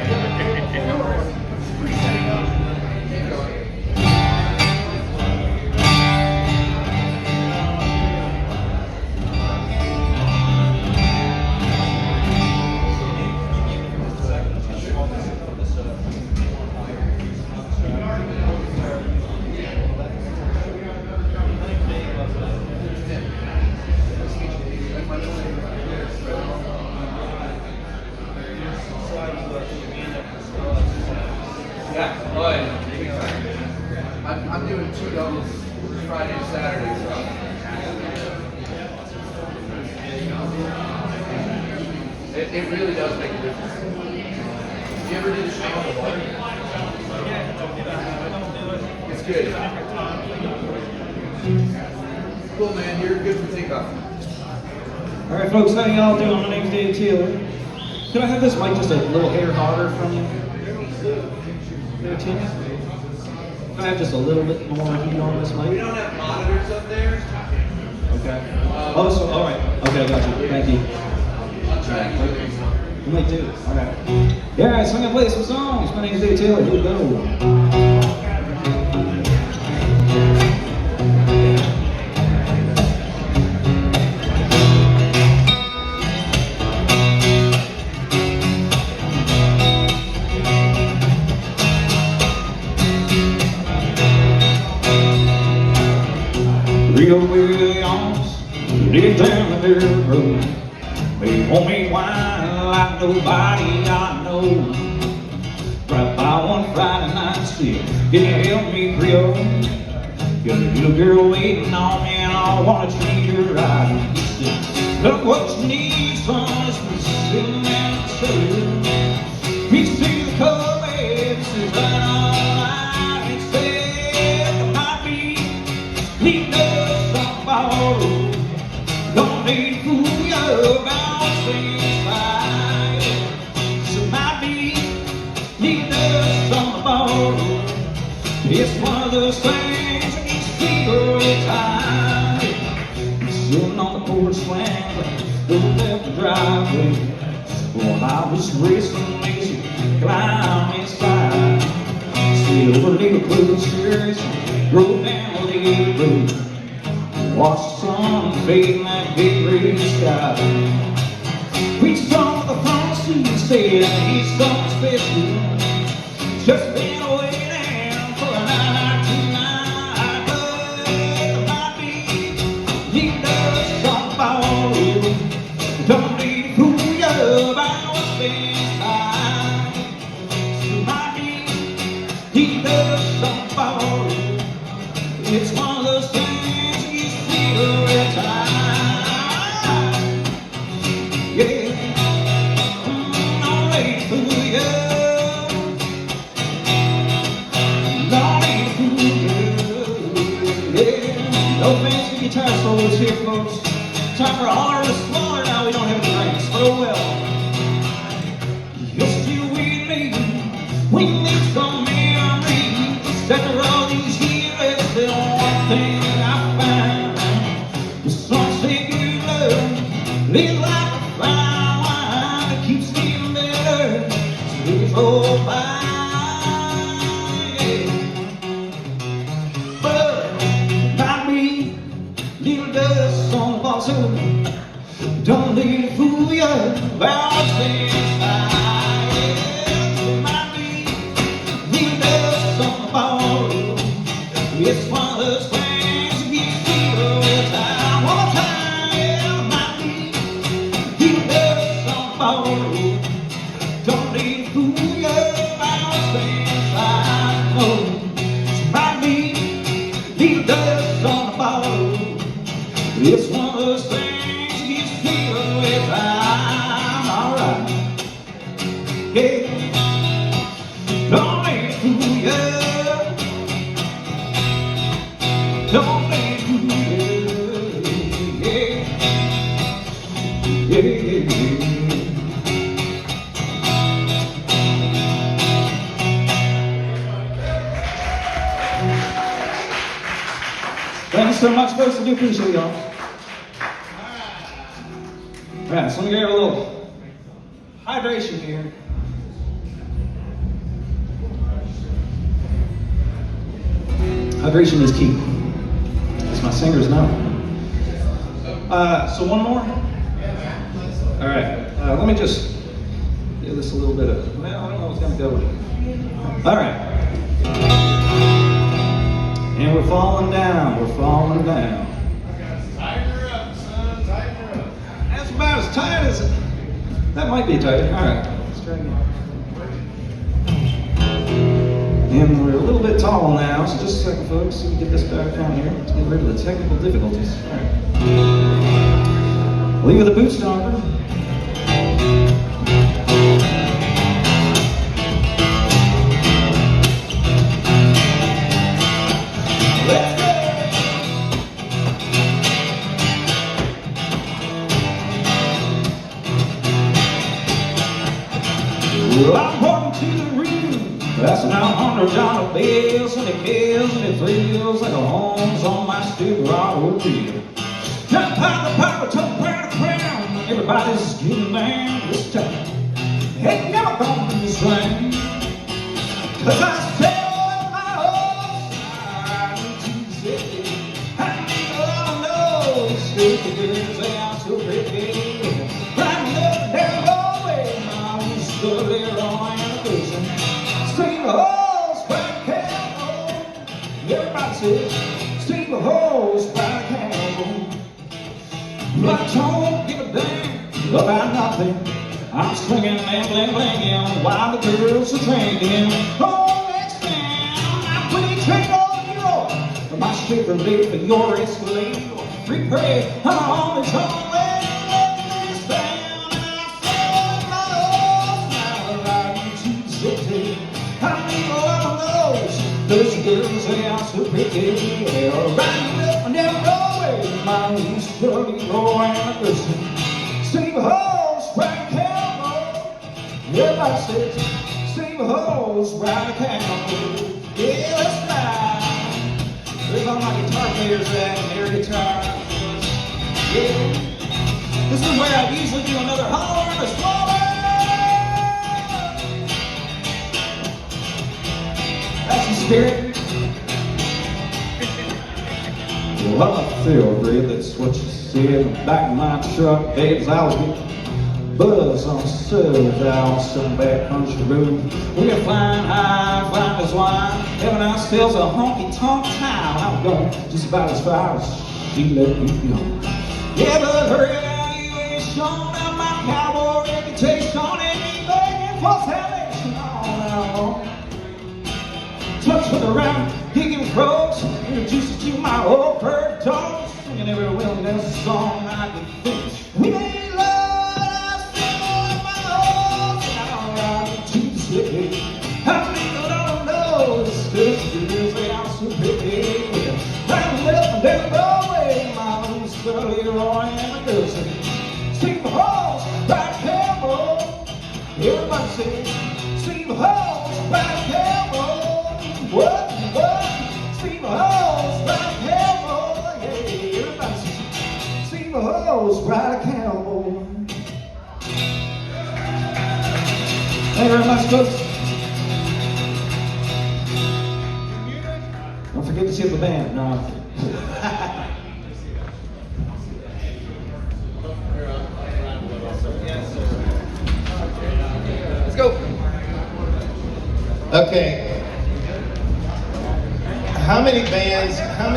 I'm doing 2 doubles Friday and Saturday, so. It really does make a difference. You ever do the show on the water? It's good. Cool, man. You're good for takeoff. All right, folks, how y'all doing? My name's Dave Taylor. Can I have this mic just a little hair harder from you? There, Tim? Can I have just a little bit more heat on this mic? We don't have monitors up there. Okay. Oh, so, all right. Okay, I got you. Thank you. I'll try to keep it. You might do. All right. Yeah, so I'm going to play some songs. My name's Dave Taylor. Here we go. Rio Williams, live down the dirt road. They want me wine like nobody I know. Right by one Friday night still, can you help me, Rio? Got a little girl waiting on me and I wanna treat her right. He said, look what you need, son, is sitting down the trail. Reach to the cover, baby, says right on line. He said, there might be need tomorrow. Don't need to fool you about things like so might be need us tomorrow. It's one of those things that you feel every time. Sitting on the porch swing, going left the driveway. Well, I was racing, makes you climb inside. Sit over a little closer, drove down the little road. Watch the sun fade in that big red sky. Reached on the front seat and said, I need something special. Just been waiting for a night tonight. But there might be need us tomorrow. Don't need to fool you about what's been time. There might be need us tomorrow. It's one of those things every time, yeah, no wait for you, no wait for you, yeah, no fancy guitar solos here, folks. Time for a holler and a smaller now, we don't have any drinks, oh well. You're still with me, we need some memories, after all these years. roll by. But not me, little dust on the bottom. Don't let it fool you about what's inside. Not me, little dust on the bottom. It's one of those things you feel with time. One more time, yeah, not me, little dust on the bottom. Don't let it fool you about what's inside. No, it's not me, little dust on the bottom. It's one of those things you feel with time. All right, yeah. Don't let it fool you. Don't let it fool you. Yeah, yeah, yeah. Thanks so much, folks. I do appreciate y'all. All right, so let me get a little hydration here. Hydration is key, as my singers know. So one more. All right, let me just give this a little bit of, well, I don't know what's gonna go with it. All right. And we're falling down, we're falling down. Tighten her up, son, tighten her up. That's about as tight as it. That might be tight. All right, let's try again. And we're a little bit tall now, so just a second, folks. Let me get this back down here. Let's get rid of the technical difficulties. All right. Leave with the boot stomper. Well, I'm walking to the room, that's now $100 bills, and it feels and it thrills like a home's on my stupid automobile. Now power, turn crown to crown, everybody's getting down this time. Ain't never gonna be the same, 'cause I sell my horse, I need to city. I need all those stupid girls, they are so pretty. Climbing up and down the way, my own story. Everybody says, Steve a hose by the candle. But I don't give a damn about nothing. I'm swinging and bling while the girls are drinking. Oh, next time I'm pretty trick on you. For my stripper late for your Escalade. Free pray, I'm on the trouble way. Next time I sell my horse, now riding to the city. I need a lot of those. Those girls, they are so pretty. Riding up and down Broadway, my East Philly, Roy and a person. Steve a hose, ride a cowboy. Everybody says, Steve a hose, ride a cowboy. Yeah, let's ride. There's all my guitar players at and their guitar. Yeah. This is where I usually do another holler and a smaller. That's the spirit. Well, I feel great, that's what you see in the back of my truck. Babes, I was getting buzz on subs out some back country road. We got flying high, flying as wine. Heaven out still's a honky tonk town. I'm going just about as far as she let me go. Yeah, but hurry now, you ain't shown up my cowboy reputation. And me begging for salvation all now. Touch with around, gigging folks, introduce you to my old bird dogs, singing every wilderness song I can think. We made love, I my horse, and I'm riding to the city. I mean, I don't know, sisters, they are so pretty. Riding up and down Broadway, my own Sully, Roy, and a dozen. Steve a horse, ride a cowboy. Everybody says, Steve a horse, ride a cowboy. What? Steve a hose, ride a cowboy. Yeah, everybody says, Steve a hose, ride a cowboy. Thank you very much, folks. of a band. No. Let's go. Okay. How many bands, how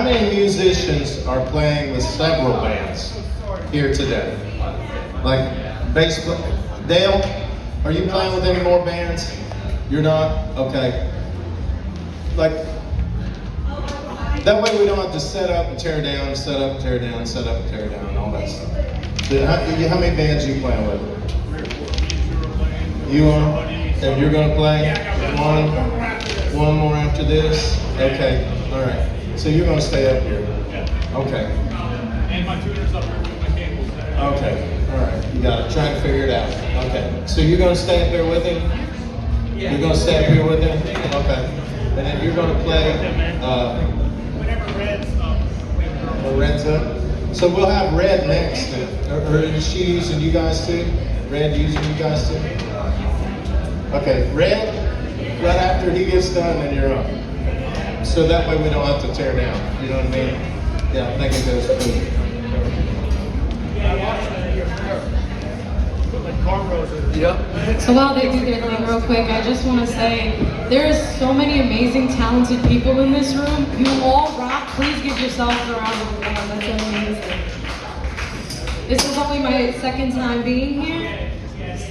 many musicians are playing with several bands here today? Like bass player. Dale, are you playing with any more bands? You're not? Okay. Like, that way we don't have to set up and tear down, set up, tear down, set up, tear down, all that stuff. How many bands are you playing with? You are? And you're gonna play one more after this? Okay, all right. So you're gonna stay up here? Okay. And my tuner's up here with my cables there. Okay, all right. You got it. Trying to figure it out. Okay. So you're gonna stay up there with him? Yeah. You're gonna stay up here with him? Okay. And then you're gonna play. Whenever Red's up. Oh, Red's up. So we'll have Red next. Or is she using you guys too? Red using you guys too? Okay, Red. Right after he gets done, then you're up. So that way we don't have to tear down. You know what I mean? Yeah, I think it goes good. Yep. So while they do their thing real quick, I just want to say there is so many amazing, talented people in this room. You all rock. Please give yourselves a round of applause. That's amazing. This is only my second time being here,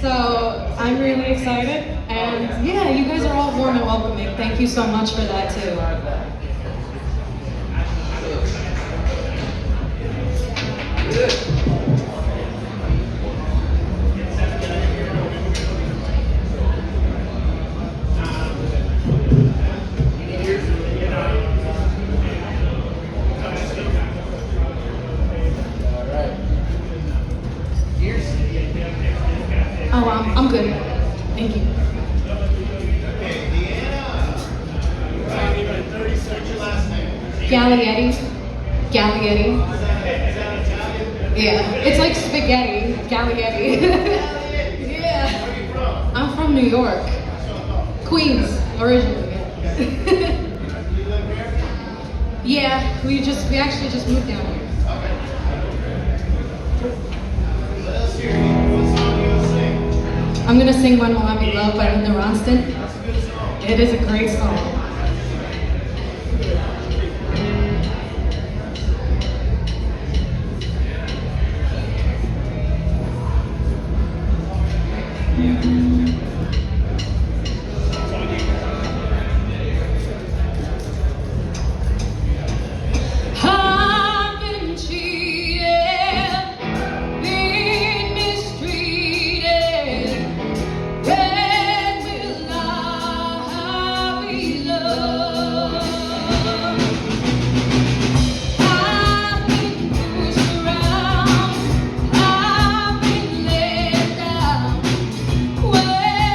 so I'm really excited. And yeah, you guys are all warm and welcoming. Thank you so much for that too. Oh, I'm good. Thank you. Galietti. Galietti. Yeah, it's like spaghetti. Galietti. Yeah. I'm from New York. Queens, originally. Yeah, we actually just moved down here. I'm gonna sing When Will I Be Loved by Linda Ronstadt. It is a great song. I've been cheated, been mistreated. When will I be loved? I've been pushed around, I've been let down. When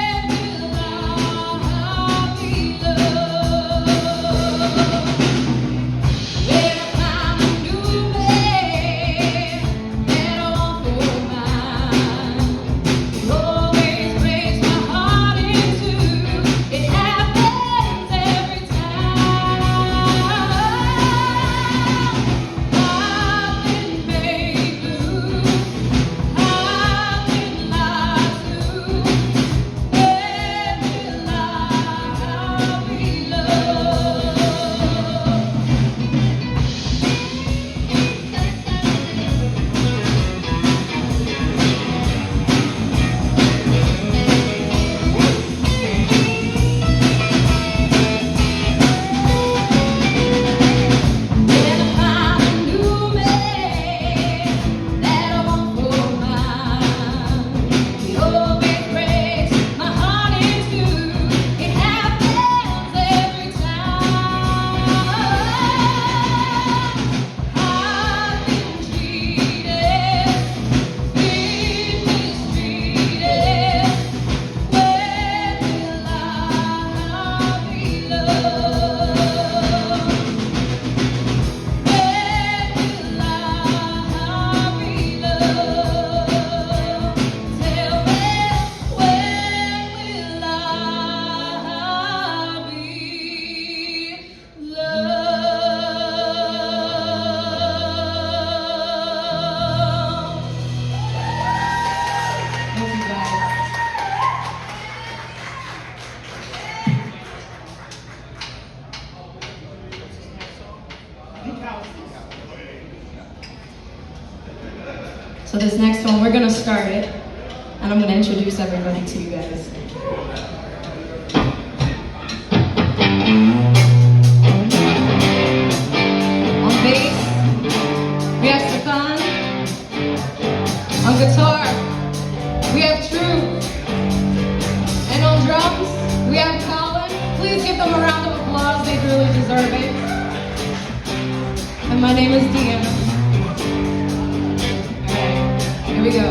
this next one. We're gonna start it, and I'm gonna introduce everybody to you guys. On bass, we have Stefan. On guitar, we have Drew. And on drums, we have Colin. Please give them a round of applause, they really deserve it. And my name is Deanna. Alright, here we go.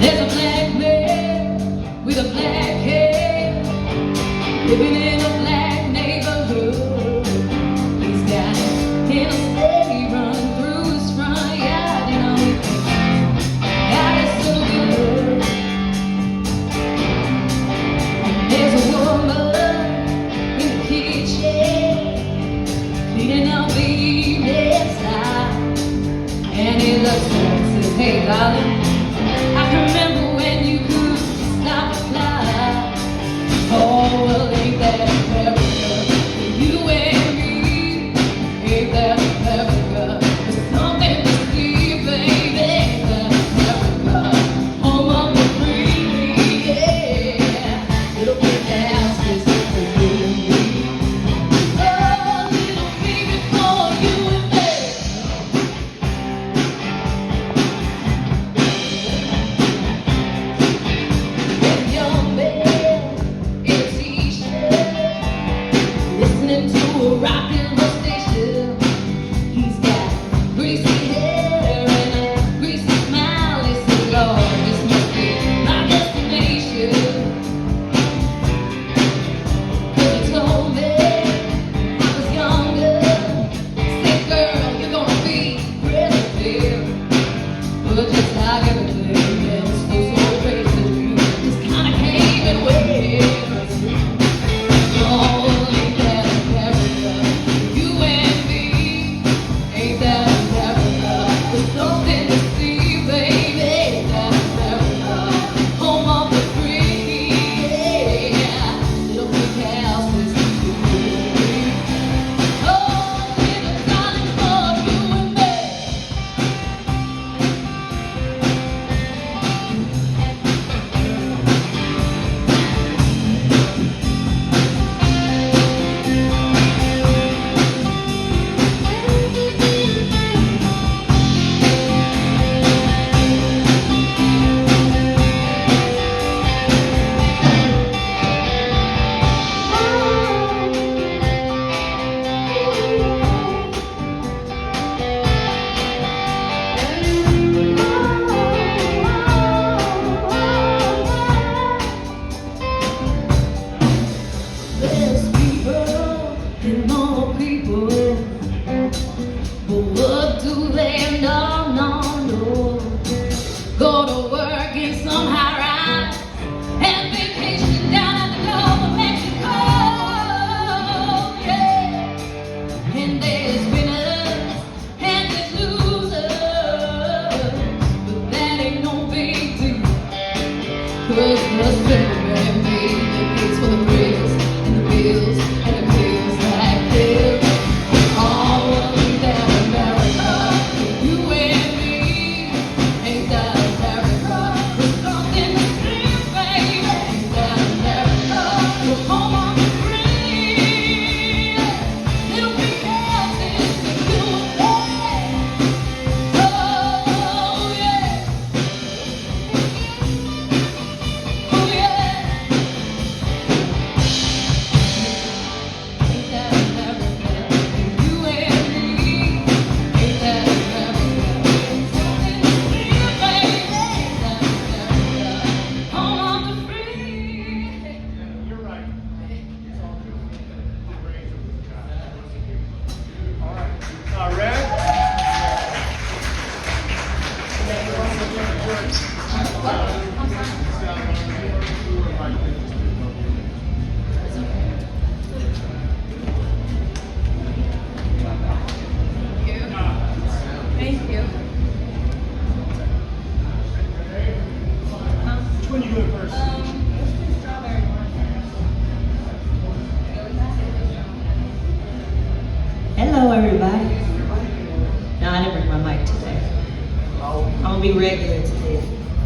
There's a black man with a black hair, living in a black neighborhood. He's got his steady run through his front yard, you know. God is so good. There's a woman in the kitchen cleaning up the evening slide, and he looks at her and says, "Hey, darling, I can remember when you could stop a fly. Oh, well, ain't that America? You and me, ain't that America? There's something to see, baby, ain't that America? Home of the free, yeah. Little bit house is for you and me. Oh, little baby, for you and me. everybody. No, I didn't bring my mic today. I'm gonna be regular today.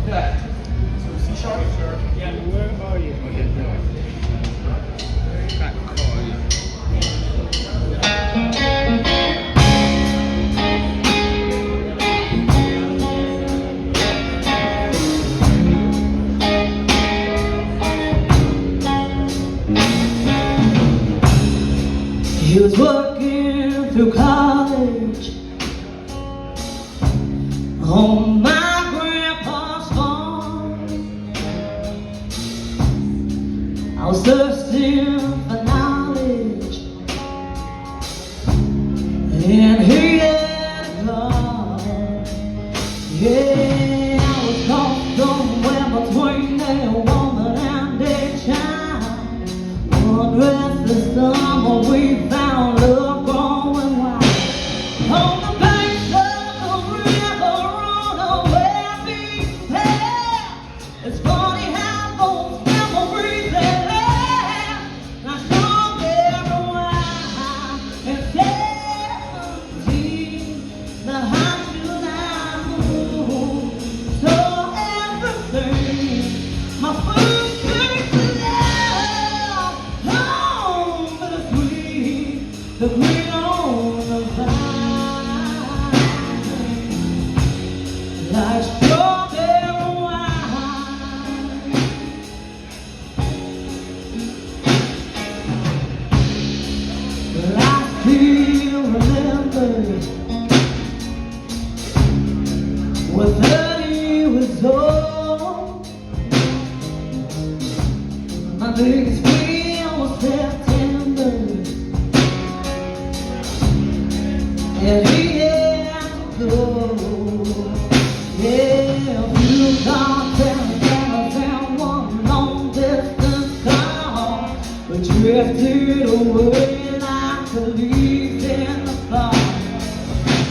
So C-sharp? Yeah. Where are you? He was working through college on my grandpa's farm. I was thirsting for knowledge, and he had a car. Yeah, I was caught somewhere between a woman and a child. One restless summer we found love growing wild. On the banks of the river, on a wavy path. It's funny how those memories they last. I saw everyone and 17, the high July moon. So everything, my first taste of love, home for the sweet, the green on the vine, like strawberry wine. But I still remember when 30 was old. My biggest fear was September, and he had to go. Yeah, a few contacts and one long distance call. We drifted away like the leaves in the fall.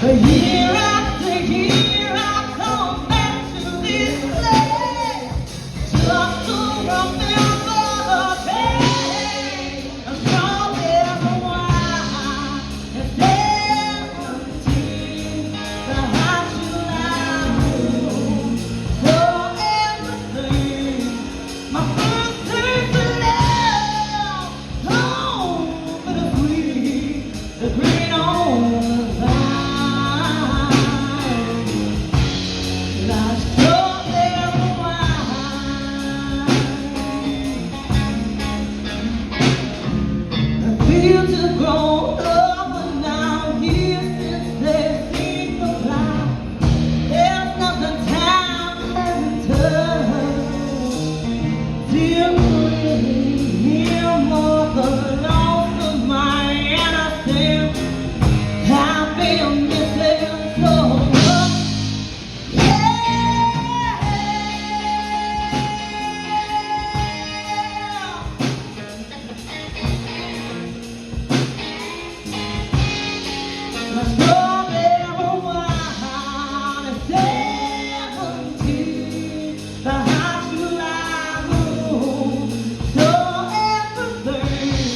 A year after year, I come back to this place just to remember the day. A strawberry wine and 17, the high July moon. So everything, my first taste of love, home for the sweet, the green on the vine. Like strawberry wine. The fields have grown up, but now years since they seem to fly. There's nothing time hasn't touched. Dear hear more the loss of my innocence. I've been missing so much. My strawberry wine is 17, the high July moon. So everything,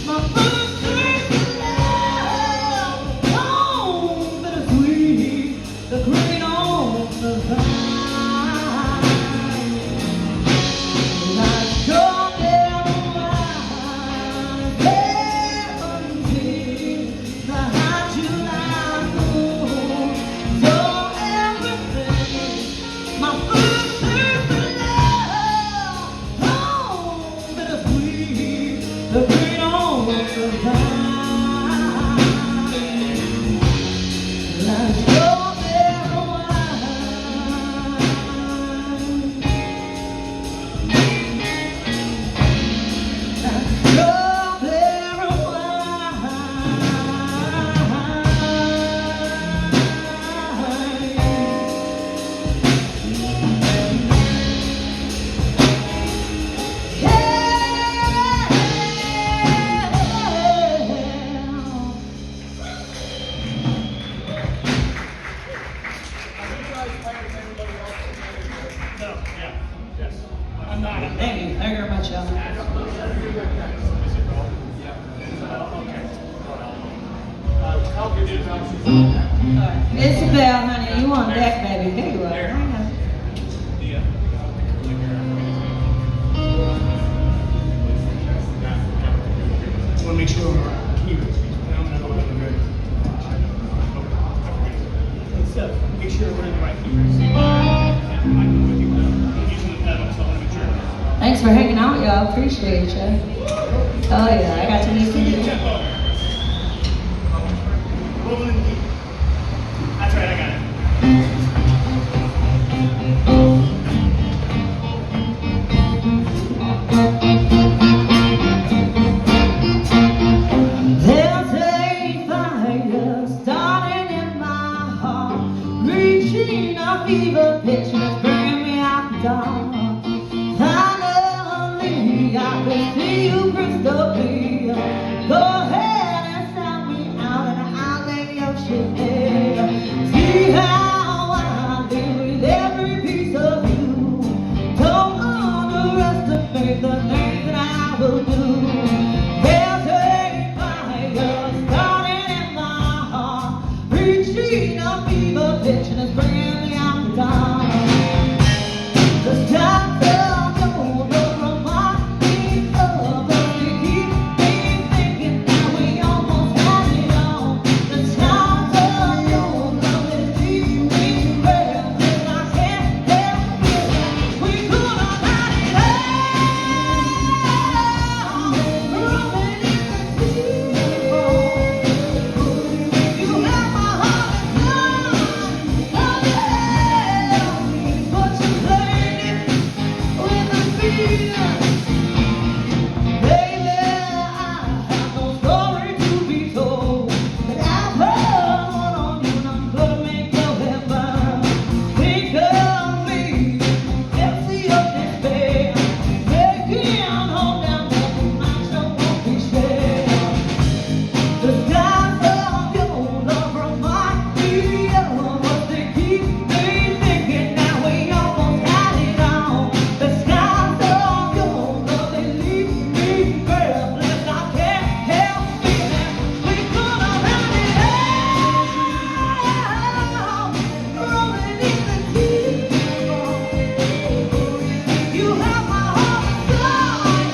my first taste of love, home for the sweet, the green on the vine. Like strawberry wine, 17, the high July Isabel, honey, you on deck, baby. There you are. Hang on. I want to make sure we're here. Make sure we're in the right key. Thanks for hanging out, y'all. Appreciate you. Oh yeah, I got to meet you. That's right, I got it. There's a fire starting in my heart, reaching a fever pitch that's bringing me out the dark. Finally, I can see you crystal clear. Go ahead and sound me out and I'll lay your shit there. See how I deal with every piece of you. Don't underestimate the things that I will do. There's a fire starting in my heart, reaching a fever pitch and it's bringing me out the dark. The stars of your love remind me of us. They keep me thinking that we almost had it all. The stars of your love is keeping breathless. I can't help feeling we could have had it all. Rolling in the deep. You have my heart and mind. Oh yeah, but you played it with the fear. Baby, I have no story to be told, but I've heard one on you and I'm gonna make your head burn. Think of me, empty of despair, making hold down that my show won't be shared. The skies of your love remind me of what they keep me thinking that we almost had it all. The skies of your love, they leave me breathless. I can't help feeling we could have had it all. Rolling in the deep. You have my heart inside.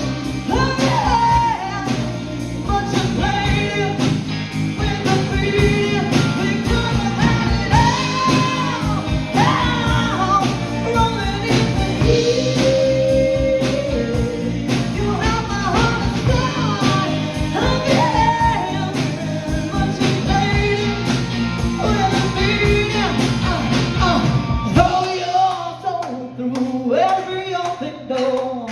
Oh yeah, but you played it with the fear. We could have had it all. Rolling in the deep. You have my heart inside. Oh yeah, but you played it with the fear. Throw your soul through every open door.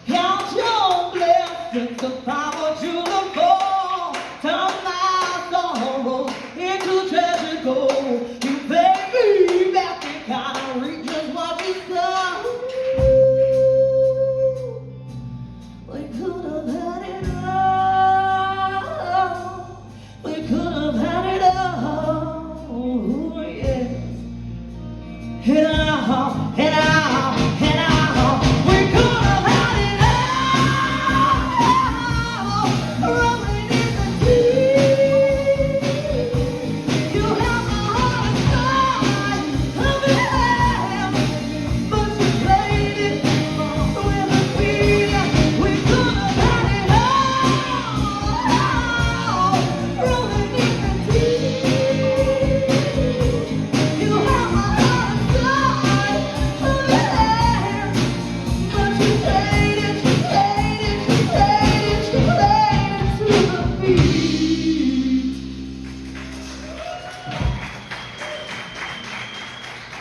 Count your blessings to find what you look for. Turn my sorrows into treasure gold. You pay me back and kind of reap just what you sow. We could have had it all. We could have had it all. Yeah. And all. We could have had it all. Rolling in the deep. You have my heart inside. Oh yeah, but you played it with a fear. We could have had it all. Rolling in the deep. You have my heart inside. Oh yeah, but you played it, you played it, you played it, you played it to the beat.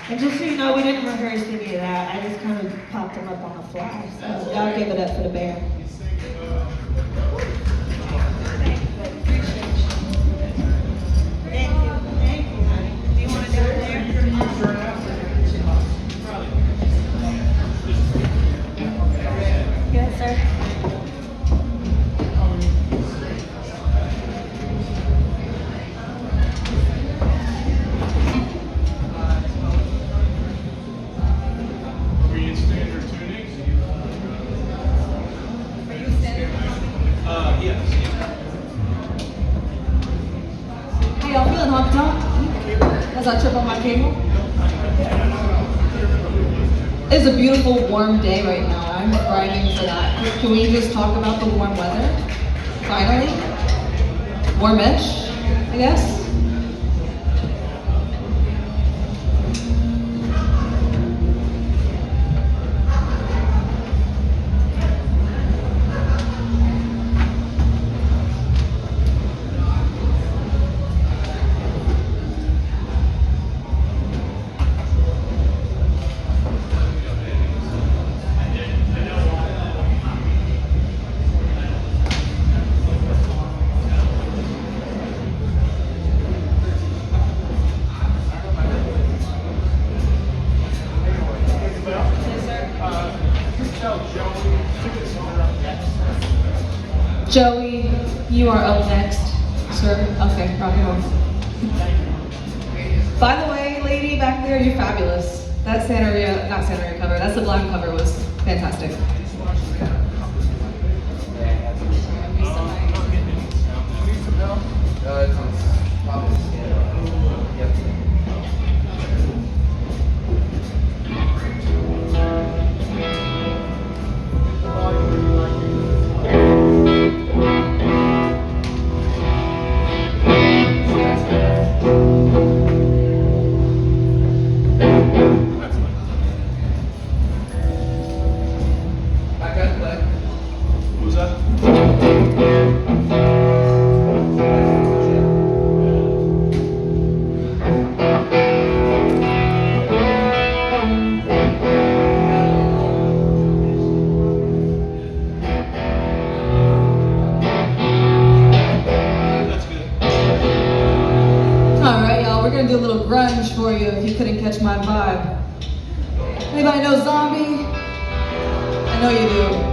And just so you know, we didn't rehearse any of that. I just kind of popped them up on the fly. So y'all give it up for the band. Thank you. Thank you, honey. Do you want to do it there? Good, sir. Are we in standard tuning? on Honky Tonk as I trip on my cable. It's a beautiful warm day right now. I'm thriving for that. Can we just talk about the warm weather? Finally? Warmish, I guess? Joey, you are up next, sir. Okay, rock and roll. By the way, lady back there, you're fabulous. That Santeria, not Santeria cover, that's the blonde cover was fantastic. Do a little grunge for you if you couldn't catch my vibe. Anybody know Zombie? I know you do.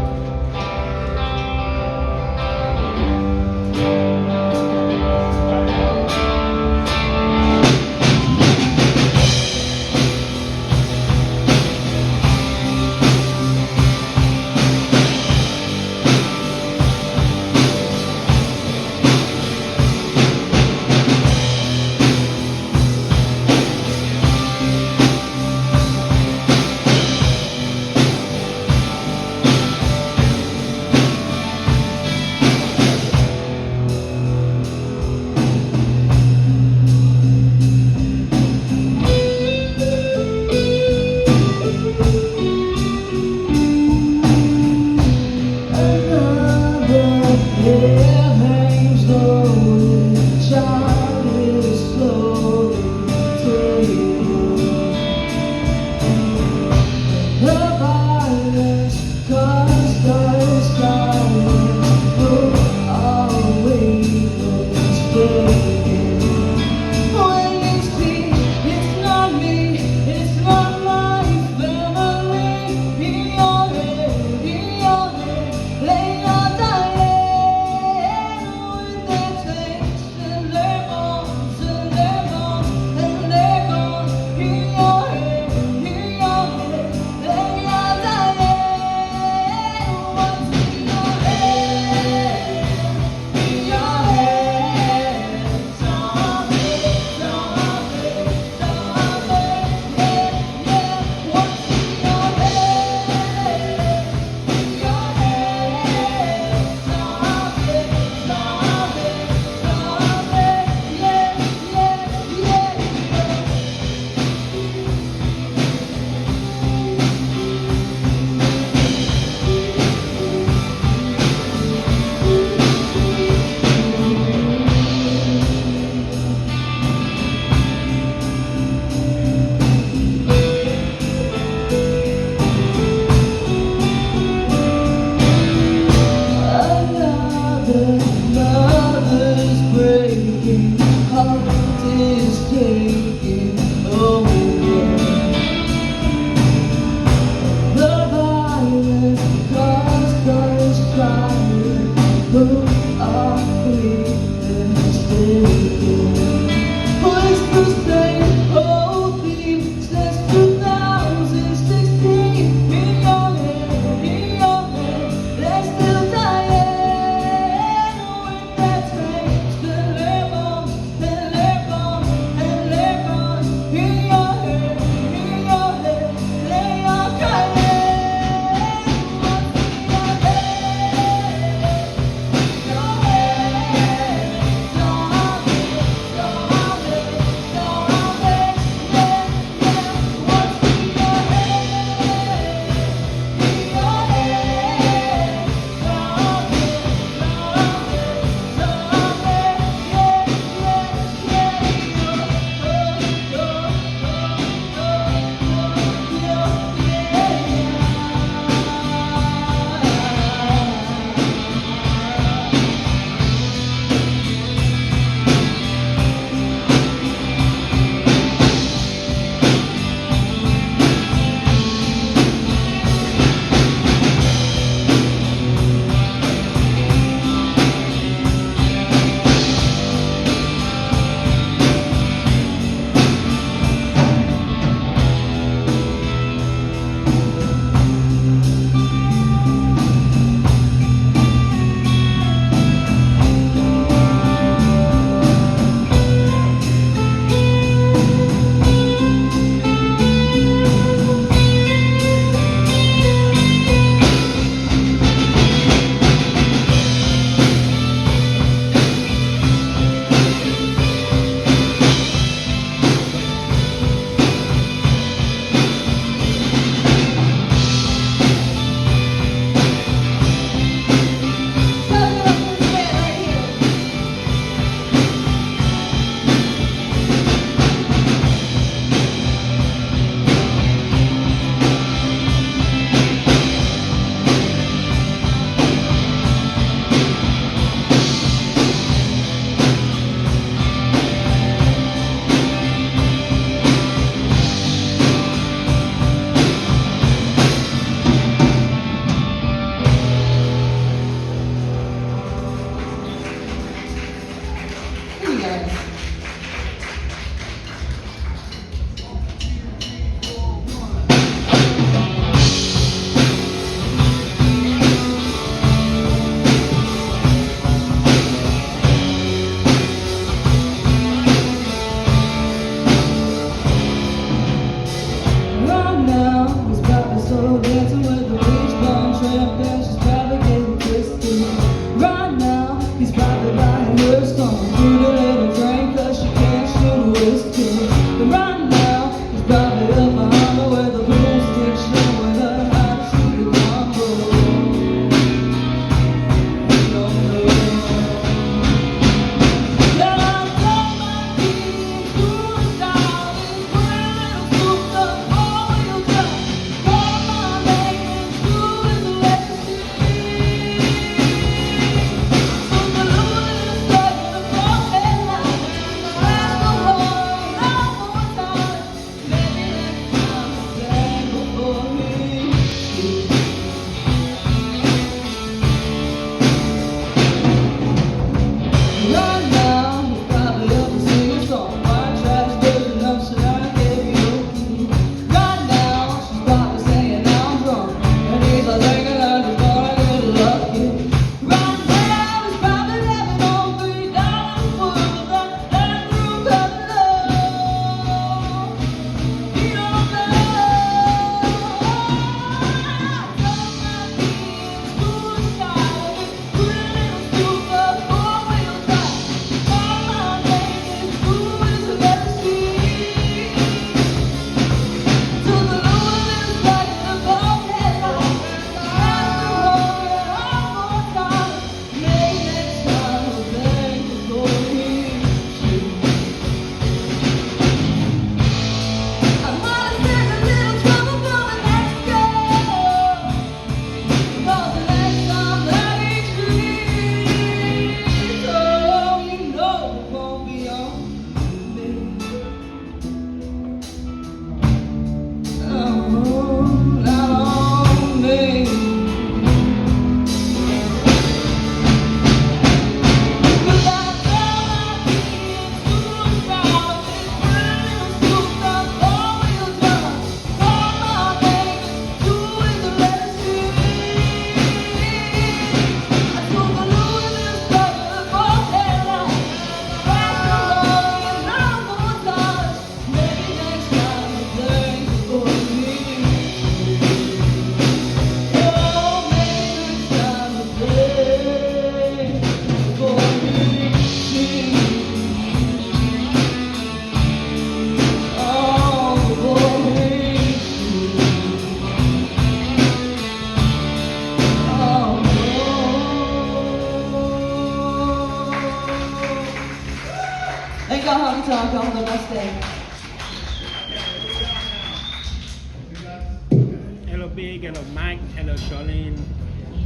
Hello Big, hello Mike, hello Charlene,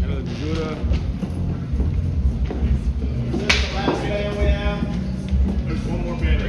hello Judah. This is the last band we have. There's one more band.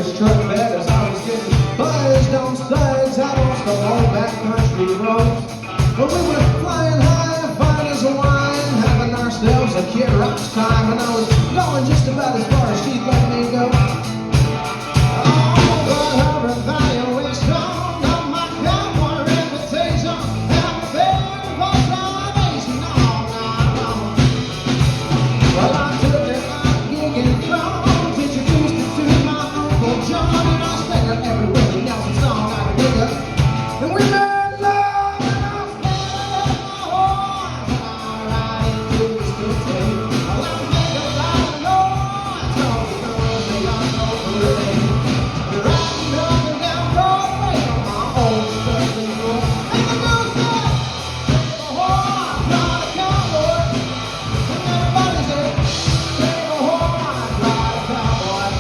this truck bed as I was getting buzzed on sides out on some old back country roads. But we were flying high, fine as a wine, having ourselves a Kid Rock's time, and I was going just about as far as she'd let me go. Oh, but her evaluation of my cowboy reputation had me begging for salvation all night long. Well, I took it out gigging thrones, introduced it to my Uncle John, and I sang her everywhere he else a song I could dig up. And we made love, and I was standing at my horse, and I ride into the street tape. Well, I make a loud noise, all the girls they got no parade. Riding up and down Broadway on my old cousin road. And the girls said, take a horse, ride a cowboy. And everybody said, take a horse, ride a cowboy.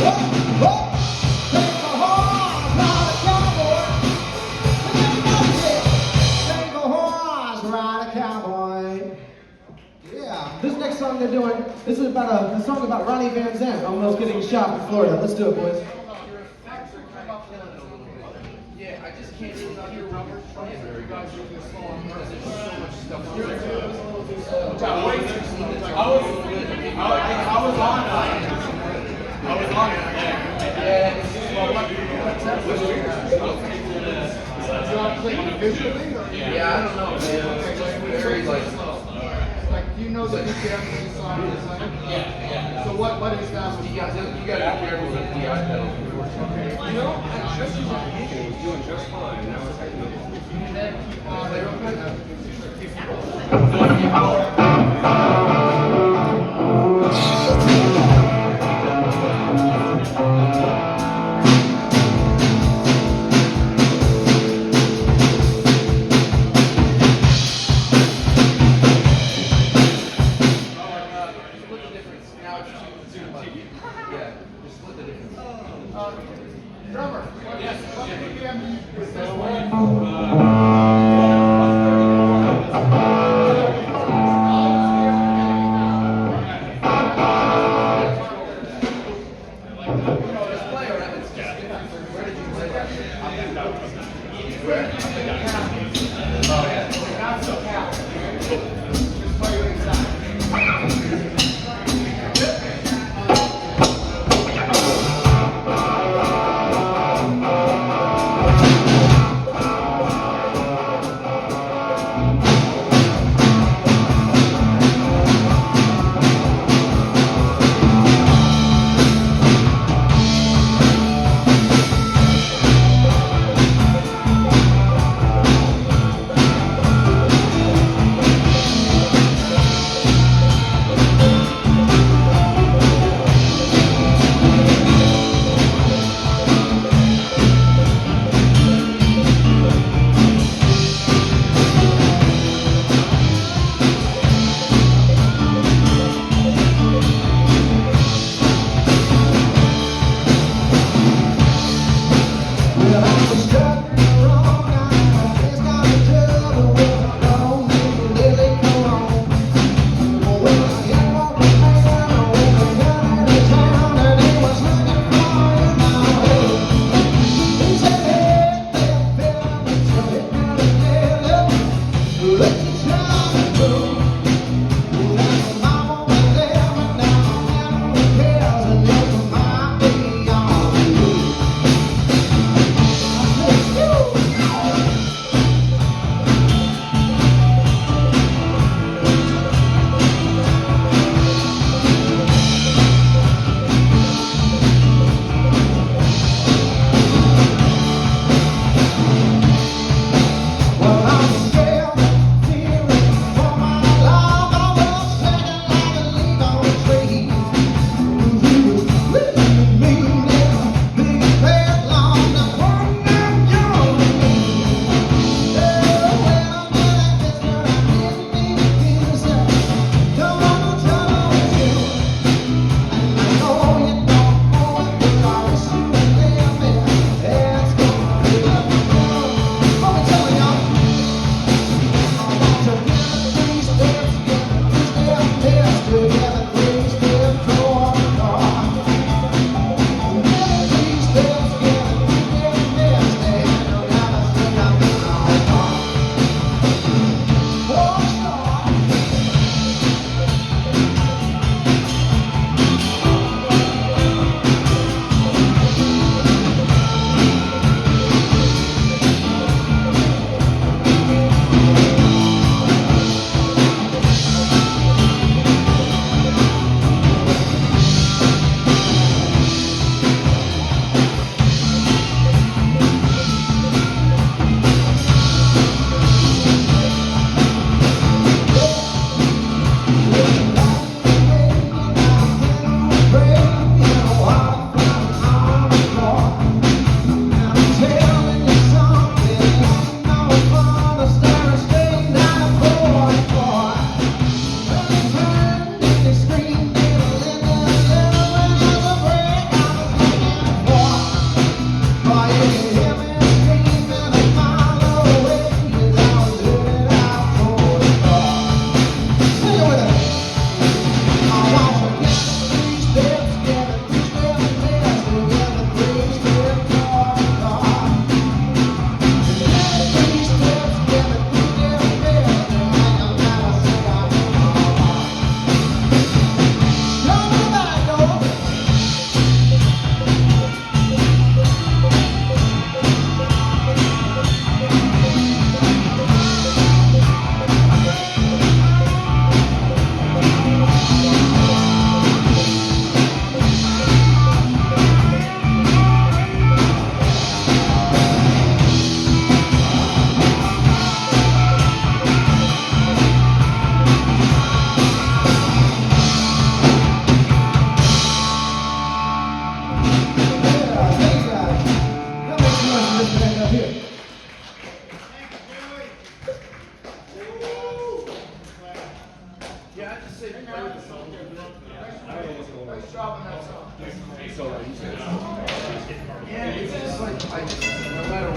Whoa, whoa, take a horse, ride a cowboy. And everybody said, take a horse, ride a cowboy. Yeah, this next song they're doing, this is about a song about Ronnie Van Zant almost getting shot in Florida. Let's do it, boys. Yeah, I just can't really hear Robert trying to you guys are really slow on because there's so much stuff. I was on it. Yeah. Yeah, I don't know, man. It's just very like. Like, you know that you can song is like, Yeah. so what is that? You got to be careful with the DI pedal. You know, just as a beginning, it was doing just fine. Now it's like, Drummer, what begin with this one?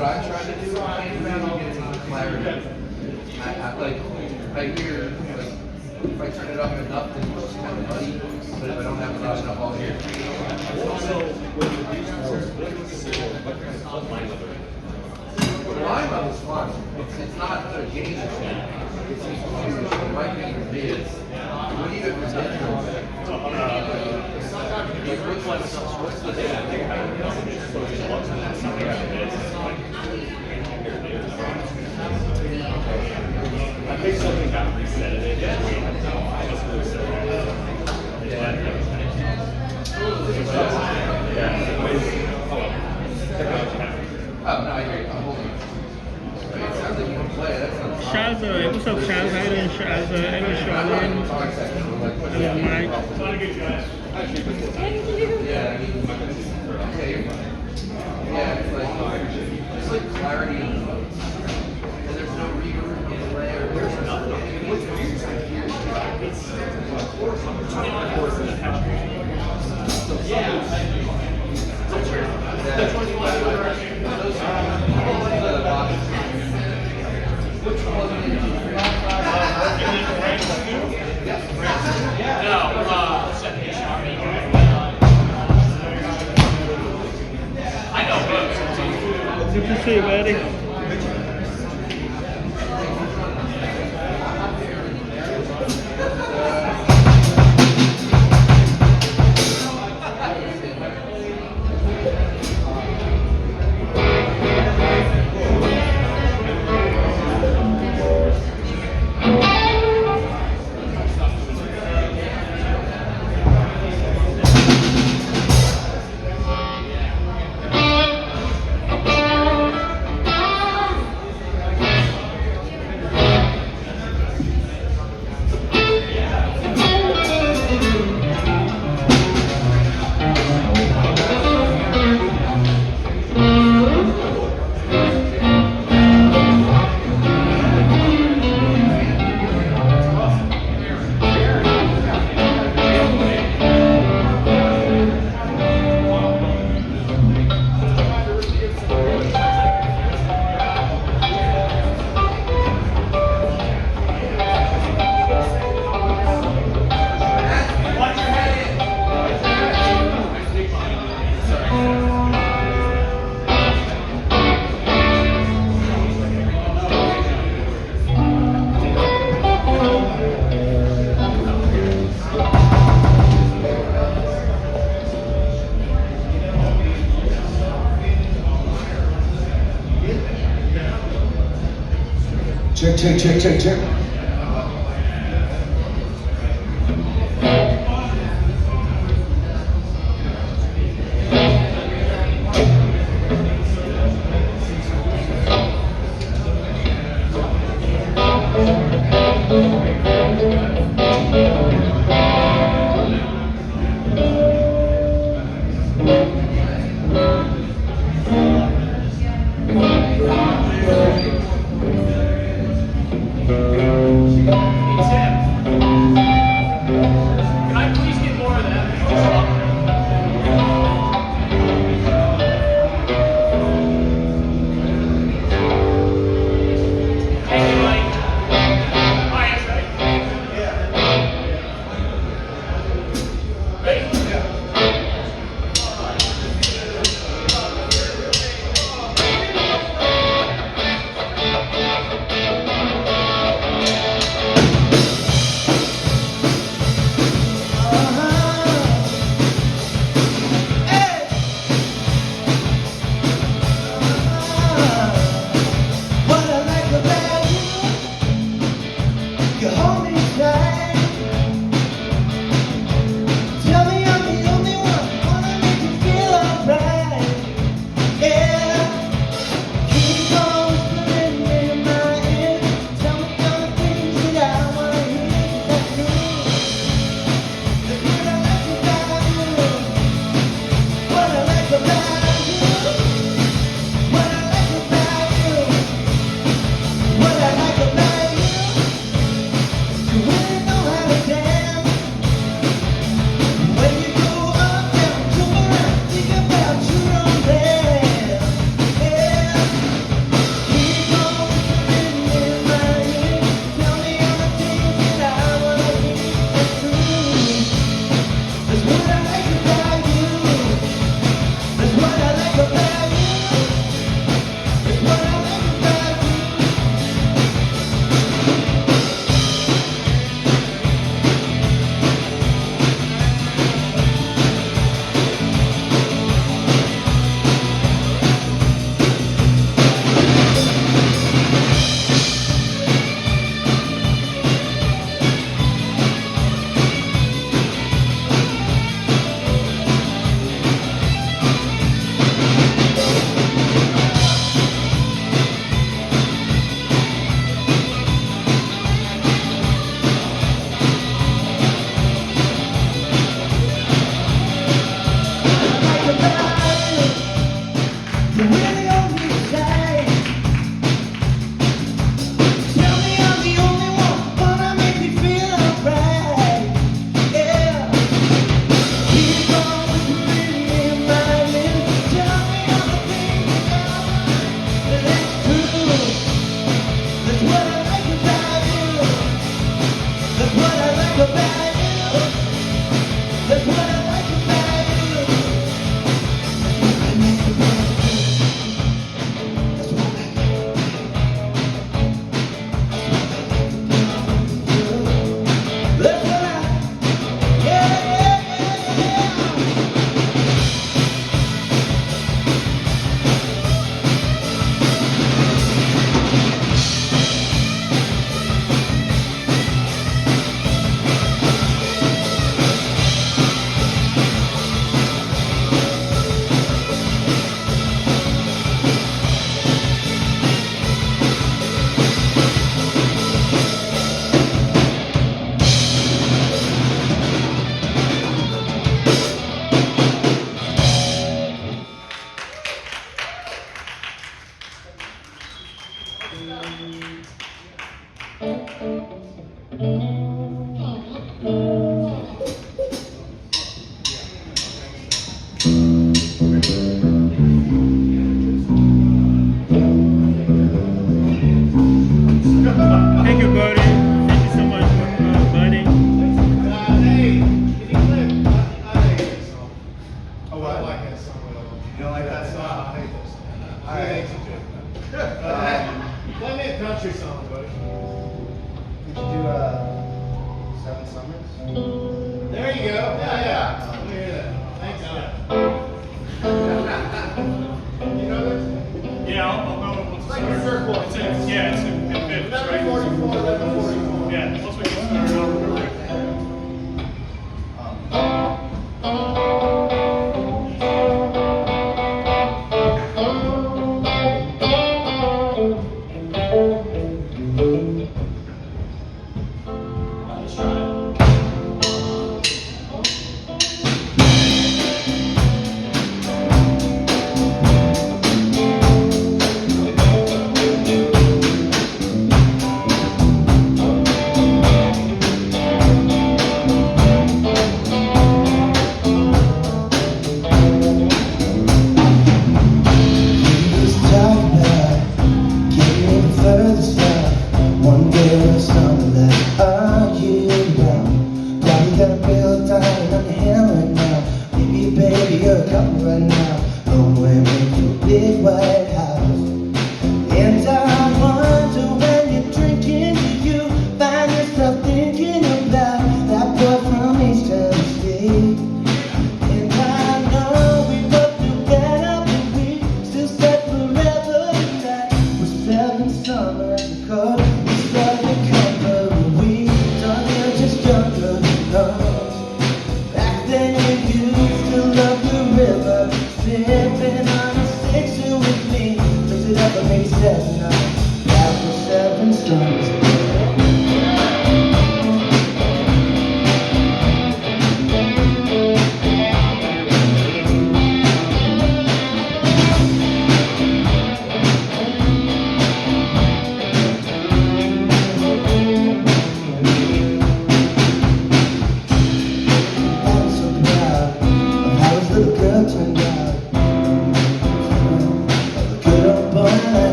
what I try to do, I can't really get some clarity. I hear, like, if I turn it up enough, then it's just kind of muddy, but if I don't have it loud enough, I'll hear it. The line up is fun. It's not a game thing. It's just it might be your biz. What do you have what's the I think something got reset in it. Oh, no, I hear you. I'm holding it. It sounds like you can play it. That sounds Shazza, what's up, Shazza? How you doing, Shazza? Hello, Charlene. Hello, Mike. Thank you. Yeah, I mean, yeah, you're fine. Yeah, it's like clarity and there's no reverb in the layer. There's nothing. What's weird is I hear Good to see you, buddy. Check. Thank you, buddy. Thank you so much, buddy. Oh, I like that song. You don't like that song? I hate that song. All right. Play me a country song, buddy. Could you do 7 Summers? There you go. Yeah. Let me hear that. Thanks, You know this? Yeah, I'll go with It's like a circle. it's in fifths, right? 11:44, 11:44. Yeah, once we get started, I'll remember it. Let's try it.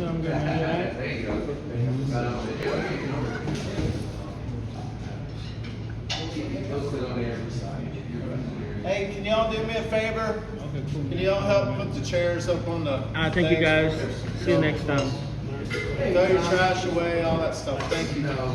I'm good, man. You all right? There you go. Hey, can y'all do me a favor? Can y'all help put the chairs up on the Thank you thing? guys. See you next time. Throw your trash away, all that stuff. Thank you.